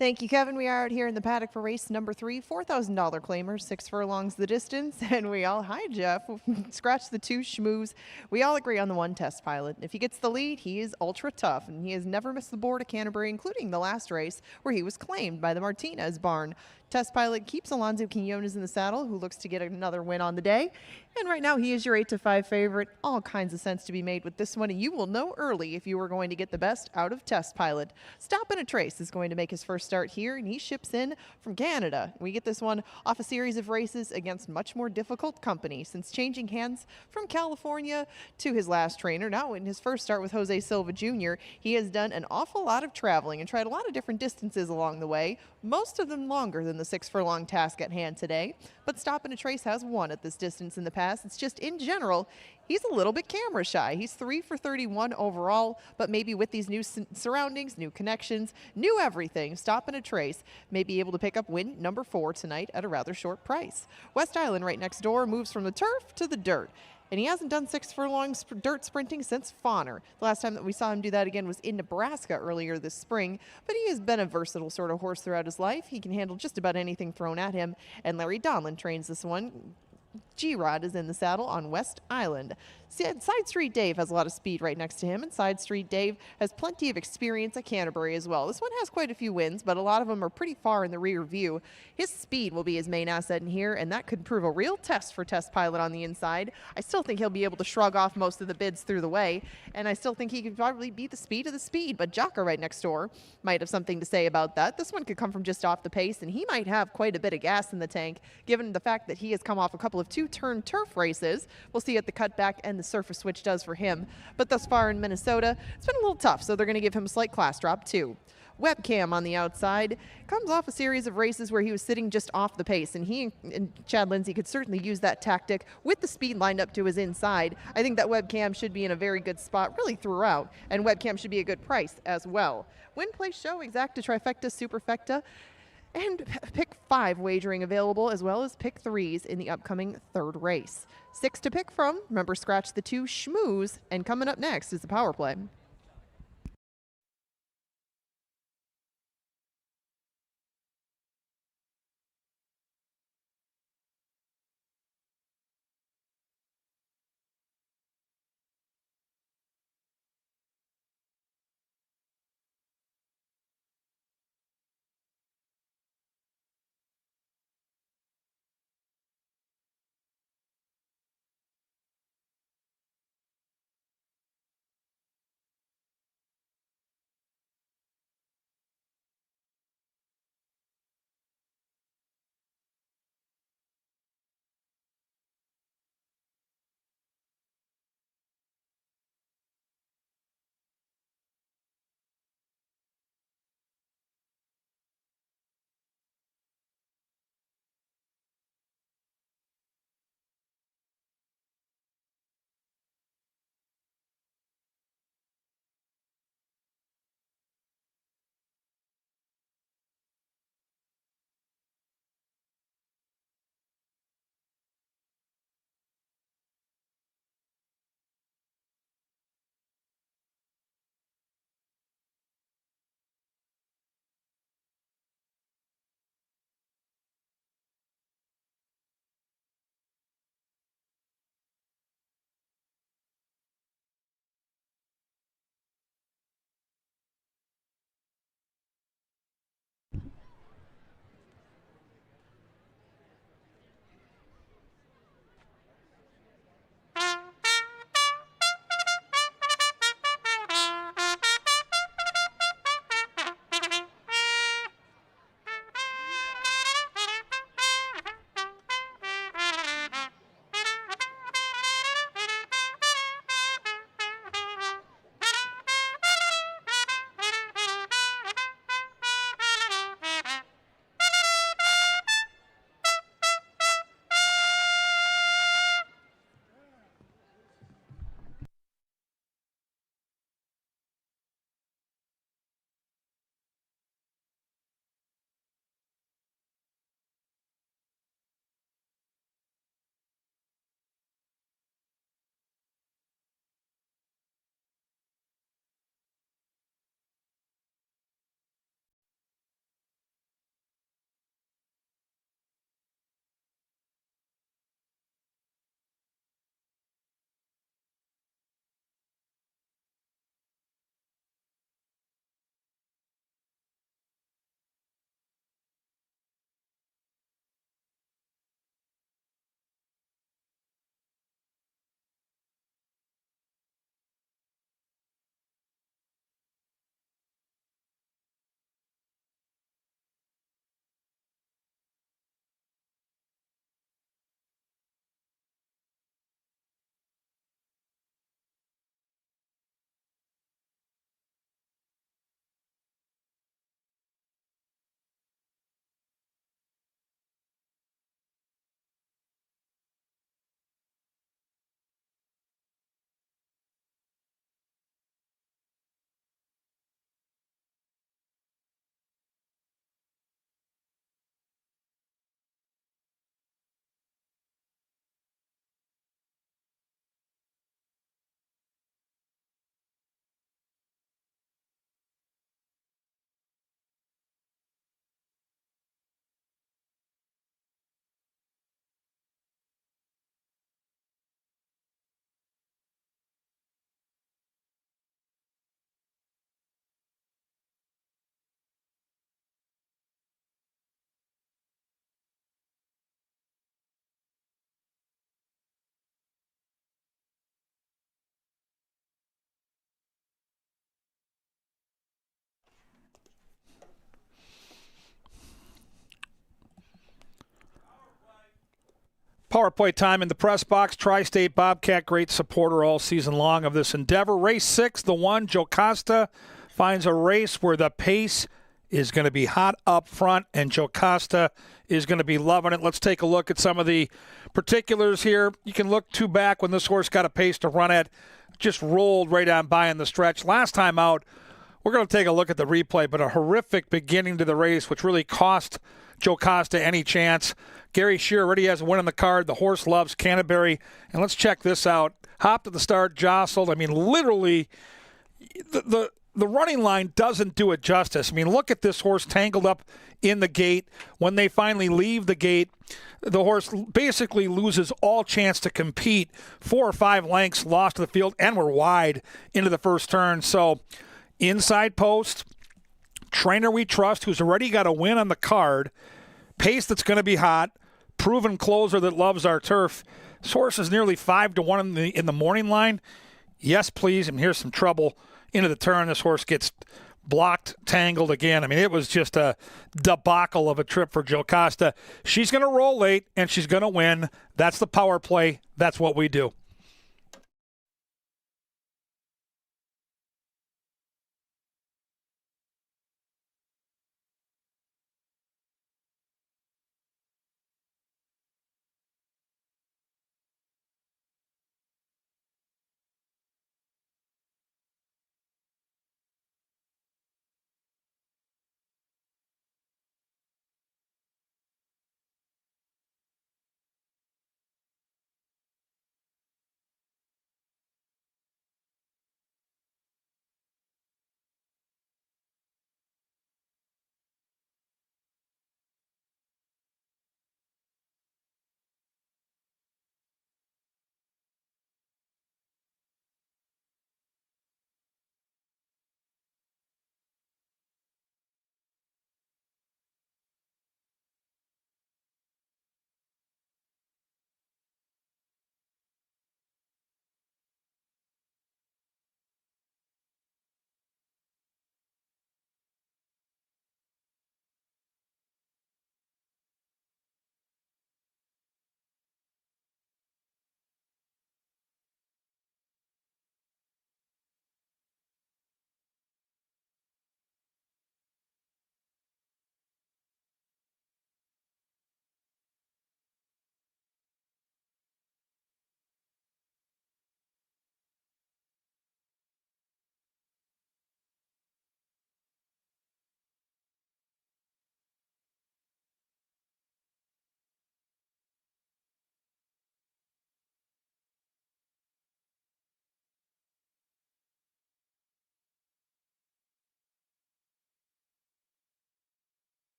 Thank you, Kevin. We are out here in the paddock for race number 3, $4,000 claimers, 6 furlongs the distance, and we all, hi Jeff, scratch the 2 schmooze. We all agree on the 1 Test Pilot. If he gets the lead, he is ultra tough, and he has never missed the board at Canterbury, including the last race where he was claimed by the Martinez barn. Test Pilot keeps Alonso Quinones in the saddle, who looks to get another win on the day. And right now he is your 8-5 favorite. All kinds of sense to be made with this one, and you will know early if you are going to get the best out of Test Pilot. Stop in a Trace is going to make his first start here, and he ships in from Canada. We get this one off a series of races against much more difficult company since changing hands from California to his last trainer. Now in his first start with Jose Silva Jr., he has done an awful lot of traveling and tried a lot of different distances along the way, most of them longer than the 6 furlong task at hand today. But Stop in a Trace has won at this distance in the past. It's just in general, he's a little bit camera shy. He's 3 for 31 overall, but maybe with these new surroundings, new connections, new everything, Stop in a Trace may be able to pick up win number 4 tonight at a rather short price. West Island right next door moves from the turf to the dirt. And he hasn't done 6 furlongs dirt sprinting since Fawner. The last time that we saw him do that again was in Nebraska earlier this spring. But he has been a versatile sort of horse throughout his life. He can handle just about anything thrown at him. And Larry Donlin trains this one. G-Rod is in the saddle on West Island. Side Street Dave has a lot of speed right next to him, and Side Street Dave has plenty of experience at Canterbury as well. This one has quite a few wins, but a lot of them are pretty far in the rear view. His speed will be his main asset in here, and that could prove a real test for Test Pilot on the inside. I still think he'll be able to shrug off most of the bids through the way, and I still think he could probably beat the speed of the speed, but Jocka right next door might have something to say about that. This one could come from just off the pace, and he might have quite a bit of gas in the tank, given the fact that he has come off a couple of 2-turn turf races. We'll see what the cutback and the surface switch does for him. But thus far in Minnesota, it's been a little tough, so they're going to give him a slight class drop too. Webcam on the outside comes off a series of races where he was sitting just off the pace, and he and Chad Lindsay could certainly use that tactic with the speed lined up to his inside. I think that Webcam should be in a very good spot really throughout, and Webcam should be a good price as well. Win, play, show, exacta, trifecta, superfecta, and pick 5 wagering available, as well as pick 3s in the upcoming 3rd race. 6 to pick from. Remember, scratch the 2 schmooze. And coming up next is the power play. Power play time in the press box. Tri-State Bobcat, great supporter all season long of this endeavor. Race 6, the one, Jocasta finds a race where the pace is going to be hot up front, and Jocasta is going to be loving it. Let's take a look at some of the particulars here. You can look two back when this horse got a pace to run at. Just rolled right on by in the stretch. Last time out, we're going to take a look at the replay, but a horrific beginning to the race, which really cost Jocasta any chance. Gary Shearer already has a win on the card. The horse loves Canterbury. And let's check this out. Hopped at the start, jostled. I mean, literally, the running line doesn't do it justice. I mean, look at this horse tangled up in the gate. When they finally leave the gate, the horse basically loses all chance to compete. 4 or 5 lengths lost to the field, and we're wide into the first turn. So inside post, trainer we trust, who's already got a win on the card, pace that's going to be hot, proven closer that loves our turf. This horse is nearly 5-1 in the morning line. Yes, please. And here's some trouble into the turn. This horse gets blocked, tangled again. I mean, it was just a debacle of a trip for Jocasta. She's going to roll late, and she's going to win. That's the power play. That's what we do.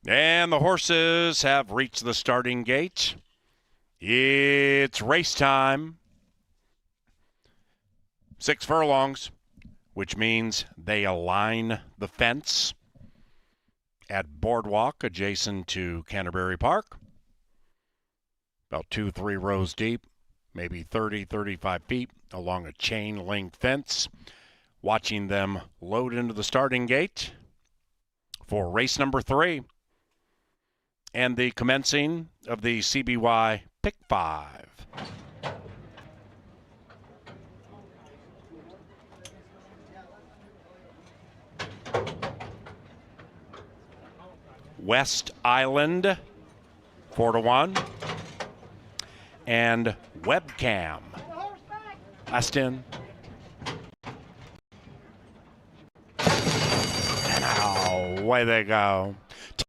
And the horses have reached the starting gate. It's race time. 6 furlongs, which means they align the fence at Boardwalk adjacent to Canterbury Park. about 2-3 rows deep, maybe 30, 35 feet along a chain link fence. Watching them load into the starting gate for race number 3 and the commencing of the CBY Pick 5. West Island, 4-1. And Webcam, last in. And away they go.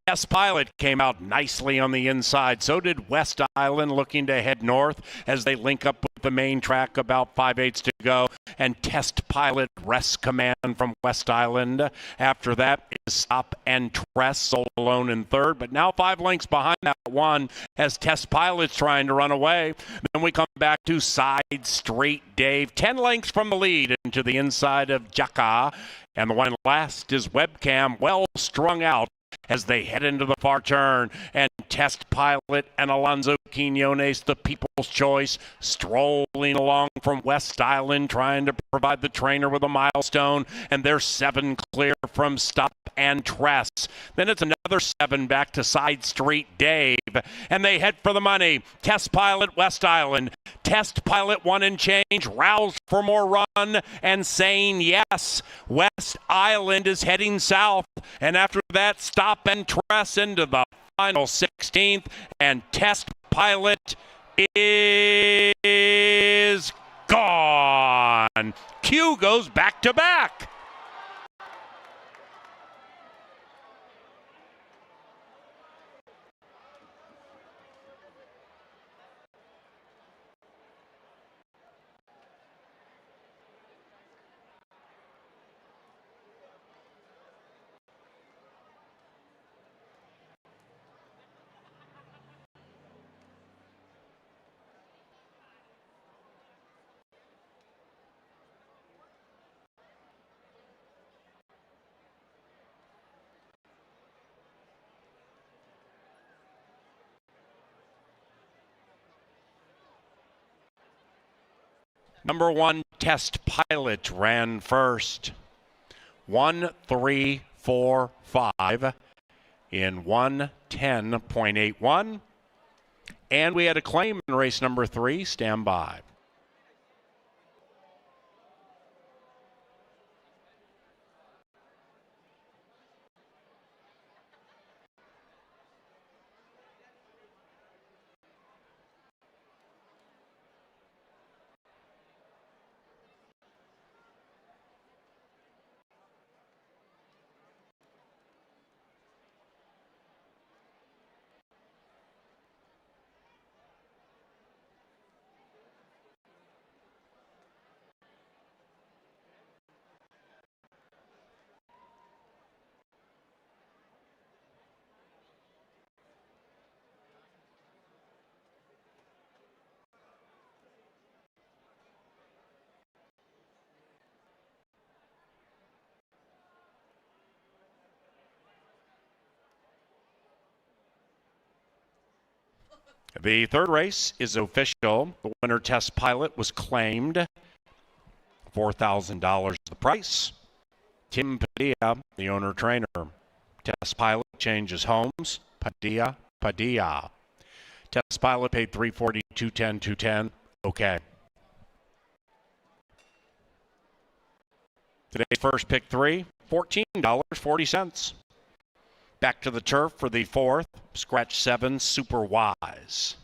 Test Pilot came out nicely on the inside. So did West Island, looking to head north as they link up with the main track, about 5/8 to go. And Test Pilot rests command from West Island. After that is Stop and Tress, sold alone in third. But now 5 lengths behind that one as Test Pilot's trying to run away. Then we come back to Side Straight Dave, 10 lengths from the lead into the inside of Jaka. And the one last is Webcam, well strung out as they head into the far turn. And Test Pilot and Alonzo Quinones, the people's choice, strolling along from West Island, trying to provide the trainer with a milestone. And they're 7 clear from Stop and Tress. Then it's another 7 back to Side Street Dave. And they head for the money. Test Pilot, West Island. Test Pilot, 1 and change, roused for more run and saying yes. West Island is heading south. And after that, Stop and Tress into the final 16th. And Test Pilot is gone. Q goes back to back. Number 1, Test Pilot ran first. 1, 3, 4, 5 in 1:10.81. And we had a claim in race number 3. Stand by. The third race is official. The winner, Test Pilot, was claimed. $4,000 the price. Tim Padilla, the owner-trainer. Test Pilot changes homes. Padilla. Test Pilot paid $340, $210. Okay. Today's first pick 3, $14.40. Back to the turf for the 4th. Scratch 7, Super Wise.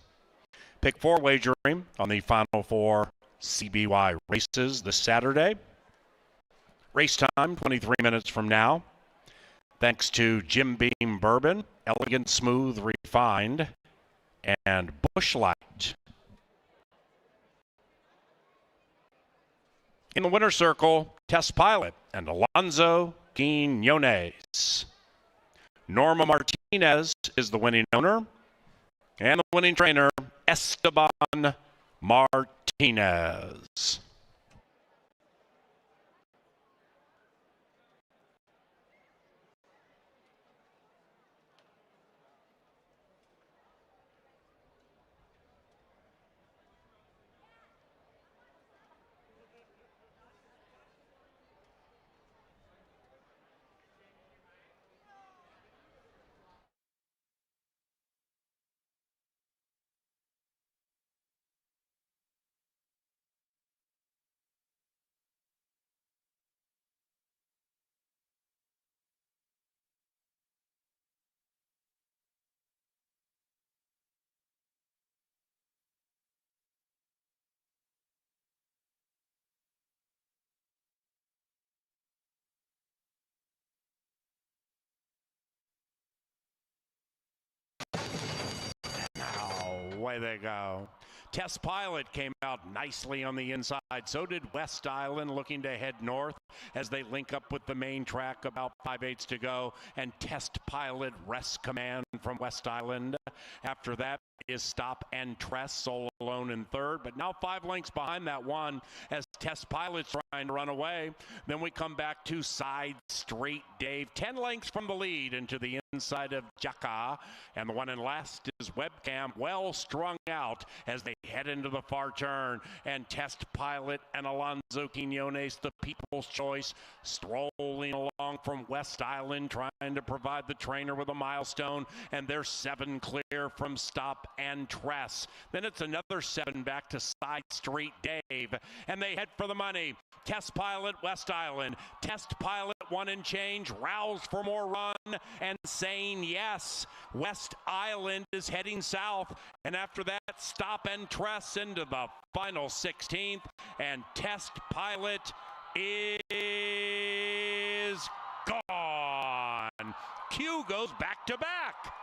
Pick 4 wagering on the final 4 CBY races this Saturday. Race time, 23 minutes from now. Thanks to Jim Beam Bourbon, Elegant, Smooth, Refined, and Busch Light. In the winner's circle, Test Pilot and Alonzo Quinones. Norma Martinez is the winning owner, and the winning trainer, Esteban Martinez. away they go. Test Pilot came out nicely on the inside. So did West Island, looking to head north as they link up with the main track, about 5/8 to go. And Test Pilot rests command from West Island. After that is Stop and Tress, sole alone in third, but now 5 lengths behind that one as Test Pilot's trying to run away. Then we come back to Side Straight Dave, 10 lengths from the lead into the inside of Jaka, and the one in last is Webcam, well strung out as they head into the far turn, and Test Pilot and Alonzo Quinones, the People's Choice, strolling along from West Island, trying to provide the trainer with a milestone, and they're 7 clear from Stop and Tress. Then it's another 7 back to Side Straight Dave, and they head for the money. Test Pilot, West Island. Test Pilot, 1 and change, rouse for more run, and saying yes. West Island is heading south, and after that, Stop and Tress into the final 16th, and Test Pilot is gone. Q goes back to back.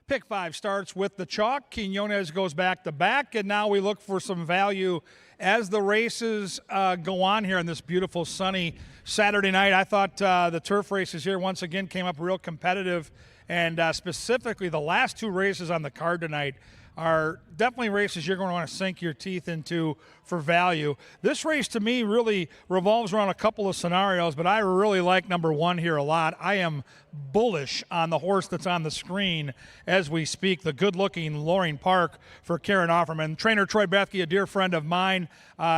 Pick 5 starts with the chalk. Quinones goes back to back, and now we look for some value as the races go on here on this beautiful sunny Saturday night. I thought the turf races here once again came up real competitive, and specifically the last 2 races on the card tonight are definitely races you're going to want to sink your teeth into for value. This race to me really revolves around a couple of scenarios, but I really like number 1 here a lot. I am bullish on the horse that's on the screen as we speak, the good-looking Loring Park for Karen Offerman. Trainer Troy Bethke, a dear friend of mine,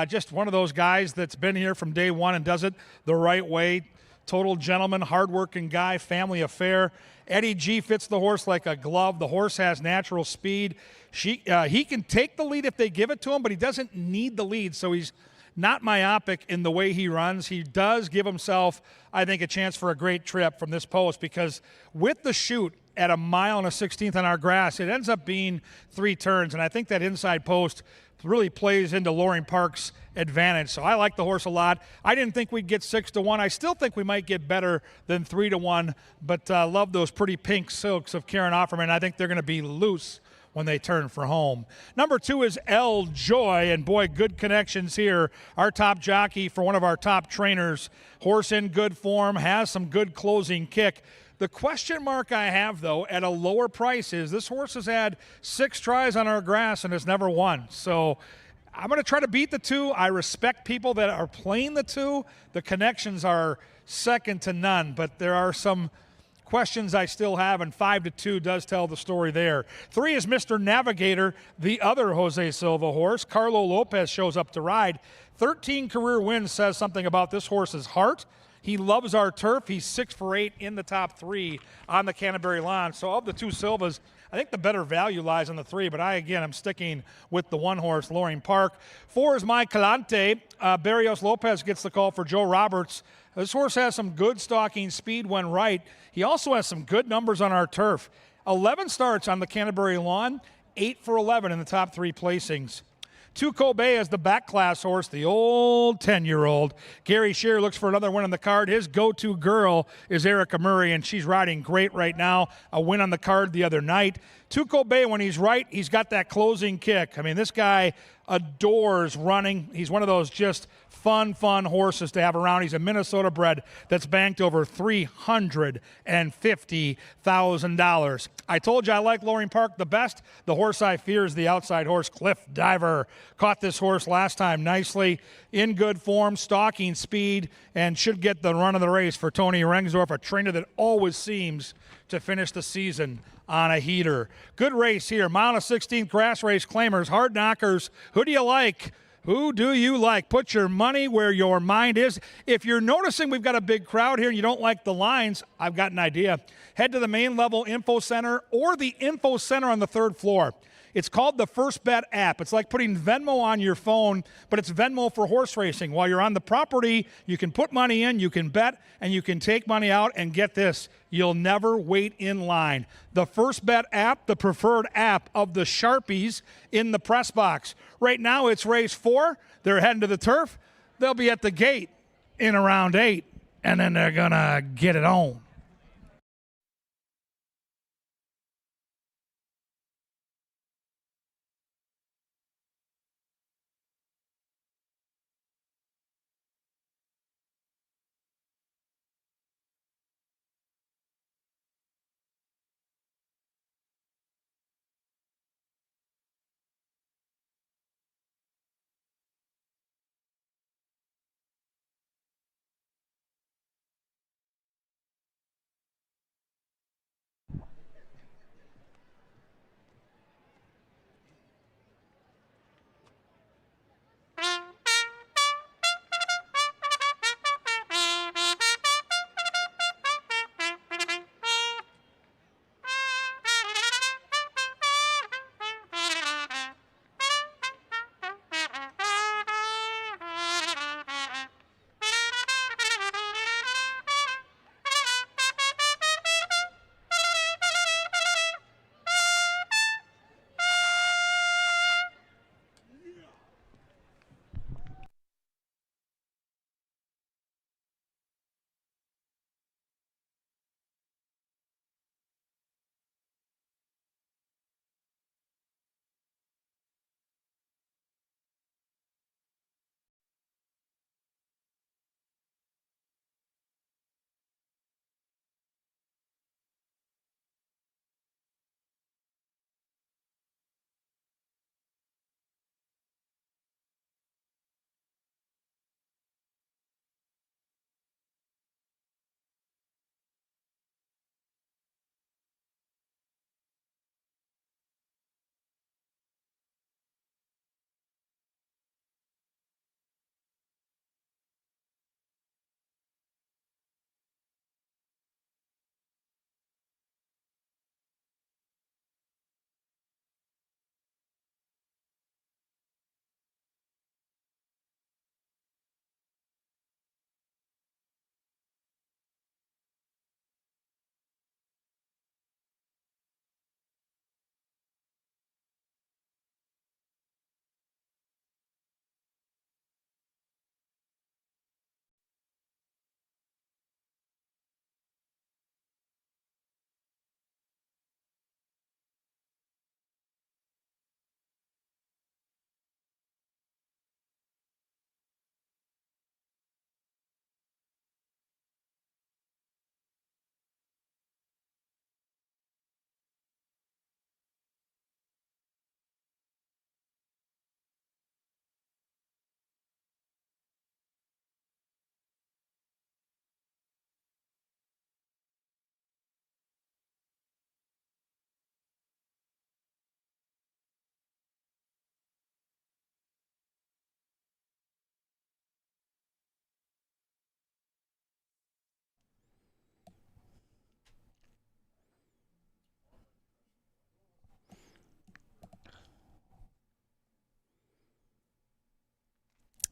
just one of those guys that's been here from day one and does it the right way. Total gentleman, hardworking guy, family affair. Eddie G fits the horse like a glove. The horse has natural speed. He can take the lead if they give it to him, but he doesn't need the lead, so he's not myopic in the way he runs. He does give himself, I think, a chance for a great trip from this post, because with the chute at 1 1/16 on our grass, it ends up being 3 turns, and I think that inside post really plays into Loring Park's advantage. So I like the horse a lot. I didn't think we'd get 6-1. I still think we might get better than 3-1, but love those pretty pink silks of Karen Offerman. I think they're going to be loose when they turn for home. Number 2 is El Joy, and boy, good connections here. Our top jockey for one of our top trainers. Horse in good form, has some good closing kick. The question mark I have, though, at a lower price is this horse has had 6 tries on our grass and has never won. So I'm going to try to beat the 2. I respect people that are playing the 2. The connections are second to none, but there are some questions I still have, and 5-2 does tell the story there. 3 is Mr. Navigator, the other Jose Silva horse. Carlo Lopez shows up to ride. 13 career wins says something about this horse's heart. He loves our turf. He's 6 for 8 in the top 3 on the Canterbury lawn. So of the 2 Silvas, I think the better value lies in the 3, but I'm sticking with the 1 horse, Loring Park. 4 is My Calante. Barrios Lopez gets the call for Joe Roberts. This horse has some good stalking speed when right. He also has some good numbers on our turf. 11 starts on the Canterbury lawn, 8 for 11 in the top 3 placings. 2 Kobe as the back class horse, the old 10-year-old. Gary Shearer looks for another win on the card. His go-to girl is Erica Murray, and she's riding great right now. A win on the card the other night. 2 Kobe, when he's right, he's got that closing kick. I mean, this guy adores running. He's one of those just fun horses to have around. He's a Minnesota bred that's banked over $350,000. I told you I like Loring Park the best. The horse I fear is the outside horse, Cliff Diver. Caught this horse last time nicely, in good form, stalking speed, and should get the run of the race for Tony Rengsdorf, a trainer that always seems to finish the season on a heater. Good race here. 1 1/16 grass race claimers, hard knockers. Who do you like? Who do you like? Put your money where your mind is. If you're noticing we've got a big crowd here and you don't like the lines, I've got an idea. Head to the main level info center or the info center on the 3rd floor. It's called the First Bet app. It's like putting Venmo on your phone, but it's Venmo for horse racing. While you're on the property, you can put money in, you can bet, and you can take money out, and get this, you'll never wait in line. The First Bet app, the preferred app of the Sharpies in the press box. Right now it's race 4. They're heading to the turf. They'll be at the gate in around 8, and then they're going to get it on.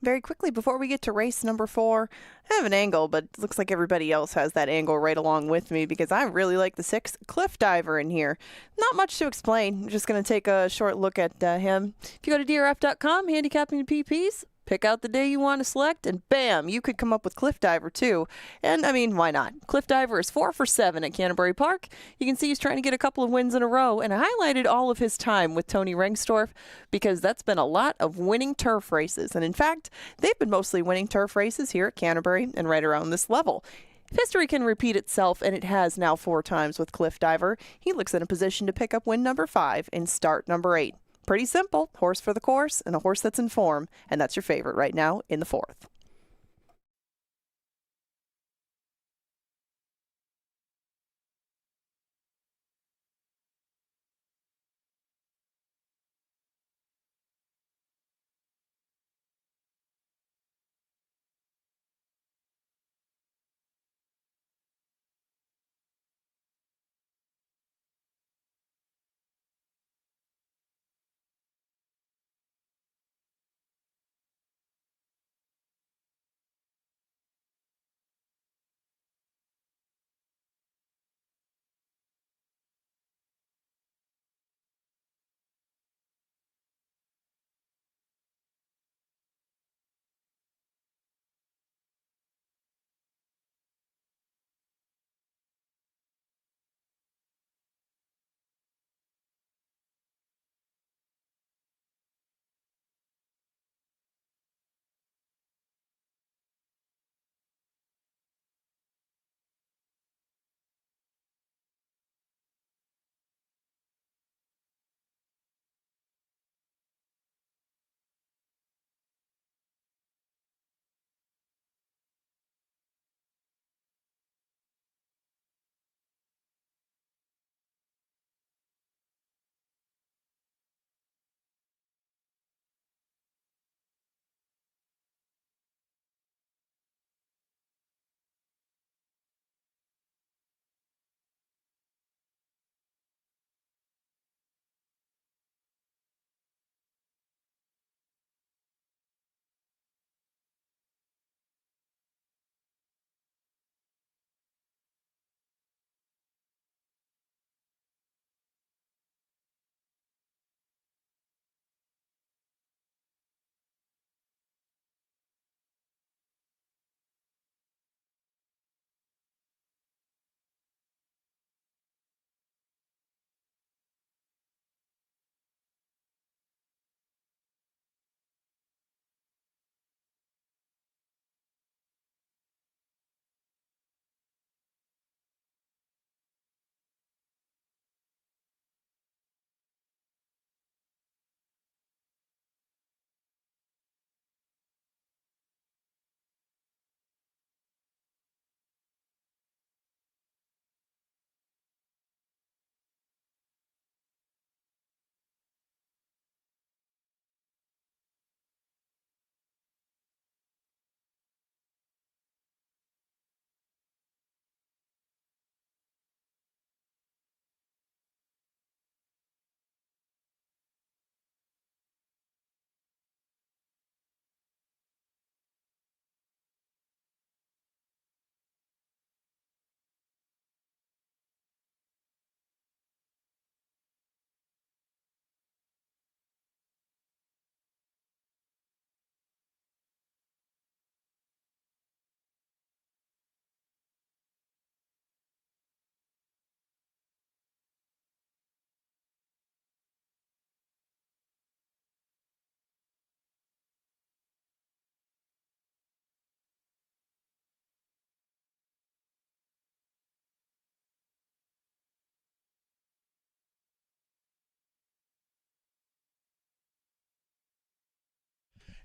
Very quickly, before we get to race number 4, I have an angle, but it looks like everybody else has that angle right along with me because I really like the 6 Cliff Diver in here. Not much to explain. I'm just going to take a short look at him. If you go to drf.com, handicapping the PPs, pick out the day you want to select, and bam, you could come up with Cliff Diver too. And I mean, why not? Cliff Diver is 4 for 7 at Canterbury Park. You can see he's trying to get a couple of wins in a row, and I highlighted all of his time with Tony Rengstorff because that's been a lot of winning turf races. And in fact, they've been mostly winning turf races here at Canterbury and right around this level. If history can repeat itself, and it has now 4 times with Cliff Diver, he looks in a position to pick up win number 5 and start number 8. Pretty simple. Horse for the course and a horse that's in form. And that's your favorite right now in the 4th.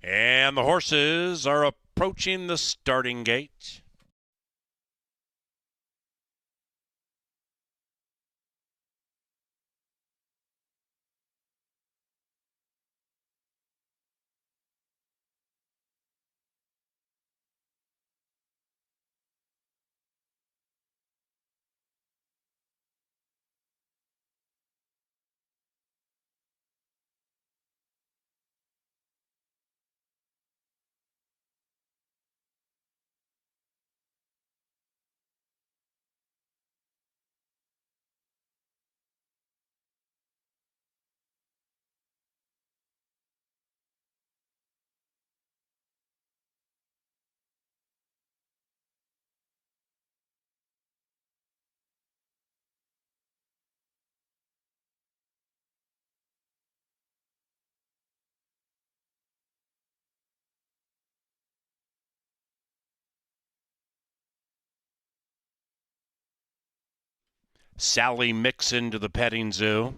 And the horses are approaching the starting gate. Sally Mixon to the petting zoo.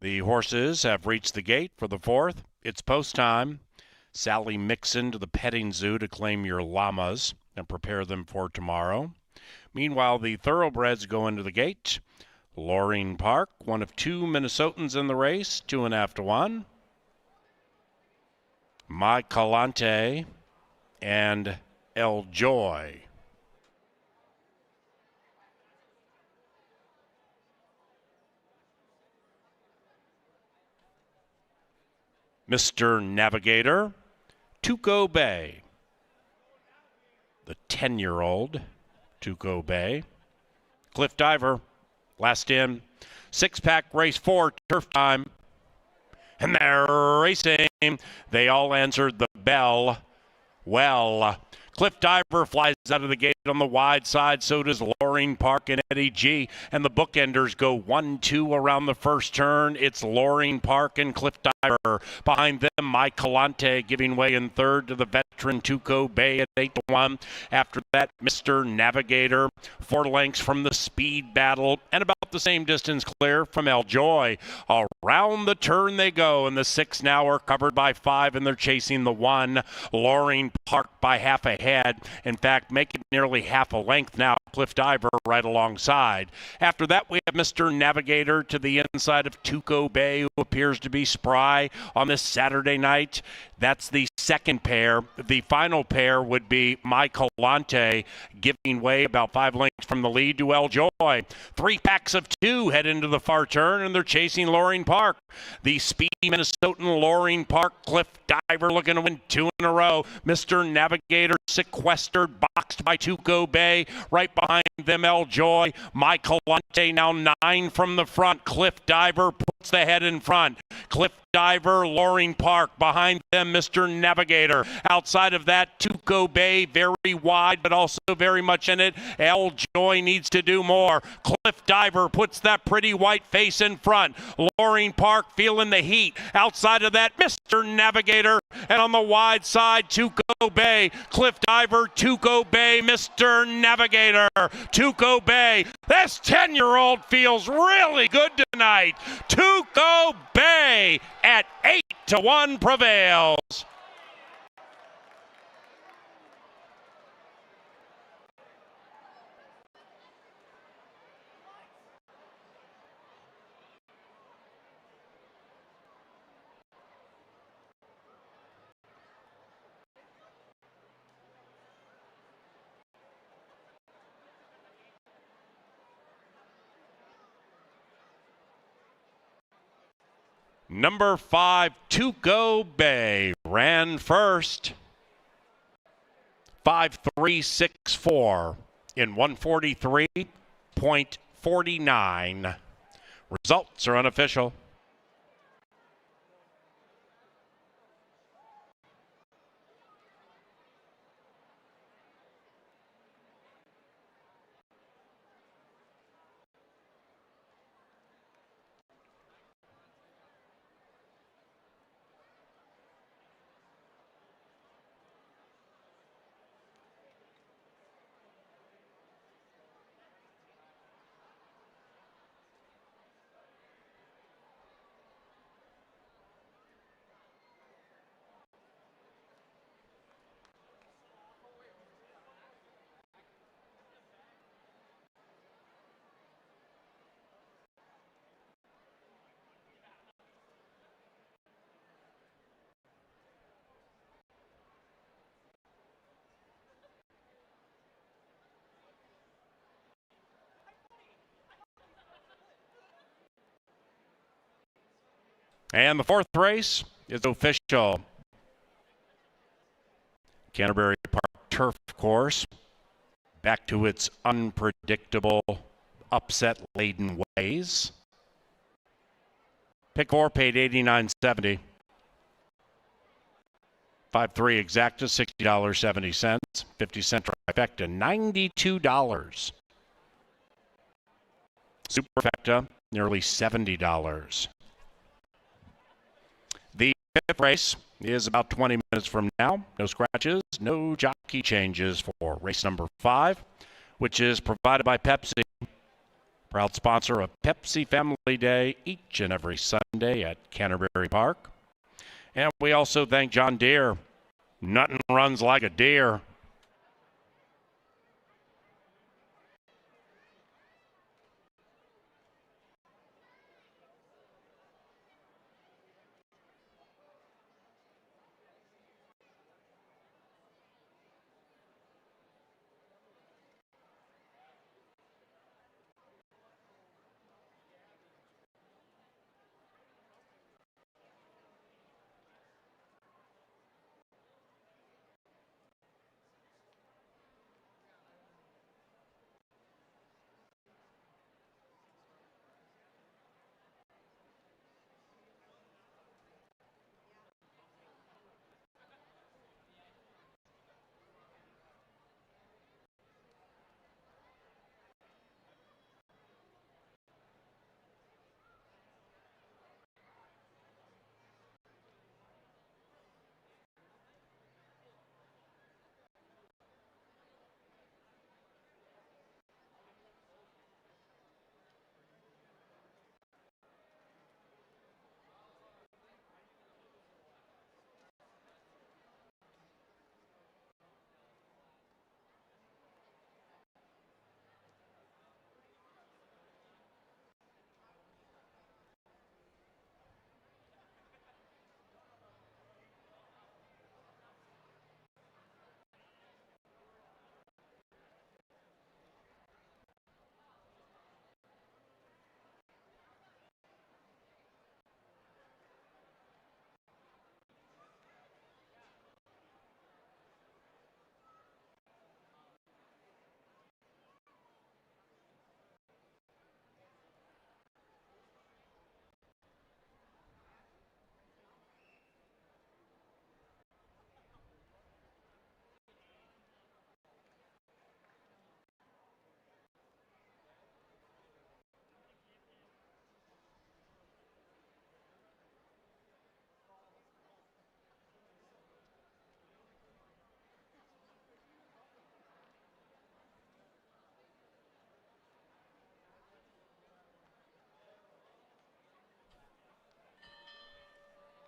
The horses have reached the gate for the 4th. It's post time. Sally Mixon to the petting zoo to claim your llamas and prepare them for tomorrow. Meanwhile, the thoroughbreds go into the gate. Loring Park, one of 2 Minnesotans in the race, 2.5 to 1. My Calante and El Joy. Mr. Navigator, Tuco Bay. The 10-year-old Tuco Bay. Cliff Diver, last in. 6-pack race 4, turf time. And they're racing. They all answered the bell well. Cliff Diver flies out of the gate on the wide side. So does Loring Park and Eddie G. And the bookenders go 1-2 around the first turn. It's Loring Park and Cliff Diver. Behind them, My Calante giving way in third to the veteran Tuco Bay at 8 to 1. After that, Mr. Navigator, 4 lengths from the speed battle and about the same distance clear from El Joy. Around the turn they go, and the 6 now are covered by 5, and they're chasing the 1. Loring Park by half a head. In fact, make it nearly half a length now. Cliff Diver right alongside. After that, we have Mr. Navigator to the inside of Tuco Bay, who appears to be spry on this Saturday night. That's the second pair. The final pair would be My Calante, giving way about 5 lengths from the lead to El Joy. 3 packs of 2 head into the far turn, and they're chasing Loring Park. The speedy Minnesotan Loring Park, Cliff Diver looking to win 2 in a row. Mr. Navigator sequestered, boxed by Tuco Bay. Right behind them, El Joy. My Calante now 9 from the front. Cliff Diver puts the head in front. Cliff Diver, Loring Park. Behind them, Mr. Navigator. Outside of that, Tuco Bay, very wide, but also very much in it. El Joy needs to do more. Cliff Diver puts that pretty white face in front. Loring Park feeling the heat. Outside of that, Mr. Navigator. And on the wide side, Tuco Bay. Cliff Diver, Tuco Bay, Mr. Navigator. Tuco Bay. This 10-year-old feels really good tonight. Tuco Bay at 8 to 1 prevails. Number 5, Tuco Bay, ran first. 5.364 in 143.49. Results are unofficial. And the 4th race is official. Canterbury Park turf course, back to its unpredictable, upset-laden ways. Pick 4 paid $89.70. 5-3 exacta, $60.70. 50-cent trifecta, $92. Superfecta, nearly $70. The 5th race is about 20 minutes from now. No scratches, no jockey changes for race number 5. which is provided by Pepsi. Proud sponsor of Pepsi Family Day each and every Sunday at Canterbury Park. And we also thank John Deere. Nothing runs like a deer.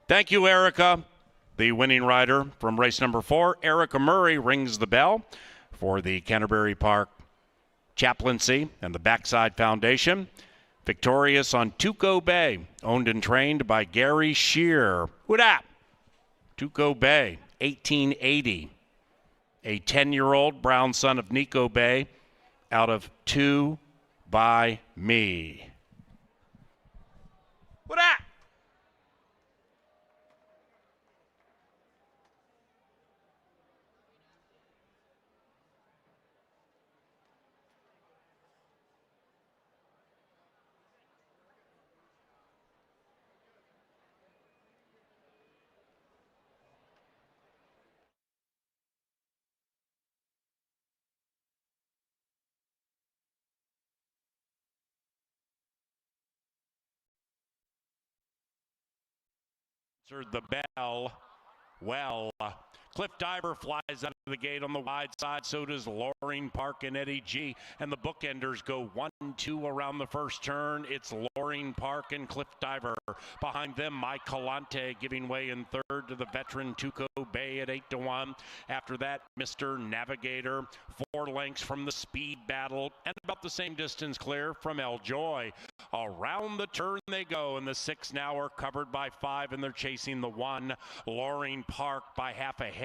Thank you, Erica. The winning rider from race number 4, Erica Murray, rings the bell for the Canterbury Park Chaplaincy and the Backside Foundation. Victorious on Tuco Bay, owned and trained by Gary Shear. What up? Tuco Bay, 1880. A 10-year-old brown son of Nico Bay out of 2 by Me. What up? The bell well. Cliff Diver flies out of the gate on the wide side. So does Loring Park and Eddie G. And the bookenders go 1-2 around the first turn. It's Loring Park and Cliff Diver. Behind them, Mike Calante giving way in third to the veteran Tuco Bay at 8-1. After that, Mr. Navigator, 4 lengths from the speed battle and about the same distance clear from El Joy. Around the turn they go, and the 6 now are covered by 5, and they're chasing the 1. Loring Park by half a head.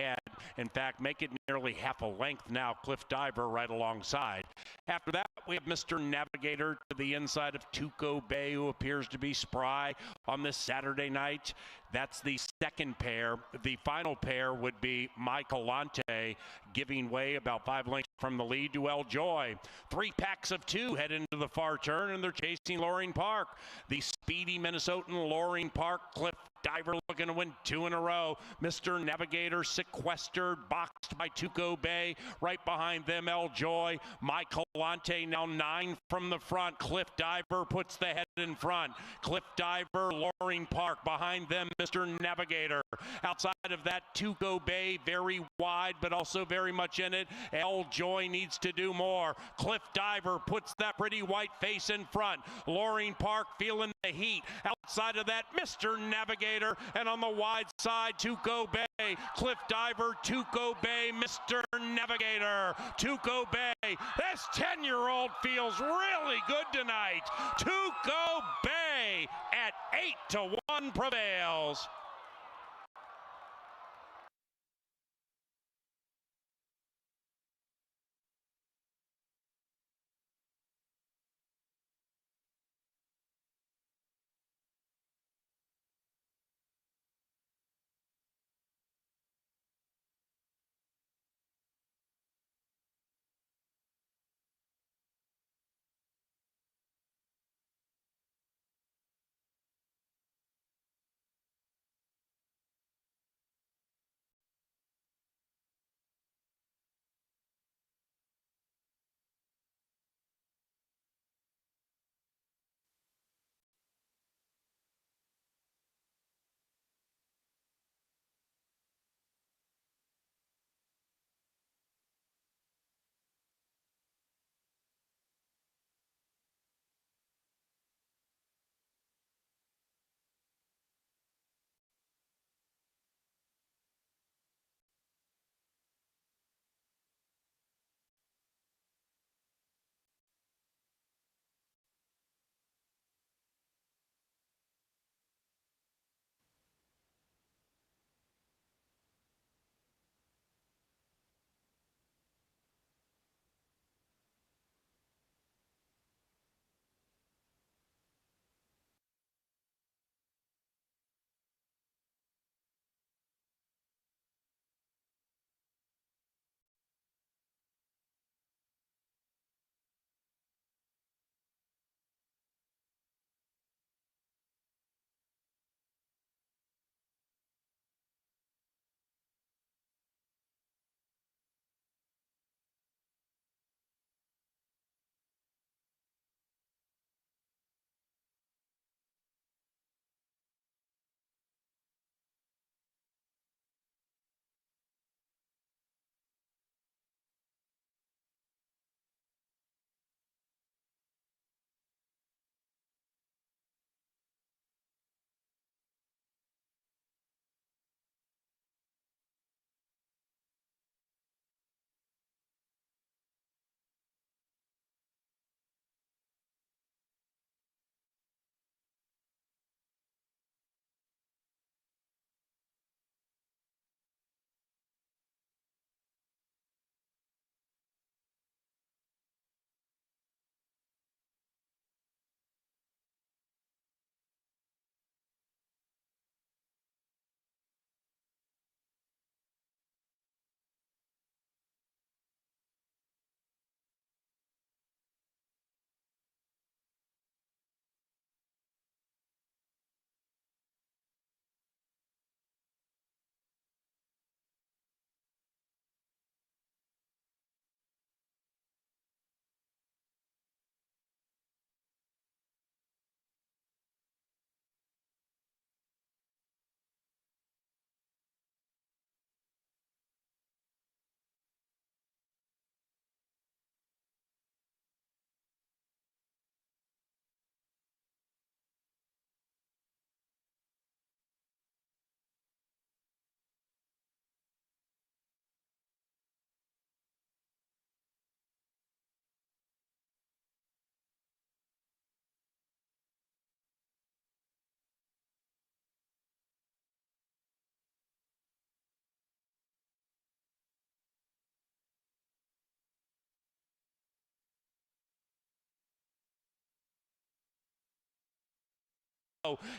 In fact, make it nearly half a length now. Cliff Diver right alongside. After that, we have Mr. Navigator to the inside of Tuco Bay, who appears to be spry on this Saturday night. That's the second pair. The final pair would be Michael Lante giving way about 5 lengths from the lead to El Joy. 3 packs of 2 head into the far turn, and they're chasing Loring Park. The speedy Minnesotan Loring Park. Cliff Diver looking to win 2 in a row. Mr. Navigator sequestered, boxed by Tuco Bay. Right behind them, El Joy. Michael Lante now 9 from the front. Cliff Diver puts the head in front. Cliff Diver, Loring Park. Behind them, Mr. Navigator. Outside of that Tuco Bay, very wide, but also very much in it. El Joy needs to do more. Cliff Diver puts that pretty white face in front. Loring Park feeling the heat. Outside of that, Mr. Navigator, and on the wide side, Tuco Bay. Cliff Diver, Tuco Bay, Mr. Navigator. Tuco Bay. This 10-year-old feels really good tonight. Tuco Bay at 8-1 prevails.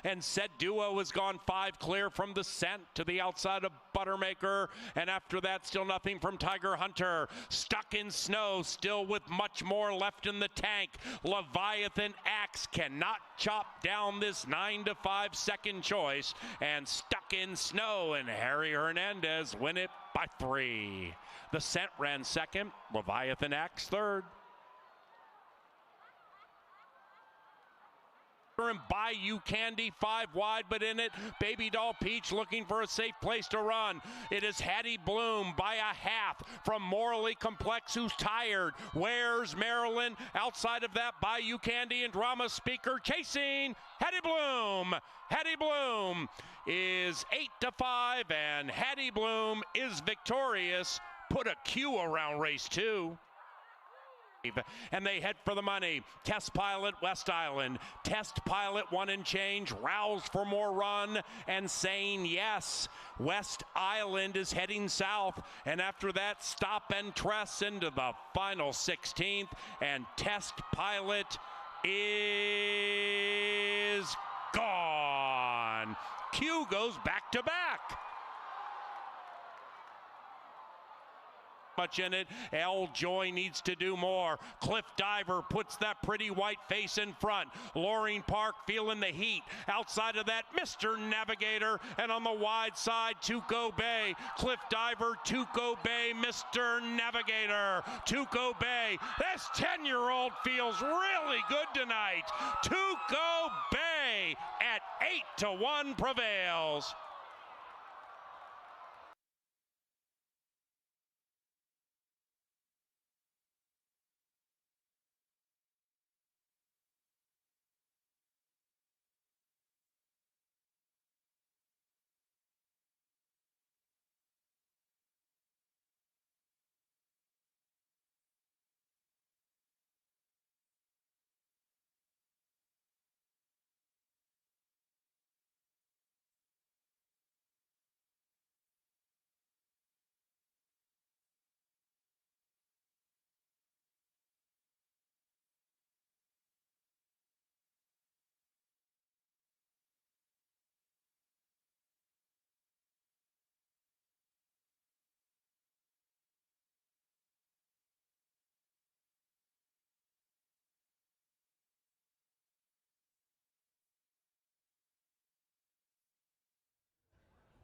And Set Duo has gone 5 clear from the scent to the outside of Buttermaker, and after that still nothing from Tiger Hunter. Stuck in Snow, still with much more left in the tank. Leviathan Axe cannot chop down this 9-5 second choice, and Stuck in Snow and Harry Hernandez win it by 3. The scent ran second, Leviathan Axe third. And Bayou Candy, 5 wide, but in it, Baby Doll Peach looking for a safe place to run. It is Hattie Bloom by a half from Morally Complex, who's tired. Where's Maryland? Outside of that, Bayou Candy and Drama Speaker chasing Hattie Bloom. Hattie Bloom is 8-5, and Hattie Bloom is victorious. Put a Q around race 2. And they head for the money. Test Pilot, West Island. Test Pilot, 1 and change. Rouse for more run and saying yes. West Island is heading south. And after that, Stop and Tress into the final 16th. And Test Pilot is gone. Q goes back to back. Much in it. L. Joy needs to do more. Cliff Diver puts that pretty white face in front. Loring Park feeling the heat. Outside of that, Mr. Navigator. And on the wide side, Tuco Bay. Cliff Diver, Tuco Bay, Mr. Navigator. Tuco Bay. This 10-year-old feels really good tonight. Tuco Bay at 8-1 prevails.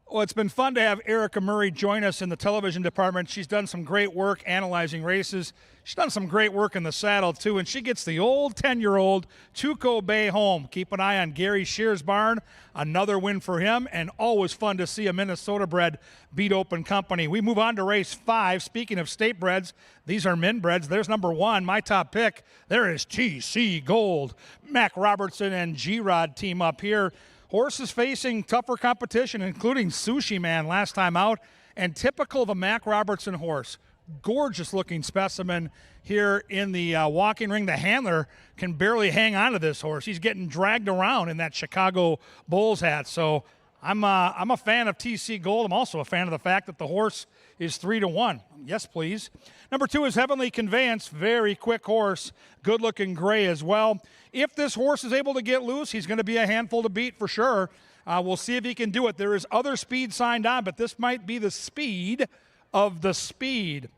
Well, it's been fun to have Erica Murray join us in the television department. She's done some great work analyzing races. She's done some great work in the saddle, too, and she gets the old 10-year-old Tuco Bay home. Keep an eye on Gary Shear's barn. Another win for him, and always fun to see a Minnesota-bred beat Open Company. We move on to race 5. Speaking of state breds, these are min breds. There's number 1, my top pick. There is TC Gold. Mac Robertson and G-Rod team up here. Horses facing tougher competition, including Sushi Man last time out, and typical of a Mac Robertson horse. Gorgeous-looking specimen here in the walking ring. The handler can barely hang on to this horse. He's getting dragged around in that Chicago Bulls hat. So I'm a fan of TC Gold. I'm also a fan of the fact that the horse is 3-1. Yes, please. Number 2 is Heavenly Conveyance. Very quick horse. Good-looking gray as well. If this horse is able to get loose, he's going to be a handful to beat for sure. We'll see if he can do it. There is other speed signed on, but this might be the speed of the speed.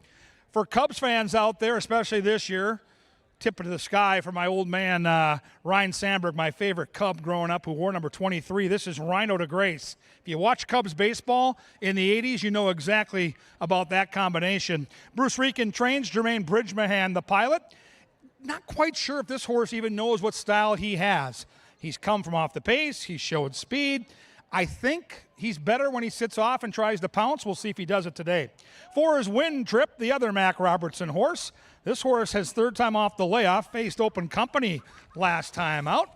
For Cubs fans out there, especially this year, tip of the sky for my old man Ryan Sandberg, my favorite Cub growing up, who wore number 23. This is Rhino de Grace. If you watch Cubs baseball in the 80s, you know exactly about that combination. Bruce Rieken trains Jermaine Bridgemahan, the pilot. Not quite sure if this horse even knows what style he has. He's come from off the pace. He showed speed. I think he's better when he sits off and tries to pounce. We'll see if he does it today. 4 is Wind Trip, the other Mac Robertson horse. This horse has third time off the layoff, faced Open Company last time out.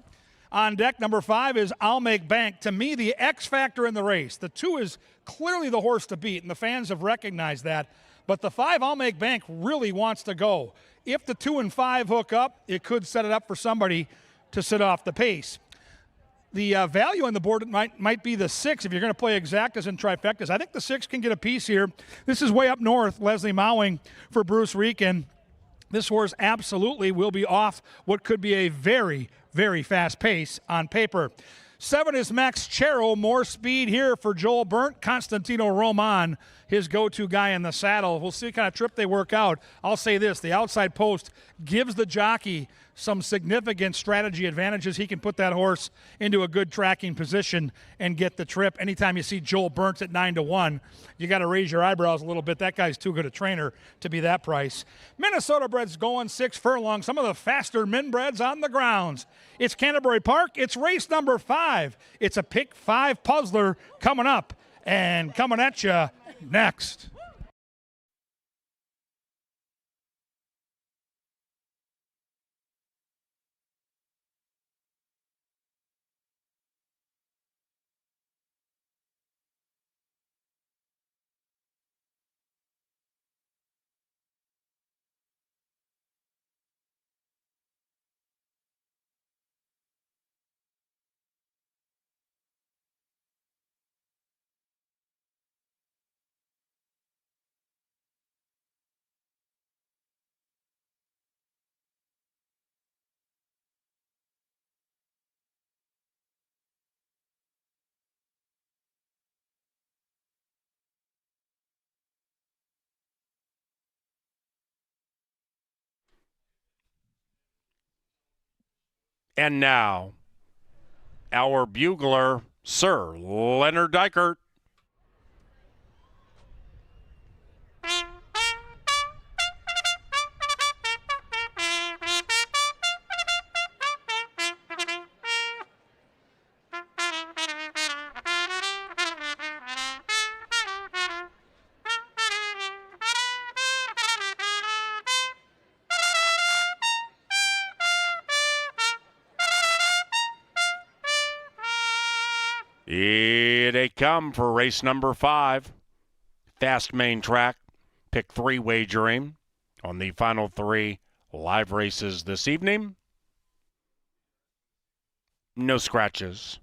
On deck, number 5 is I'll Make Bank. To me, the X factor in the race. The 2 is clearly the horse to beat, and the fans have recognized that. But the 5, I'll Make Bank, really wants to go. If the 2 and 5 hook up, it could set it up for somebody to sit off the pace. The value on the board might be the 6 if you're going to play exactas and trifectas. I think the 6 can get a piece here. This is way up north, Leslie Mowing for Bruce Rieken. This horse absolutely will be off what could be a very, very fast pace on paper. 7 is Max Chero. More speed here for Joel Burnt. Constantino Roman, his go-to guy in the saddle. We'll see what kind of trip they work out. I'll say this, the outside post gives the jockey some significant strategy advantages. He can put that horse into a good tracking position and get the trip. Anytime you see Joel Burns at 9-1, you got to raise your eyebrows a little bit. That guy's too good a trainer to be that price. Minnesota breds going 6 furlongs, some of the faster min breds on the grounds. It's Canterbury Park. It's race number 5. It's a pick 5 puzzler coming up and coming at you next. And now, our bugler, Sir Leonard Dykert. Here they come for race number 5. Fast main track. Pick 3 wagering on the final 3 live races this evening. No scratches.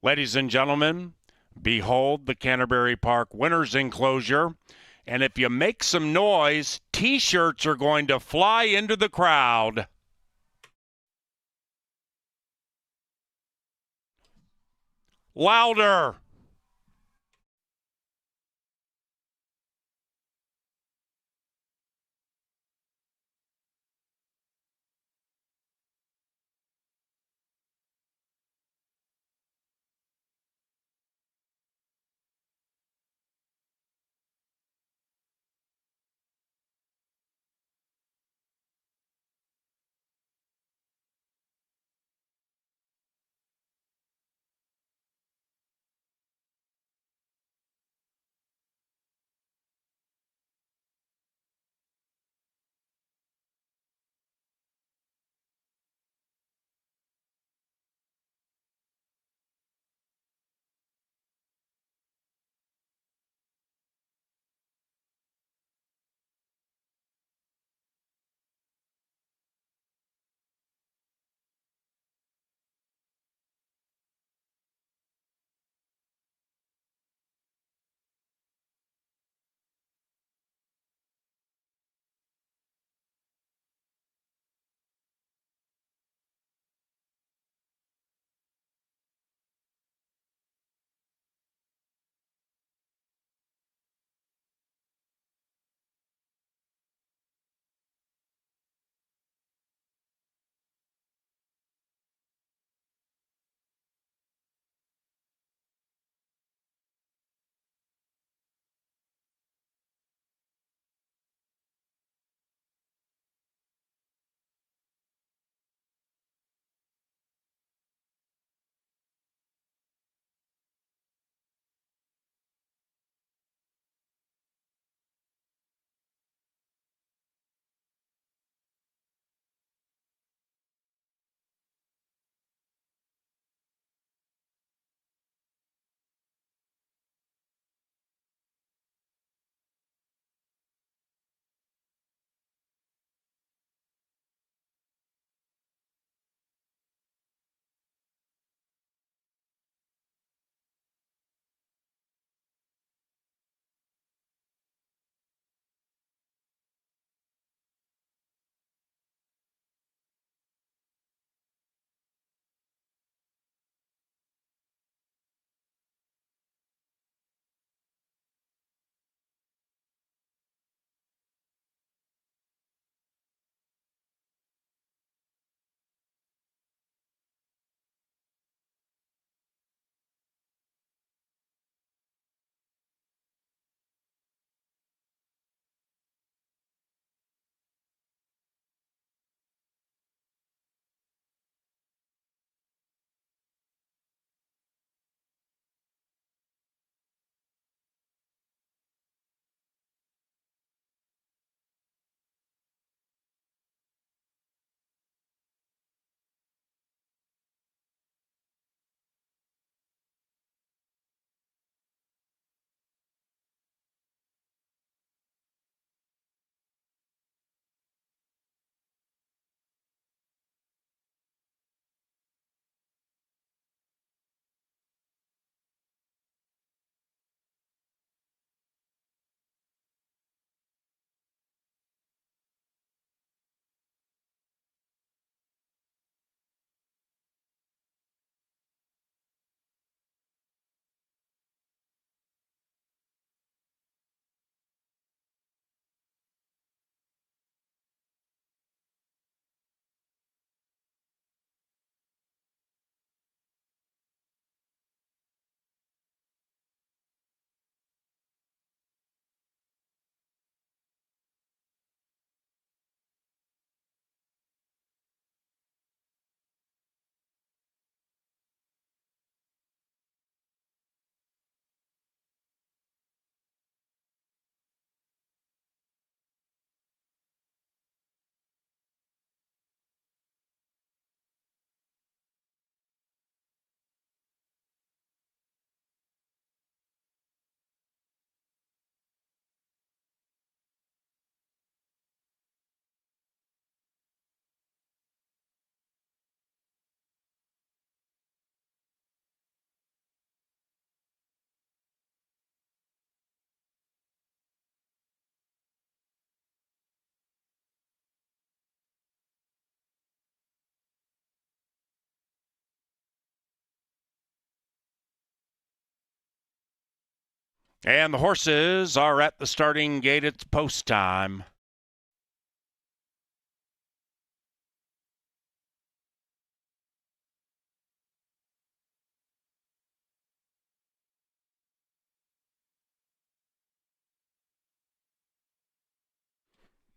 Ladies and gentlemen, behold the Canterbury Park winners enclosure. And if you make some noise, T-shirts are going to fly into the crowd. Louder. And the horses are at the starting gate. It's post time.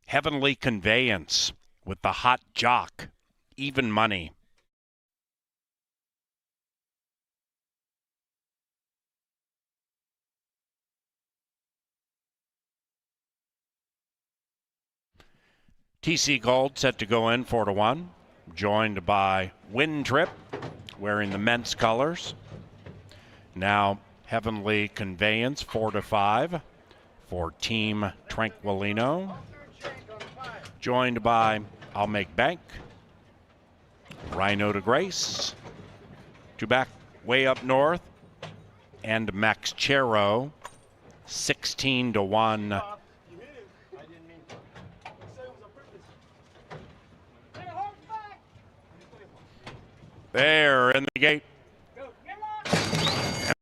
Heavenly Conveyance with the Hot Jock. Even money. TC Gold set to go in 4-1, joined by Wind Trip, wearing the Ments colors. Now Heavenly Conveyance 4-5 for Team Tranquilino, joined by I'll Make Bank, Rhino to Grace, two back way up north, and Max Chero 16-1. There in the gate.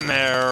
And they're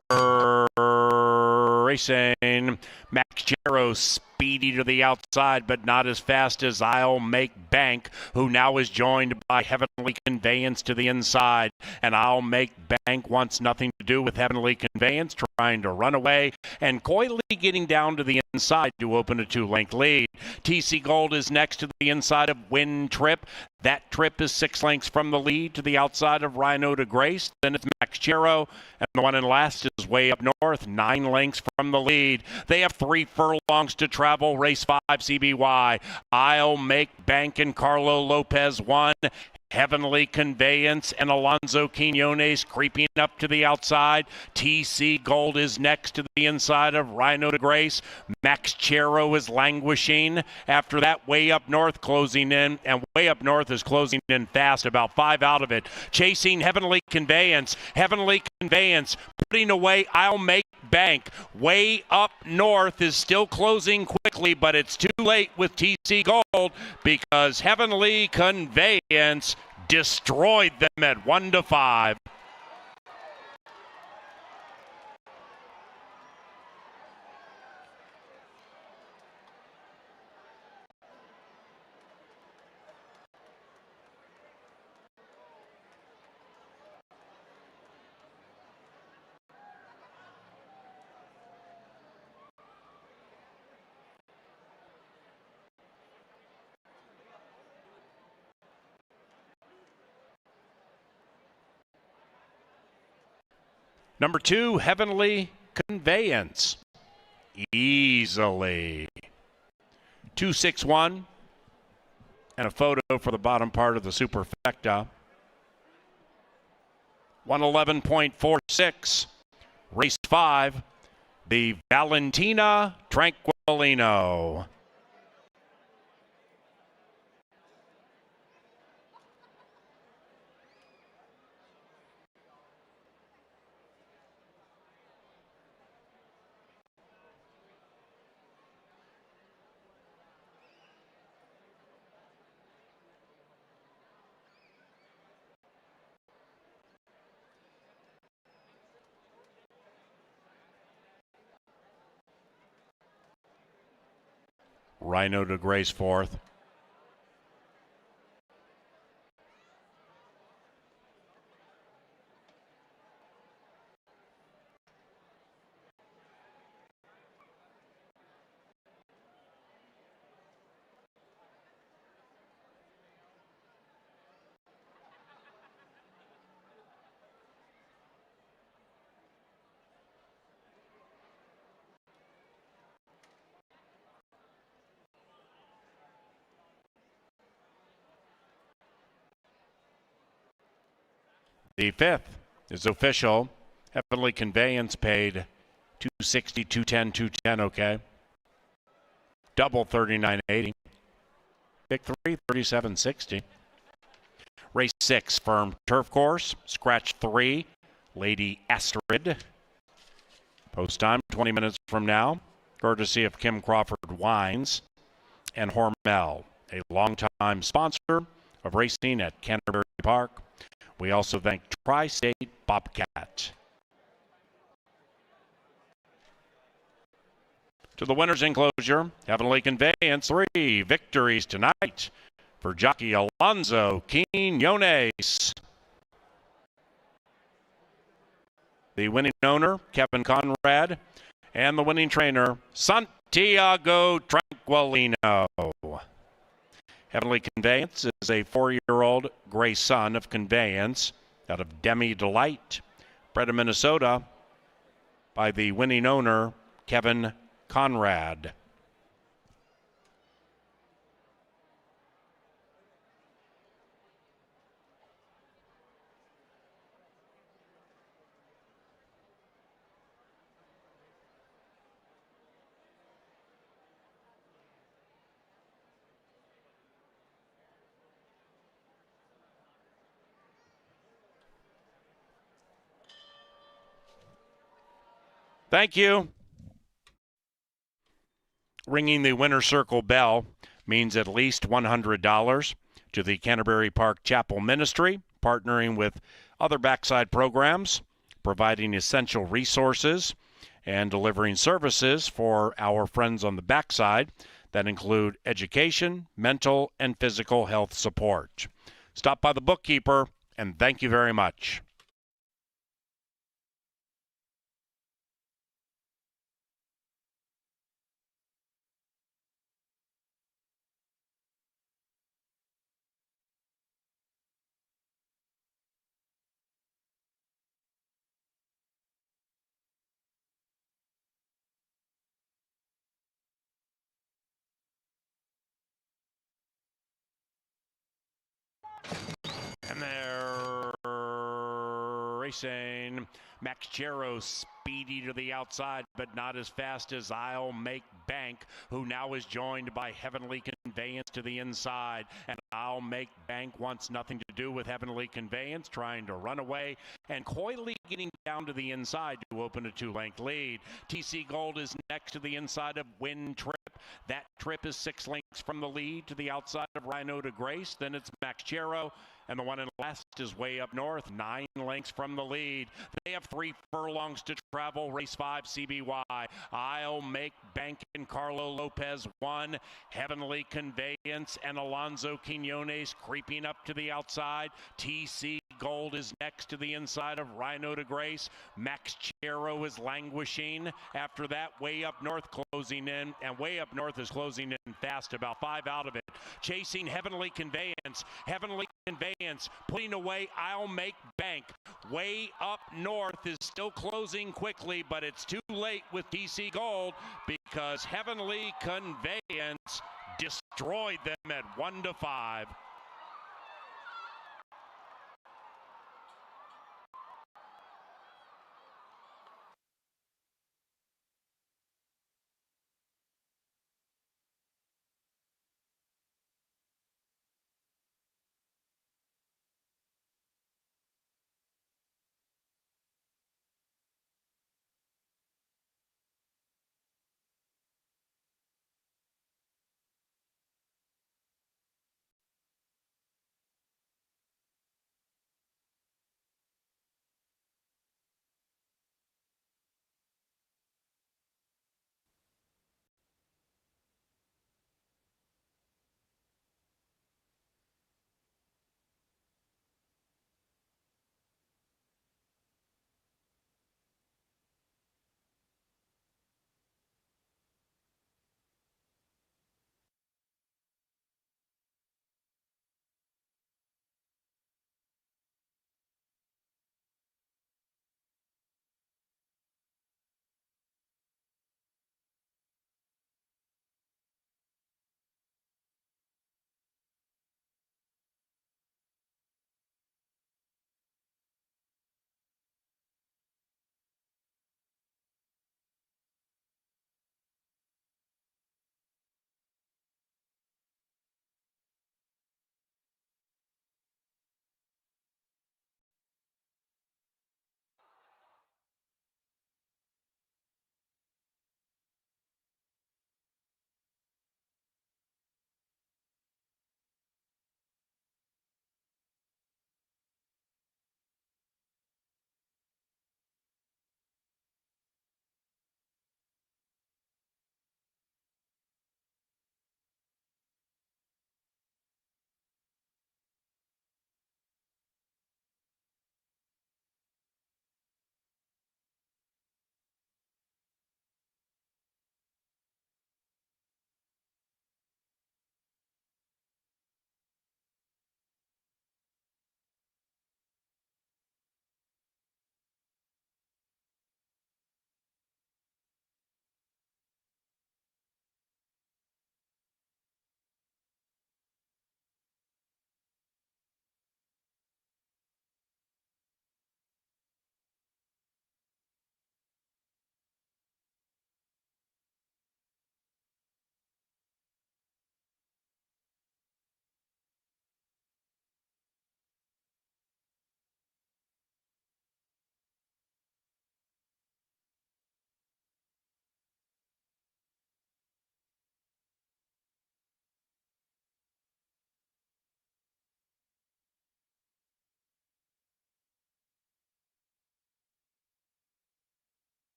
racing. Max Chero speedy to the outside, but not as fast as I'll Make Bank, who now is joined by Heavenly Conveyance to the inside. And I'll Make Bank wants nothing to do with Heavenly Conveyance, trying to run away and coyly getting down to the inside to open a 2-length lead. TC Gold is next to the inside of Wind Trip. That Trip is 6 lengths from the lead to the outside of Rhino to Grace. Then it's Max Chero, and the one in last is way up north, 9 lengths from the lead. They have 3 furlongs to travel. Race 5 CBY. I'll Make Bank and Carlo Lopez 1. Heavenly Conveyance and Alonzo Quinones creeping up to the outside. TC Gold is next to the inside of Rhino to Grace. Max Chero is languishing. After that, way up north closing in, and way up north is closing in fast, about 5 out of it. Chasing Heavenly Conveyance. Heavenly Conveyance putting away I'll Make Bank. Way up north is still closing quickly, but it's too late with TC Gold because Heavenly Conveyance destroyed them at 1-5. Number 2, Heavenly Conveyance. Easily. 2-6-1. And a photo for the bottom part of the superfecta. 111.46. Race 5. The Valentina Tranquilino. Rhino to Grace 4th. The 5th is official. Heavenly Conveyance paid $260, $210, $210, okay. Double $39.80. Pick 3, $37.60. Race 6, firm turf course. Scratch 3, Lady Astrid. Post time 20 minutes from now. Courtesy of Kim Crawford Wines and Hormel, a longtime sponsor of racing at Canterbury Park. We also thank Tri-State Bobcat. To the winner's enclosure, Heavenly Conveyance, 3 victories tonight for jockey Alonzo Quinones. The winning owner, Kevin Conrad, and the winning trainer, Santiago Tranquilino. Heavenly Conveyance is a 4-year-old gray son of Conveyance out of Demi Delight, bred in Minnesota by the winning owner, Kevin Conrad. Thank you. Ringing the winner circle bell means at least $100 to the Canterbury Park Chapel Ministry, partnering with other backside programs, providing essential resources, and delivering services for our friends on the backside that include education, mental, and physical health support. Stop by the bookkeeper, and thank you very much. And they're racing. Max Chero speedy to the outside, but not as fast as I'll Make Bank, who now is joined by Heavenly Conveyance to the inside. And I'll Make Bank wants nothing to do with Heavenly Conveyance, trying to run away and coyly getting down to the inside to open a 2-length lead. TC Gold is next to the inside of Win Trip. That trip is 6 lengths from the lead to the outside of Rhino to Grace. Then it's Max Chero. And the one in last is way up north, 9 lengths from the lead. They have 3 furlongs to travel. Race 5, CBY. I'll Make Bank and Carlo Lopez 1. Heavenly Conveyance and Alonzo Quinones creeping up to the outside. TC Gold is next to the inside of Rhino to Grace. Max Chero is languishing. After that, way up north closing in. And way up north is closing in fast, about 5 out of it. Chasing Heavenly Conveyance. Heavenly Conveyance putting away I'll Make Bank. Way up north is still closing quickly, but it's too late with TC Gold because Heavenly Conveyance destroyed them at 1-5.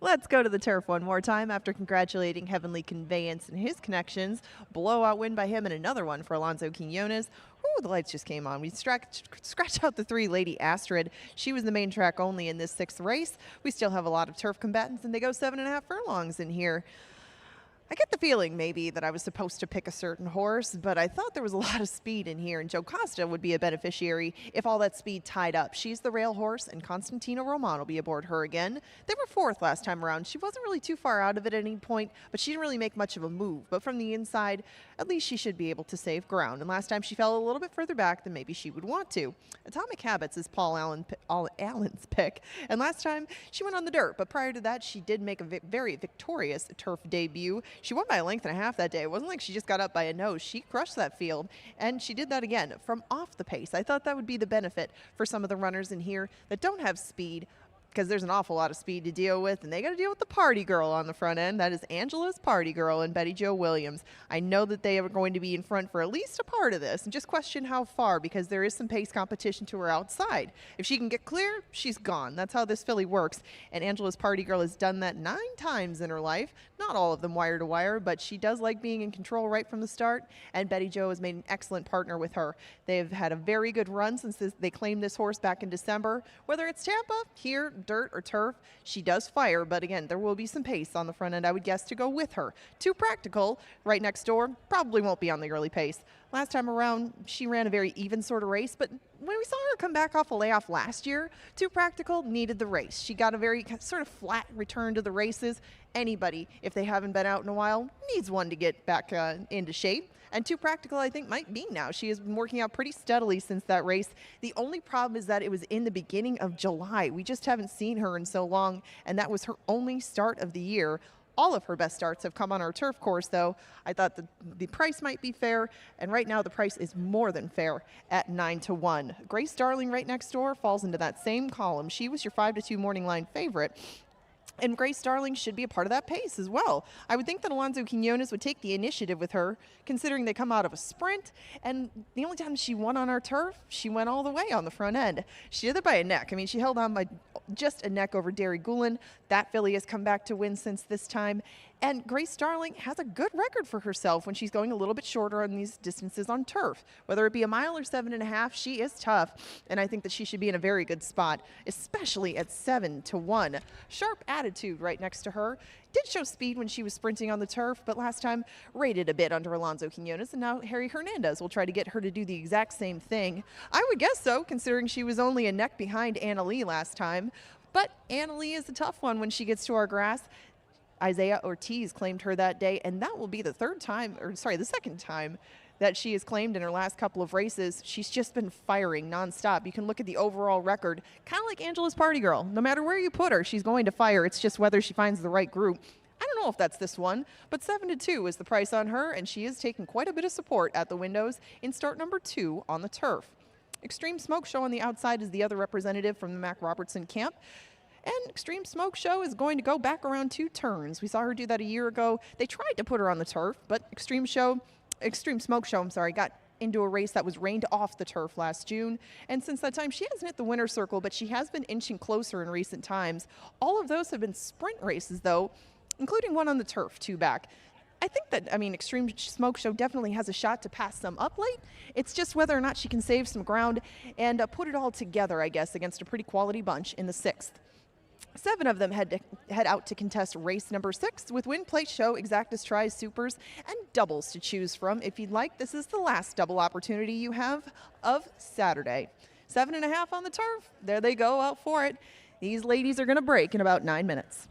Let's go to the turf one more time after congratulating Heavenly Conveyance and his connections. Blowout win by him and another one for Alonzo Quinones. Ooh, the lights just came on. We scratched out the 3 Lady Astrid. She was the main track only in this 6th race. We still have a lot of turf combatants, and they go 7.5 furlongs in here. I get the feeling maybe that I was supposed to pick a certain horse, but I thought there was a lot of speed in here, and Joe Costa would be a beneficiary if all that speed tied up. She's the rail horse, and Constantino Roman will be aboard her again. They were 4th last time around. She wasn't really too far out of it at any point, but she didn't really make much of a move. But from the inside, at least she should be able to save ground. And last time she fell a little bit further back than maybe she would want to. Atomic Habits is Paul Allen's pick, and last time she went on the dirt, but prior to that, she did make a very victorious turf debut. She won by a length and a half that day. It wasn't like she just got up by a nose. She crushed that field, and she did that again from off the pace. I thought that would be the benefit for some of the runners in here that don't have speed, because there's an awful lot of speed to deal with, and they got to deal with the party girl on the front end. That is Angela's party girl and Betty Jo Williams. I know that they are going to be in front for at least a part of this, and just question how far, because there is some pace competition to her outside. If she can get clear, she's gone. That's how this filly works, and Angela's party girl has done that 9 times in her life. Not all of them wire to wire, but she does like being in control right from the start, and Betty Jo has made an excellent partner with her. They've had a very good run since they claimed this horse back in December. Whether it's Tampa, here, dirt, or turf, she does fire, but again, there will be some pace on the front end, I would guess, to go with her. Too Practical, right next door, probably won't be on the early pace. Last time around, she ran a very even sort of race, but when we saw her come back off a layoff last year, Too Practical needed the race. She got a very sort of flat return to the races. Anybody, if they haven't been out in a while, needs one to get back into shape. And Too Practical, I think, might be now. She has been working out pretty steadily since that race. The only problem is that it was in the beginning of July. We just haven't seen her in so long, and that was her only start of the year. All of her best starts have come on our turf course, though. I thought the price might be fair, and right now the price is more than fair at 9-1. Grace Darling right next door falls into that same column. She was your 5-2 morning line favorite. And Grace Darling should be a part of that pace as well. I would think that Alonzo Quinones would take the initiative with her, considering they come out of a sprint. And the only time she won on our turf, she went all the way on the front end. She did it by a neck. I mean, she held on by just a neck over Derry Goulin. That filly has come back to win since this time. And Grace Darling has a good record for herself when she's going a little bit shorter on these distances on turf. Whether it be a mile or 7.5, she is tough. And I think that she should be in a very good spot, especially at 7-1. Sharp Attitude right next to her. Did show speed when she was sprinting on the turf, but last time rated a bit under Alonzo Quinones, and now Harry Hernandez will try to get her to do the exact same thing. I would guess so, considering she was only a neck behind Anna Lee last time. But Anna Lee is a tough one when she gets to our grass. Isaiah Ortiz claimed her that day, and that will be the second time that she has claimed in her last couple of races. She's just been firing nonstop. You can look at the overall record, kind of like Angela's party girl. No matter where you put her, she's going to fire. It's just whether she finds the right group. I don't know if that's this one, but 7-2 is the price on her, and she is taking quite a bit of support at the windows in start number 2 on the turf. Extreme Smoke Show on the outside is the other representative from the Mac Robertson camp. And Extreme Smoke Show is going to go back around 2 turns. We saw her do that a year ago. They tried to put her on the turf, but Extreme Smoke Show, got into a race that was rained off the turf last June. And since that time, she hasn't hit the winner's circle, but she has been inching closer in recent times. All of those have been sprint races, though, including one on the turf, 2 back. I think that, Extreme Smoke Show definitely has a shot to pass some up late. It's just whether or not she can save some ground and put it all together, I guess, against a pretty quality bunch in the 6th. 7 of them head out to contest race number 6 with win, place, show, exactas, tries, supers, and doubles to choose from. If you'd like, this is the last double opportunity you have of Saturday. 7.5 on the turf. There they go, out for it. These ladies are going to break in about 9 minutes.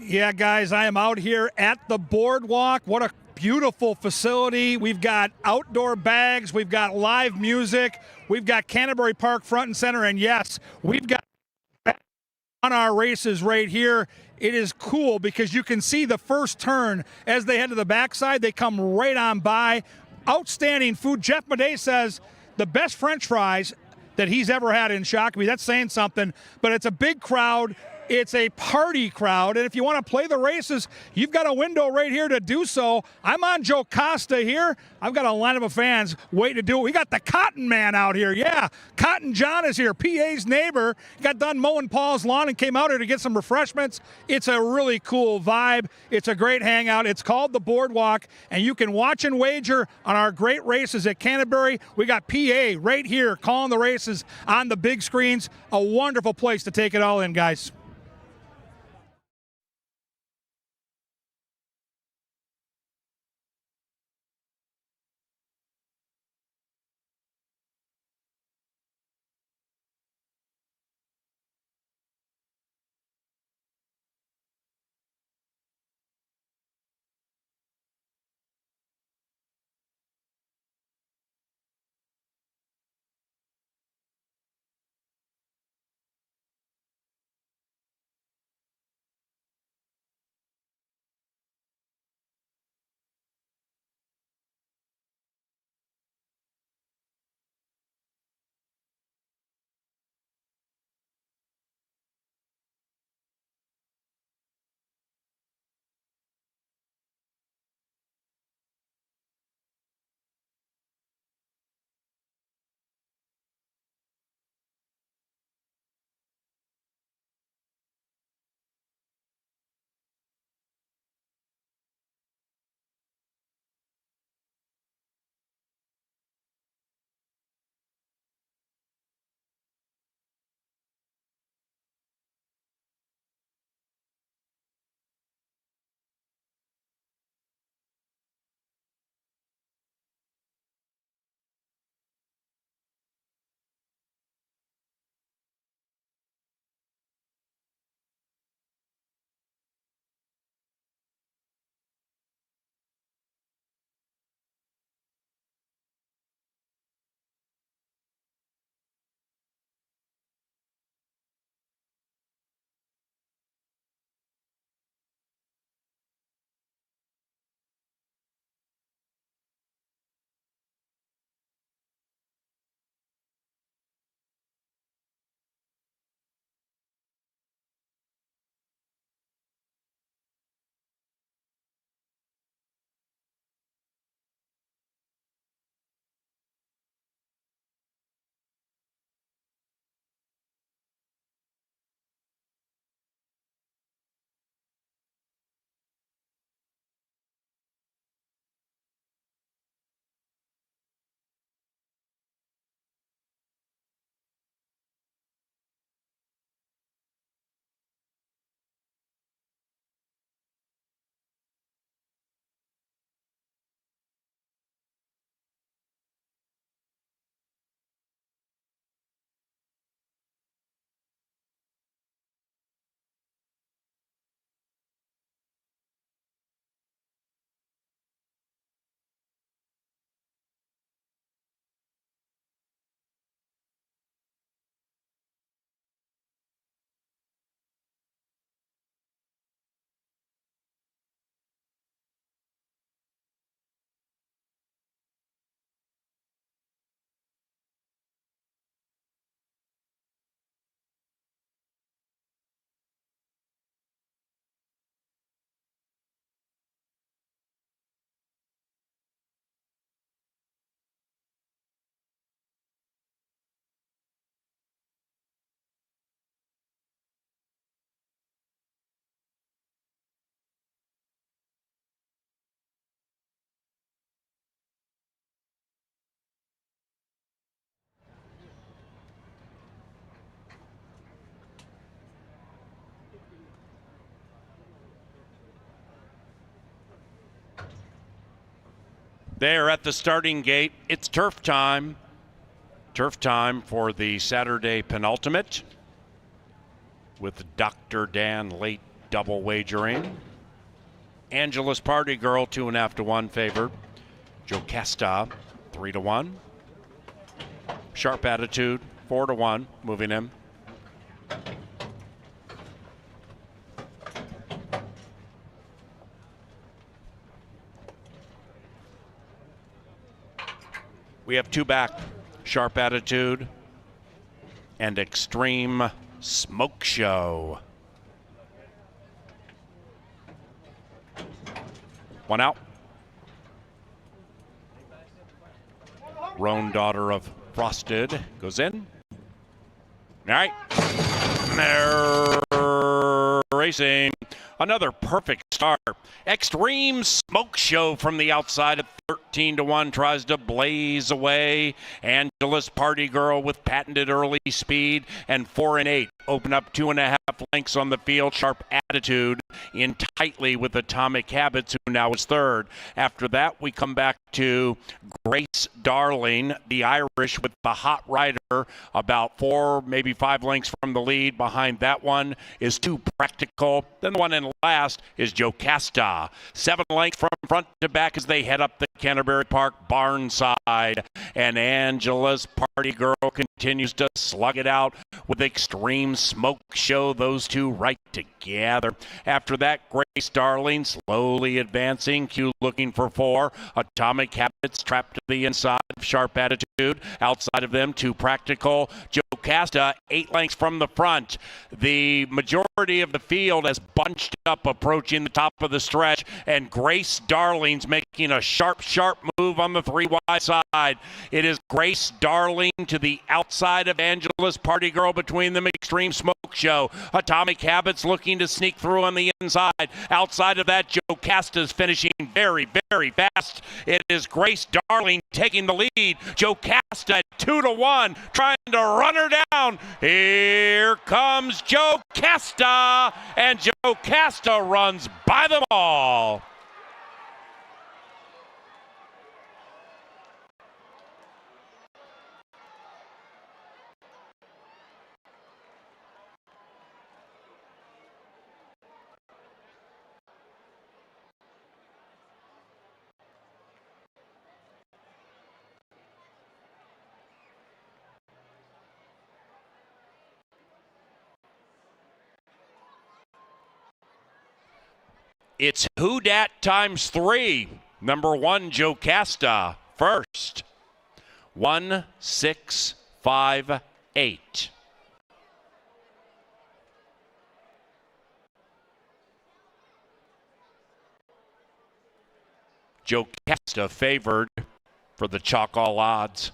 Yeah, guys, I am out here at the boardwalk. What a beautiful facility. We've got outdoor bags. We've got live music. We've got Canterbury Park front and center. And yes, we've got on our races right here. It is cool because you can see the first turn as they head to the backside. They come right on by. Outstanding food. Jeff Madej says the best French fries that he's ever had in Shakopee. That's saying something, but it's a big crowd. It's a party crowd, and if you want to play the races, you've got a window right here to do so. I'm on Joe Costa here. I've got a lineup of fans waiting to do it. We got the Cotton Man out here. Yeah, Cotton John is here, PA's neighbor. Got done mowing Paul's lawn and came out here to get some refreshments. It's a really cool vibe. It's a great hangout. It's called the Boardwalk, and you can watch and wager on our great races at Canterbury. We got PA right here calling the races on the big screens. A wonderful place to take it all in, guys. There at the starting gate, it's turf time. Turf time for the Saturday penultimate with Dr. Dan late Double wagering. Angela's Party Girl, 2.5 to 1 favored. Jocasta, 3 to 1. Sharp Attitude, 4 to 1, moving him. We have 2 back. Sharp Attitude and Extreme Smoke Show. 1 out. Roan, Daughter of Frosted, goes in. All right. They're racing. Another perfect start. Extreme Smoke Show from the outside at 13 to 1 tries to blaze away. Angela's Party Girl with patented early speed, and 4 and 8 open up 2.5 lengths on the field. Sharp Attitude in tightly with Atomic Habits, who now is third. After that, we come back to Grace Darling, the Irish, with the Hot Rider, about 4, maybe 5 lengths from the lead. Behind that one is Too Practical. Then the one in last is Jocasta. 7 lengths from front to back as they head up the Canterbury Park barn side. And Angela's Party Girl continues to slug it out with Extreme Smoke Show. Those two right together. After that, Grace Darling slowly advancing. Q looking for 4. Atomic Habits trapped to the inside of Sharp Attitude. Outside of them, Too Practical. Jocasta, 8 lengths from the front. The majority of the field has bunched up approaching the top of the stretch, and Grace Darling's making a sharp move on the 3 wide side. It is Grace Darling to the outside of Angela's Party Girl, between them Extreme Smoke Show. Atomic Habits looking to sneak through on the inside. Outside of that, Jocasta's finishing very, very fast. It is Grace Darling taking the lead. Jocasta 2 to 1, trying to run her down. Here comes Jocasta, and Jocasta runs by them all. It's Who Dat times 3. Number 1, Jocasta, first. 1, 6, 5, 8. Jocasta favored for the chalk all odds.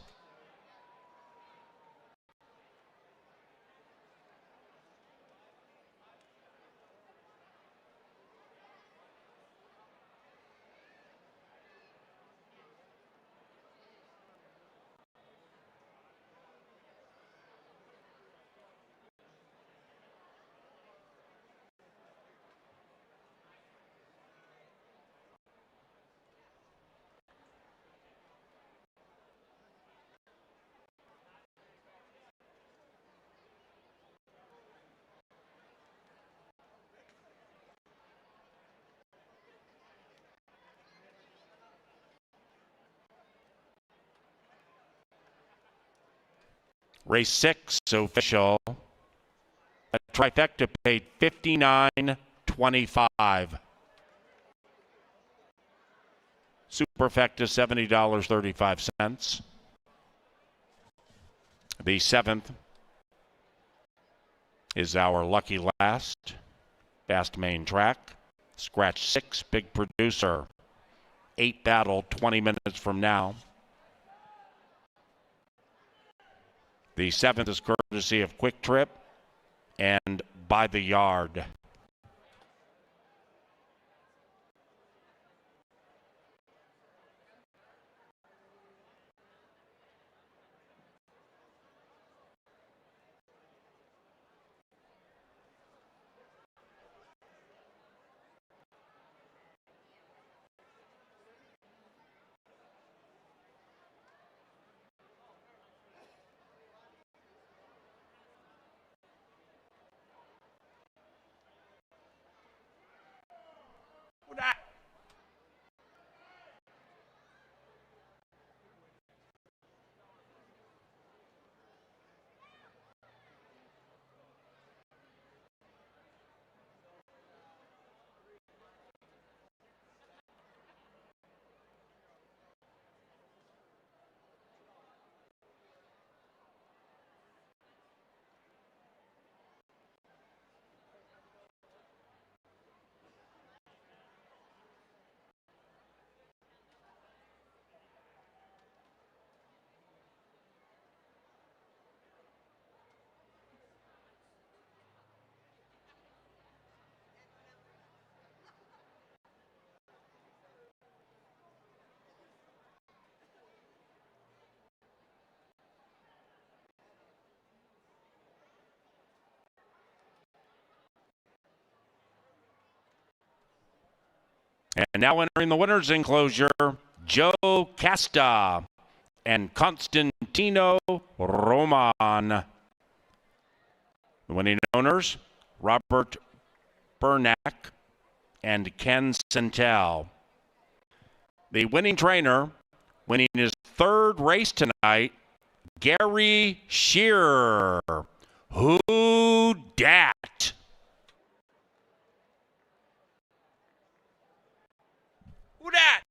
Race 6 official. A trifecta paid $59.25. Superfecta $70.35. The 7th is our lucky last. Fast main track. Scratch 6, big producer. 8 battle 20 minutes from now. The 7th is courtesy of Quick Trip and By the Yard. now entering the winner's enclosure, Joe Casta and Constantino Roman. The winning owners, Robert Bernack and Ken Centel. The winning trainer, winning his third race tonight, Gary Shearer. Who dat? Who dat?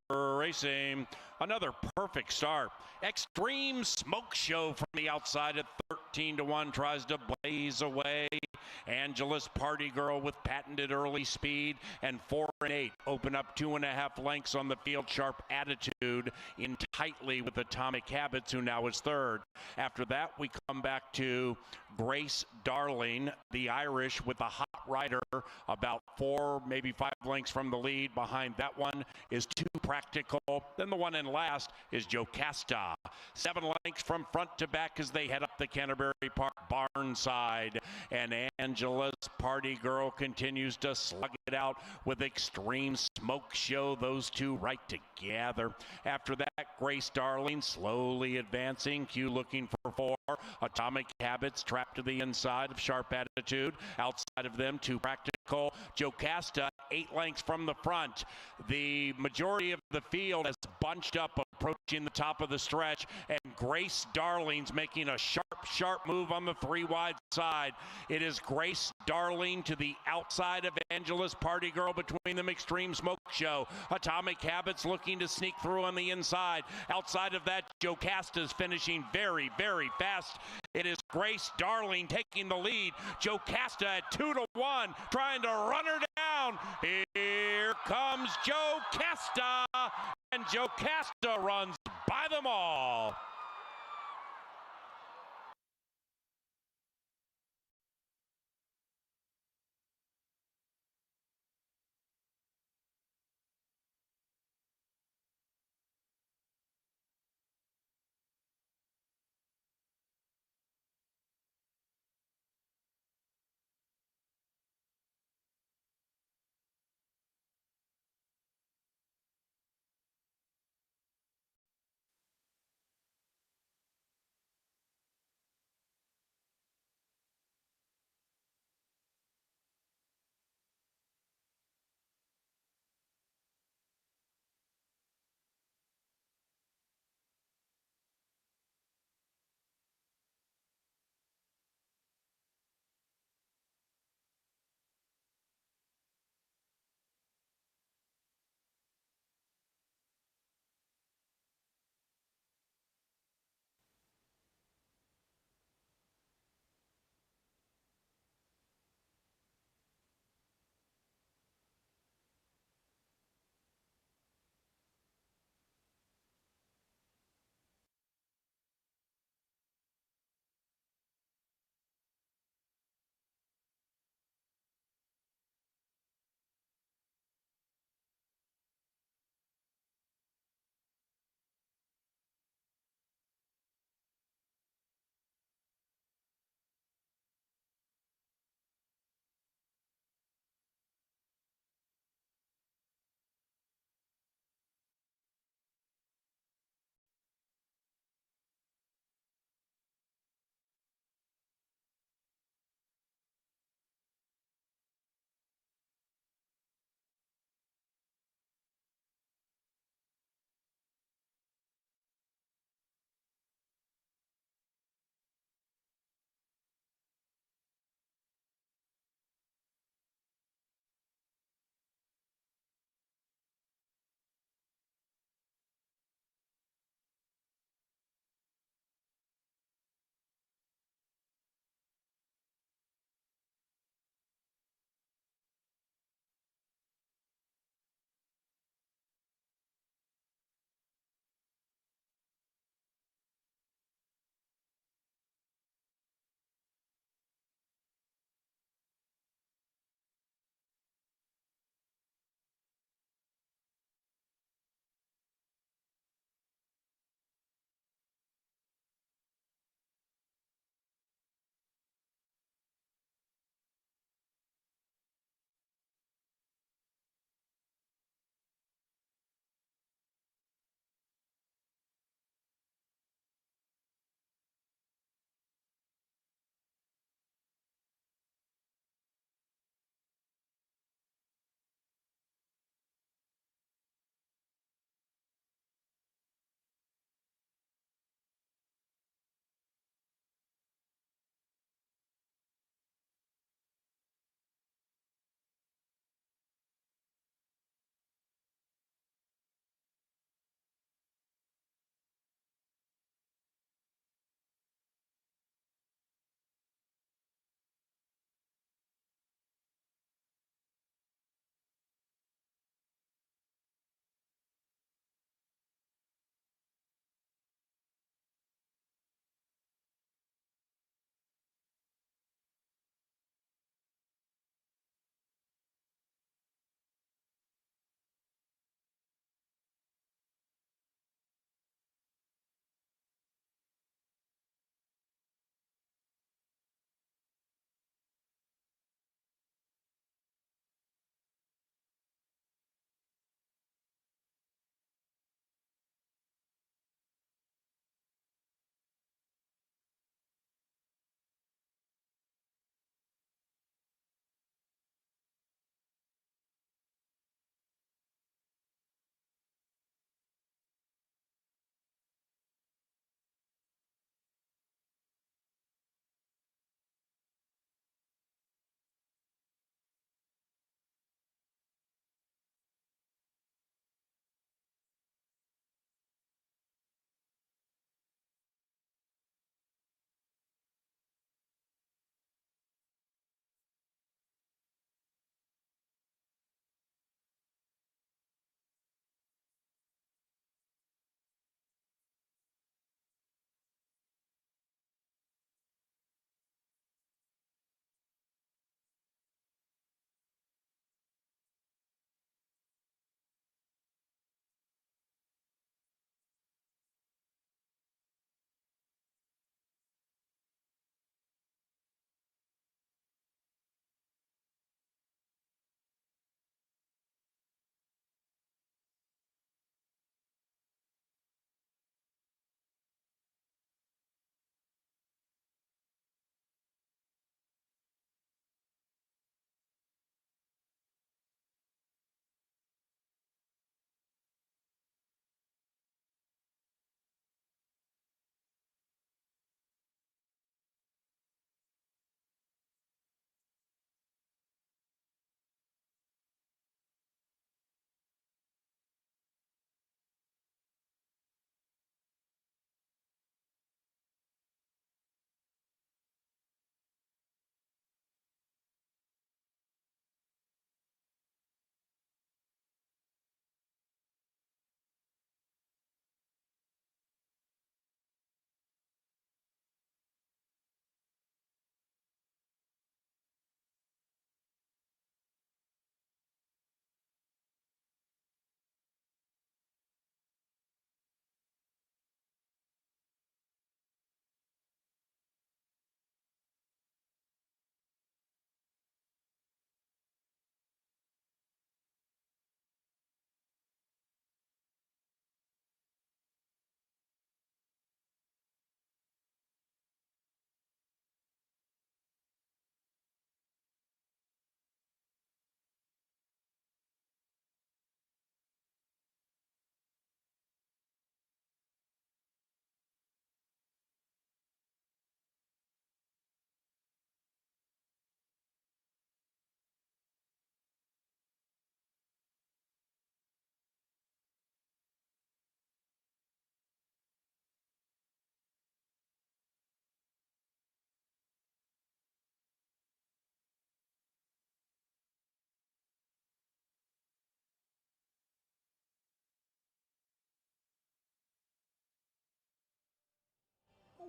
Racing, another perfect start. Extreme Smoke Show from the outside at 13-1 tries to blaze away. Angela's Party Girl with patented early speed, and 4 and 8 open up 2.5 lengths on the field. Sharp Attitude in tightly with Atomic Habits, who now is third. After that, we come back to Grace Darling, the Irish, with a hot rider about 4, maybe 5 lengths from the lead. Behind that one is Too Practical. Then the one in last is Joe Casta. 7 lengths from front to back as they head up the Canterbury Park barn side. And Angela's Party Girl continues to slug it out with Extreme Smoke Show. Those two right together. After that, Grace Darling slowly advancing. Q looking for 4. Atomic Habits trapped to the inside of Sharp Attitude. Outside of them, Too Practical. Joe Casta 8 lengths from the front. The majority of the field has bunched up approaching the top of the stretch, and Grace Darling's making a sharp move on the 3 wide side. It is Grace Darling to the outside of Angela's Party Girl. Between them, Extreme Smoke Show. Atomic Habits looking to sneak through on the inside. Outside of that, Joe Casta's finishing very, very fast. It is Grace Darling taking the lead. Joe Casta at 2-1, trying to run her down. Here comes Joe Casta, and Joe Casta runs by them all.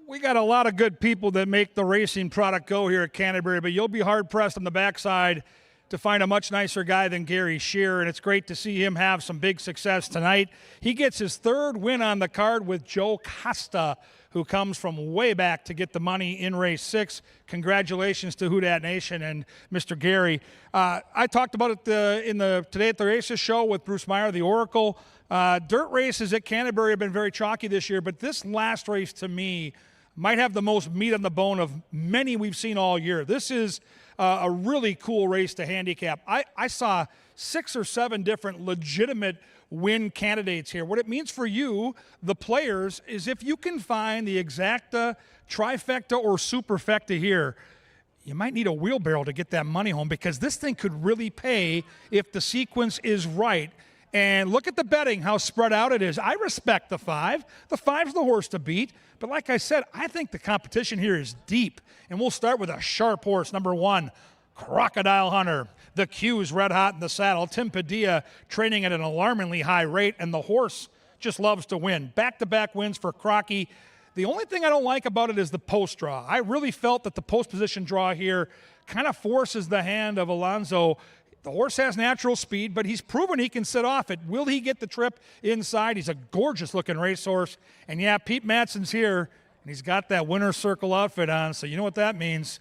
We got a lot of good people that make the racing product go here at Canterbury, but you'll be hard-pressed on the backside to find a much nicer guy than Gary Shearer, and it's great to see him have some big success tonight. He gets his third win on the card with Joe Costa, who comes from way back to get the money in race 6. Congratulations to Who Dat Nation and Mr. Gary. I talked about it today at the races show with Bruce Meyer, the Oracle. Dirt races at Canterbury have been very chalky this year, but this last race to me might have the most meat on the bone of many we've seen all year. This is a really cool race to handicap. I saw 6 or 7 different legitimate win candidates here. What it means for you, the players, is if you can find the exacta, trifecta, or superfecta here, you might need a wheelbarrow to get that money home, because this thing could really pay if the sequence is right. And look at the betting, how spread out it is. I respect the 5. The 5's the horse to beat. But like I said, I think the competition here is deep. And we'll start with a sharp horse, number 1, Crocodile Hunter. The Q's red hot in the saddle. Tim Padilla training at an alarmingly high rate, and the horse just loves to win. Back-to-back wins for Crocky. The only thing I don't like about it is the post draw. I really felt that the post position draw here kind of forces the hand of Alonso. The horse has natural speed, but he's proven he can sit off it. Will he get the trip inside? He's a gorgeous-looking racehorse. And, yeah, Pete Matson's here, and he's got that winner's circle outfit on, so you know what that means.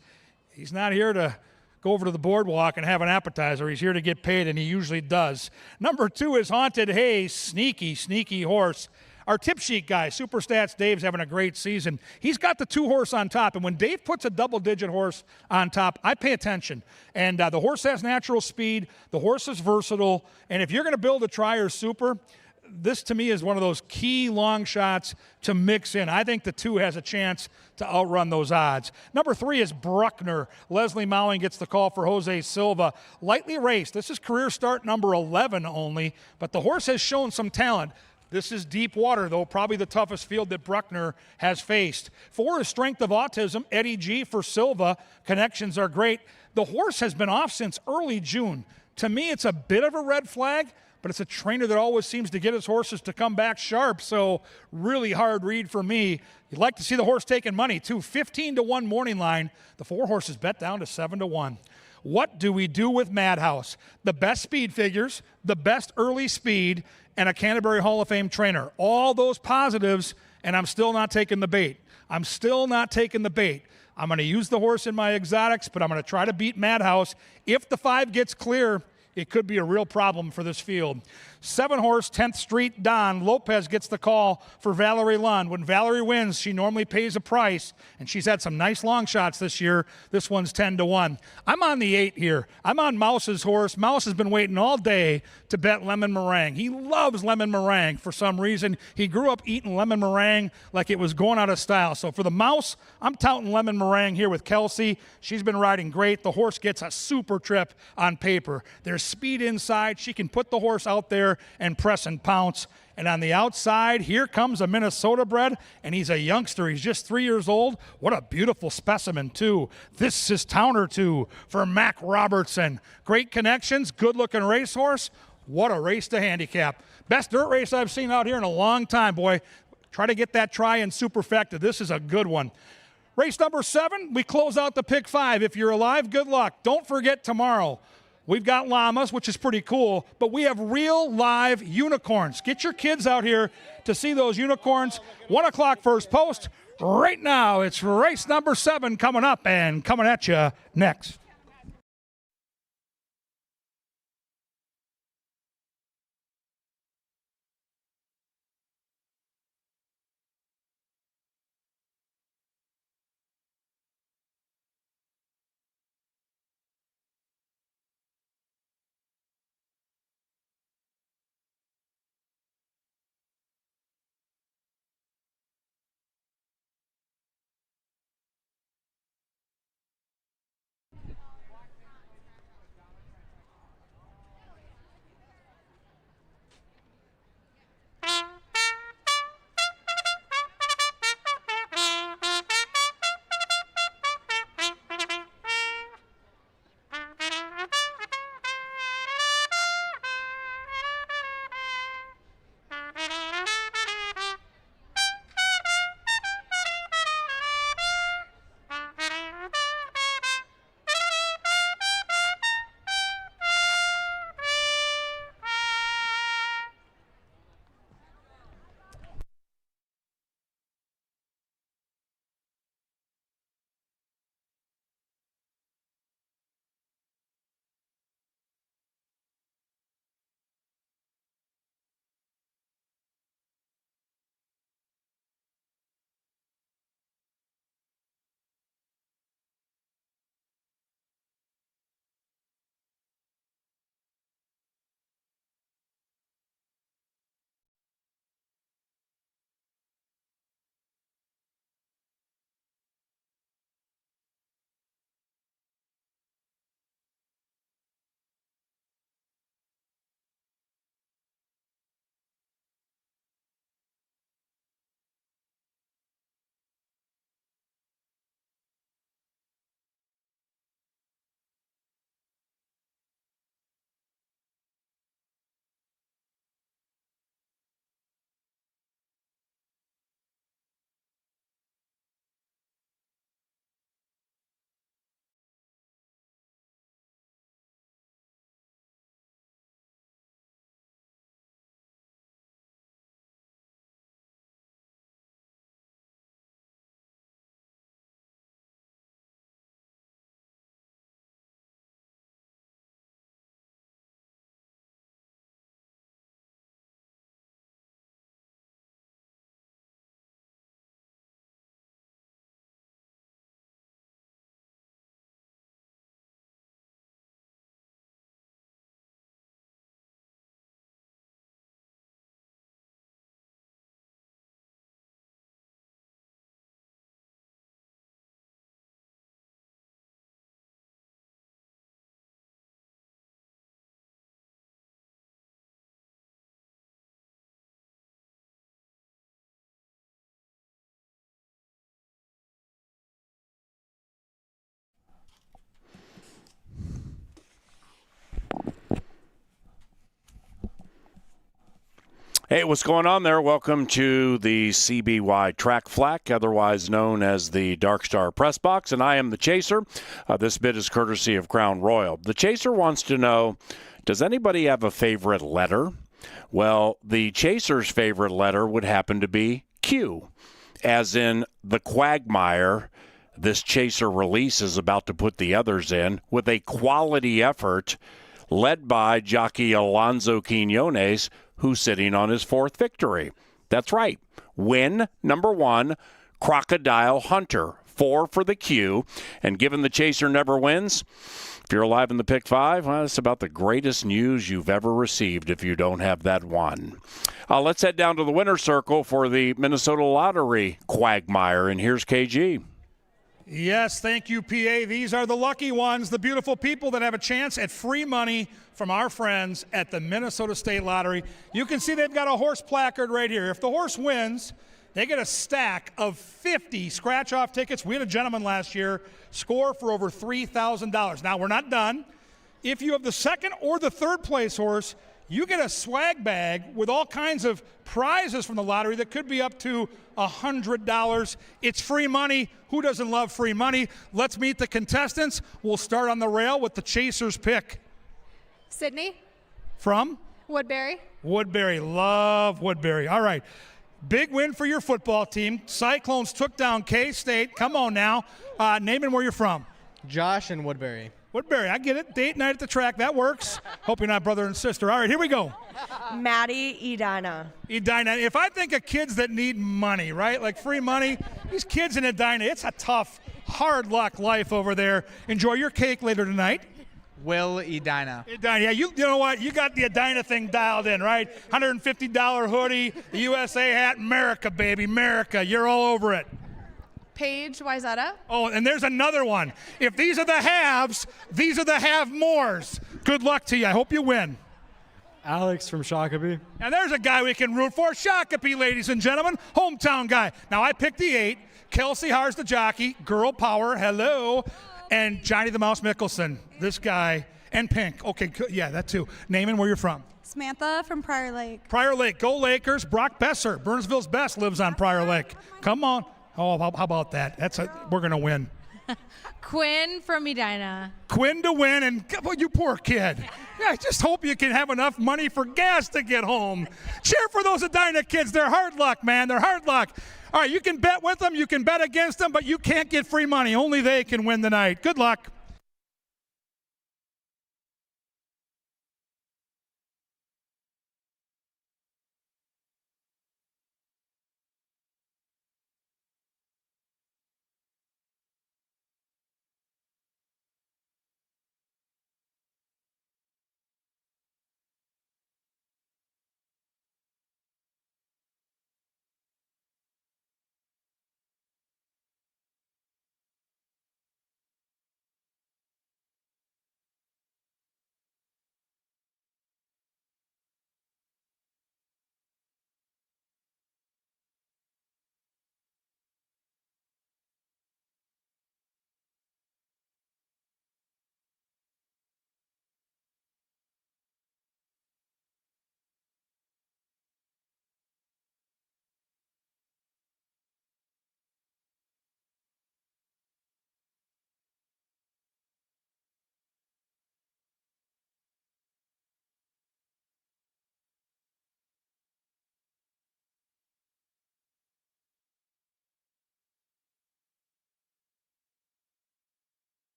He's not here to go over to the boardwalk and have an appetizer. He's here to get paid, and he usually does. Number 2 is Haunted Hay. Sneaky, sneaky horse. Our tip sheet guy, Superstats Dave's having a great season. He's got the 2 horse on top, and when Dave puts a double-digit horse on top, I pay attention. And the horse has natural speed. The horse is versatile. And if you're going to build a tri or super, this to me is one of those key long shots to mix in. I think the 2 has a chance to outrun those odds. Number 3 is Bruckner. Leslie Mowing gets the call for Jose Silva. Lightly raced. This is career start number 11 only, but the horse has shown some talent. This is deep water, though, probably the toughest field that Bruckner has faced. 4 is Strength of Autism, Eddie G for Silva. Connections are great. The horse has been off since early June. To me, it's a bit of a red flag, but it's a trainer that always seems to get his horses to come back sharp, so really hard read for me. You'd like to see the horse taking money, too. 15-1 morning line. The 4 horses bet down to 7-1. What do we do with Madhouse? The best speed figures, the best early speed, and a Canterbury Hall of Fame trainer. All those positives, and I'm still not taking the bait. I'm going to use the horse in my exotics, but I'm going to try to beat Madhouse. If the 5 gets clear, it could be a real problem for this field. 7 horse, 10th Street Don. Lopez gets the call for Valerie Lund. When Valerie wins, she normally pays a price, and she's had some nice long shots this year. This one's 10-1. I'm on the 8 here. I'm on Mouse's horse. Mouse has been waiting all day to bet lemon meringue. He loves lemon meringue for some reason. He grew up eating lemon meringue like it was going out of style. So for the Mouse, I'm touting lemon meringue here with Kelsey. She's been riding great. The horse gets a super trip on paper. There's speed inside. She can put the horse out there and press and pounce. And on the outside, here comes a Minnesota bred, and he's a youngster. He's just 3 years old. What a beautiful specimen, too. This is Towner 2 for Mac Robertson. Great connections, good-looking racehorse. What a race to handicap. Best dirt race I've seen out here in a long time, boy. Try to get that try in superfecta. This is a good one. Race number 7, we close out the pick 5. If you're alive, good luck. Don't forget tomorrow. We've got llamas, which is pretty cool, but we have real live unicorns. Get your kids out here to see those unicorns. 1 o'clock first post. Right now, it's race number 7 coming up and coming at you next. Hey, what's going on there? Welcome to the CBY Track Flack, otherwise known as the Dark Star Press Box, and I am the Chaser. This bit is courtesy of Crown Royal. The Chaser wants to know, does anybody have a favorite letter? Well, the Chaser's favorite letter would happen to be Q, as in the quagmire this Chaser release is about to put the others in with a quality effort led by jockey Alonso Quinones, who's sitting on his 4th victory. That's right. Win number 1, Crocodile Hunter. 4 for the Q. And given the Chaser never wins, if you're alive in the pick 5, well, it's about the greatest news you've ever received if you don't have that 1. Let's head down to the winner's circle for the Minnesota Lottery quagmire. And here's KG. Yes, thank you, PA. These are the lucky ones, the beautiful people that have a chance at free money from our friends at the Minnesota State Lottery. You can see they've got a horse placard right here. If the horse wins, they get a stack of 50 scratch-off tickets. We had a gentleman last year score for over $3,000. Now, we're not done. If you have the second or the third place horse, you get a swag bag with all kinds of prizes from the lottery that could be up to $100. It's free money. Who doesn't love free money? Let's meet the contestants. We'll start on the rail with the Chaser's pick. Sydney. From? Woodbury. Woodbury. Love Woodbury. All right. Big win for your football team. Cyclones took down K-State. Come on now. Name and where you're from. Josh and Woodbury. Woodbury, I get it. Date night at the track, that works. Hope you're not brother and sister. All right, here we go. Maddie, Edina. Edina. If I think of kids that need money, right, like free money, these kids in Edina, it's a tough, hard luck life over there. Enjoy your cake later tonight. Will Edina. Edina, yeah, you know what? You got the Edina thing dialed in, right? $150 hoodie, the USA hat, America, baby, America. You're all over it. Paige Wyzetta. Oh, and there's another one. If these are the haves, these are the have-mores. Good luck to you. I hope you win. Alex from Shakopee. And there's a guy we can root for. Shakopee, ladies and gentlemen. Hometown guy. Now, I picked the 8. Kelsey Haar's the jockey. Girl power. Hello. And Johnny the Mouse Mickelson. This guy. And Pink. Okay, yeah, that too. Name and where you're from. Samantha from Prior Lake. Prior Lake. Go Lakers. Brock Besser. Burnsville's best lives on Prior Lake. Come on. Oh, how about that? We're going to win. Quinn from Edina. Quinn to win, and well, you poor kid. I just hope you can have enough money for gas to get home. Cheer for those Edina kids. They're hard luck, man. They're hard luck. All right, you can bet with them. You can bet against them, but you can't get free money. Only they can win the night. Good luck.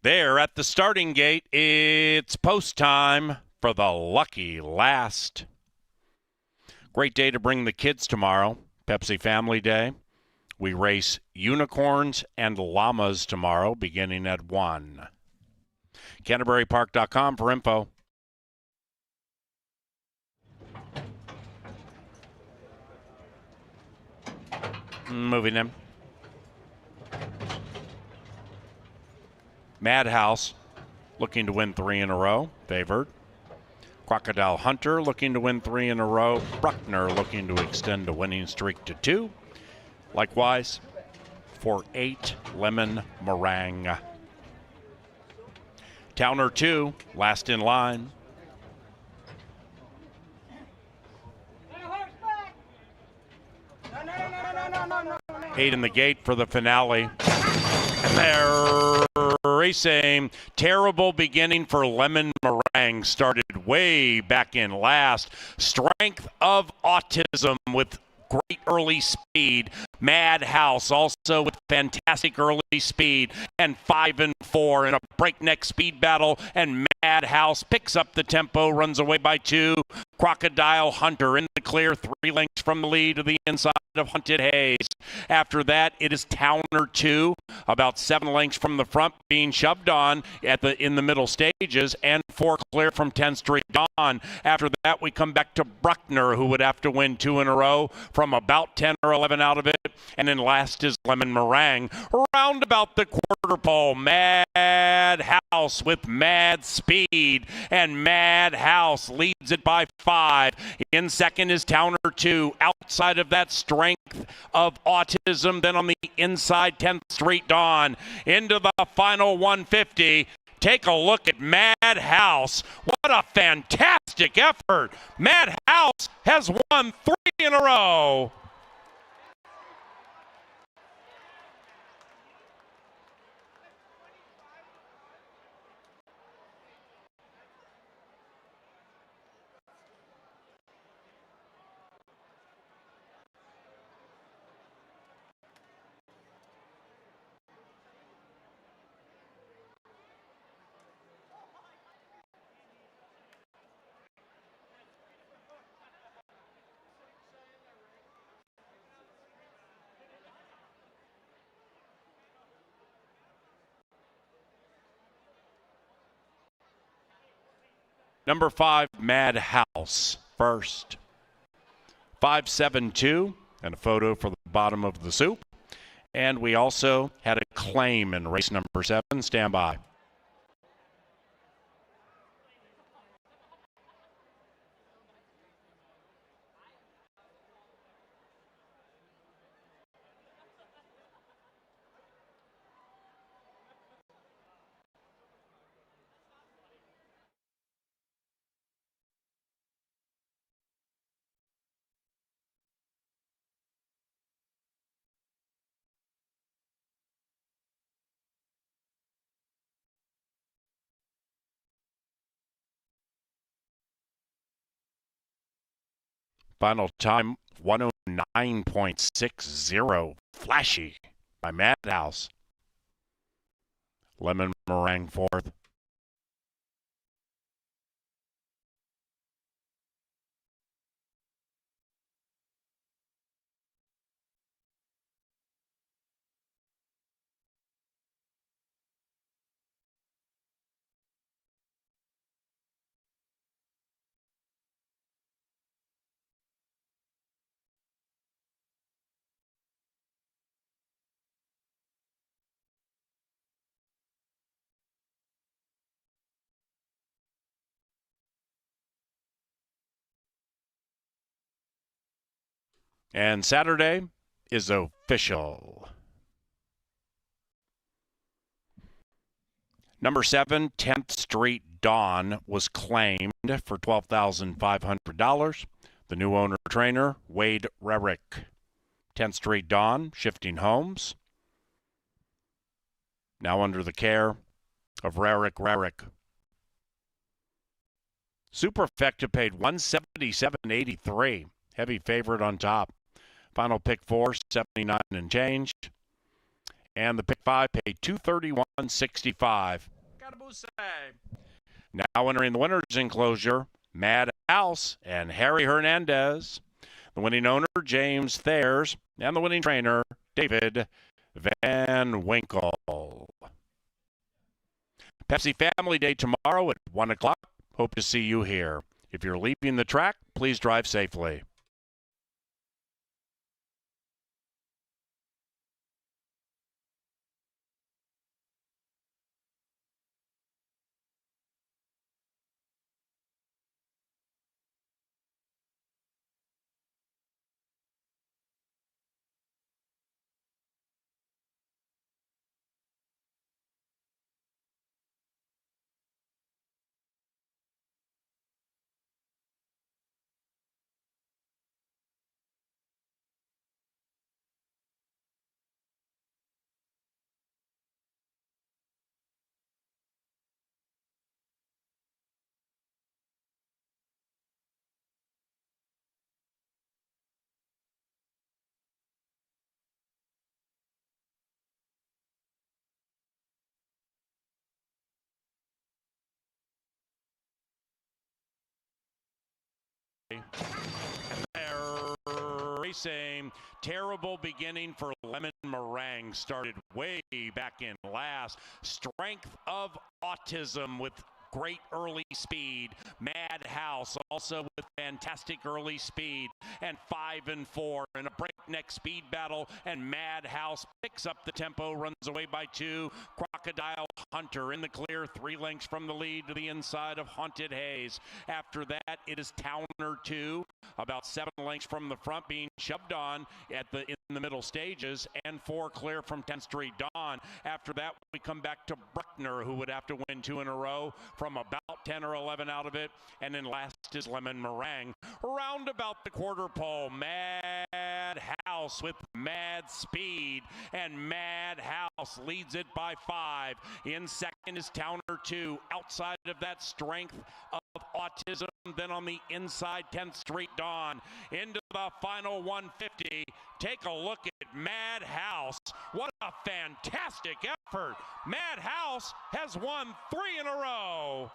There at the starting gate, it's post time for the lucky last. Great day to bring the kids tomorrow, Pepsi Family Day. We race unicorns and llamas tomorrow, beginning at 1. CanterburyPark.com for info. Moving in. Madhouse looking to win 3 in a row, favored. Crocodile Hunter looking to win 3 in a row. Bruckner looking to extend a winning streak to 2. Likewise, for 8, Lemon Meringue. Towner 2, last in line. Eight in the gate for the finale. And they're racing. Terrible beginning for Lemon Meringue. Started way back in last. Strength of Autism with great early speed. Madhouse also with fantastic early speed. And 5 and 4 in a breakneck speed battle. And Madhouse picks up the tempo, runs away by 2. Crocodile Hunter in the clear, 3 lengths from the lead to the inside of Hunted Hayes. After that, it is Towner 2, about 7 lengths from the front, being shoved on in the middle stages, and 4 clear from 10th Street Dawn. After that, we come back to Bruckner, who would have to win 2 in a row from about 10 or 11 out of it. And then last is Lemon Meringue. Round about the quarter pole, Madhouse with mad speed, and Madhouse leads it by 5. In second is Towner 2. Outside of that, Strength of Autism. Then on the inside, 10th Street Dawn. Into the final 150. Take a look at Madhouse. What a fantastic effort. Madhouse has won 3 in a row. Number 5, Madhouse, first. 5-7-2, and a photo for the bottom of the soup. And we also had a claim in race number 7. Stand by. Final time, 109.60. Flashy by Madhouse. Lemon Meringue fourth. And Saturday is official. Number 7, 10th Street Dawn, was claimed for $12,500. The new owner trainer, Wade Rarick. 10th Street Dawn, shifting homes. Now under the care of Rarick. Superfecta paid $177.83. Heavy favorite on top. Final pick 4, $79 and change. And the pick 5 paid $231.75. 165. Now entering the winner's enclosure, Mad House and Harry Hernandez. The winning owner, James Thayers, and the winning trainer, David Van Winkle. Pepsi Family Day tomorrow at 1 o'clock. Hope to see you here. If you're leaving the track, please drive safely. Racing. Terrible beginning for Lemon Meringue. Started way back in last. Strength of Autism with great early speed. Madhouse also with fantastic early speed. And 5 and 4 in a breakneck speed battle. And Madhouse picks up the tempo, runs away by 2. Crocodile Hunter in the clear, 3 lengths from the lead to the inside of Haunted Haze. After that, it is Towner 2, about 7 lengths from the front, being shoved on in the middle stages, and 4 clear from 10th Street Dawn. After that, we come back to Bruckner, who would have to win 2 in a row from about 10 or 11 out of it, and then last is Lemon Meringue. Round about the quarter pole, Madhouse with mad speed, and Madhouse leads it by 5. In second is Towner 2. Outside of that, Strength of Autism. Then on the inside, 10th Street Dawn. Into the final 150. Take a look at Madhouse. What a fantastic effort. Madhouse has won 3 in a row.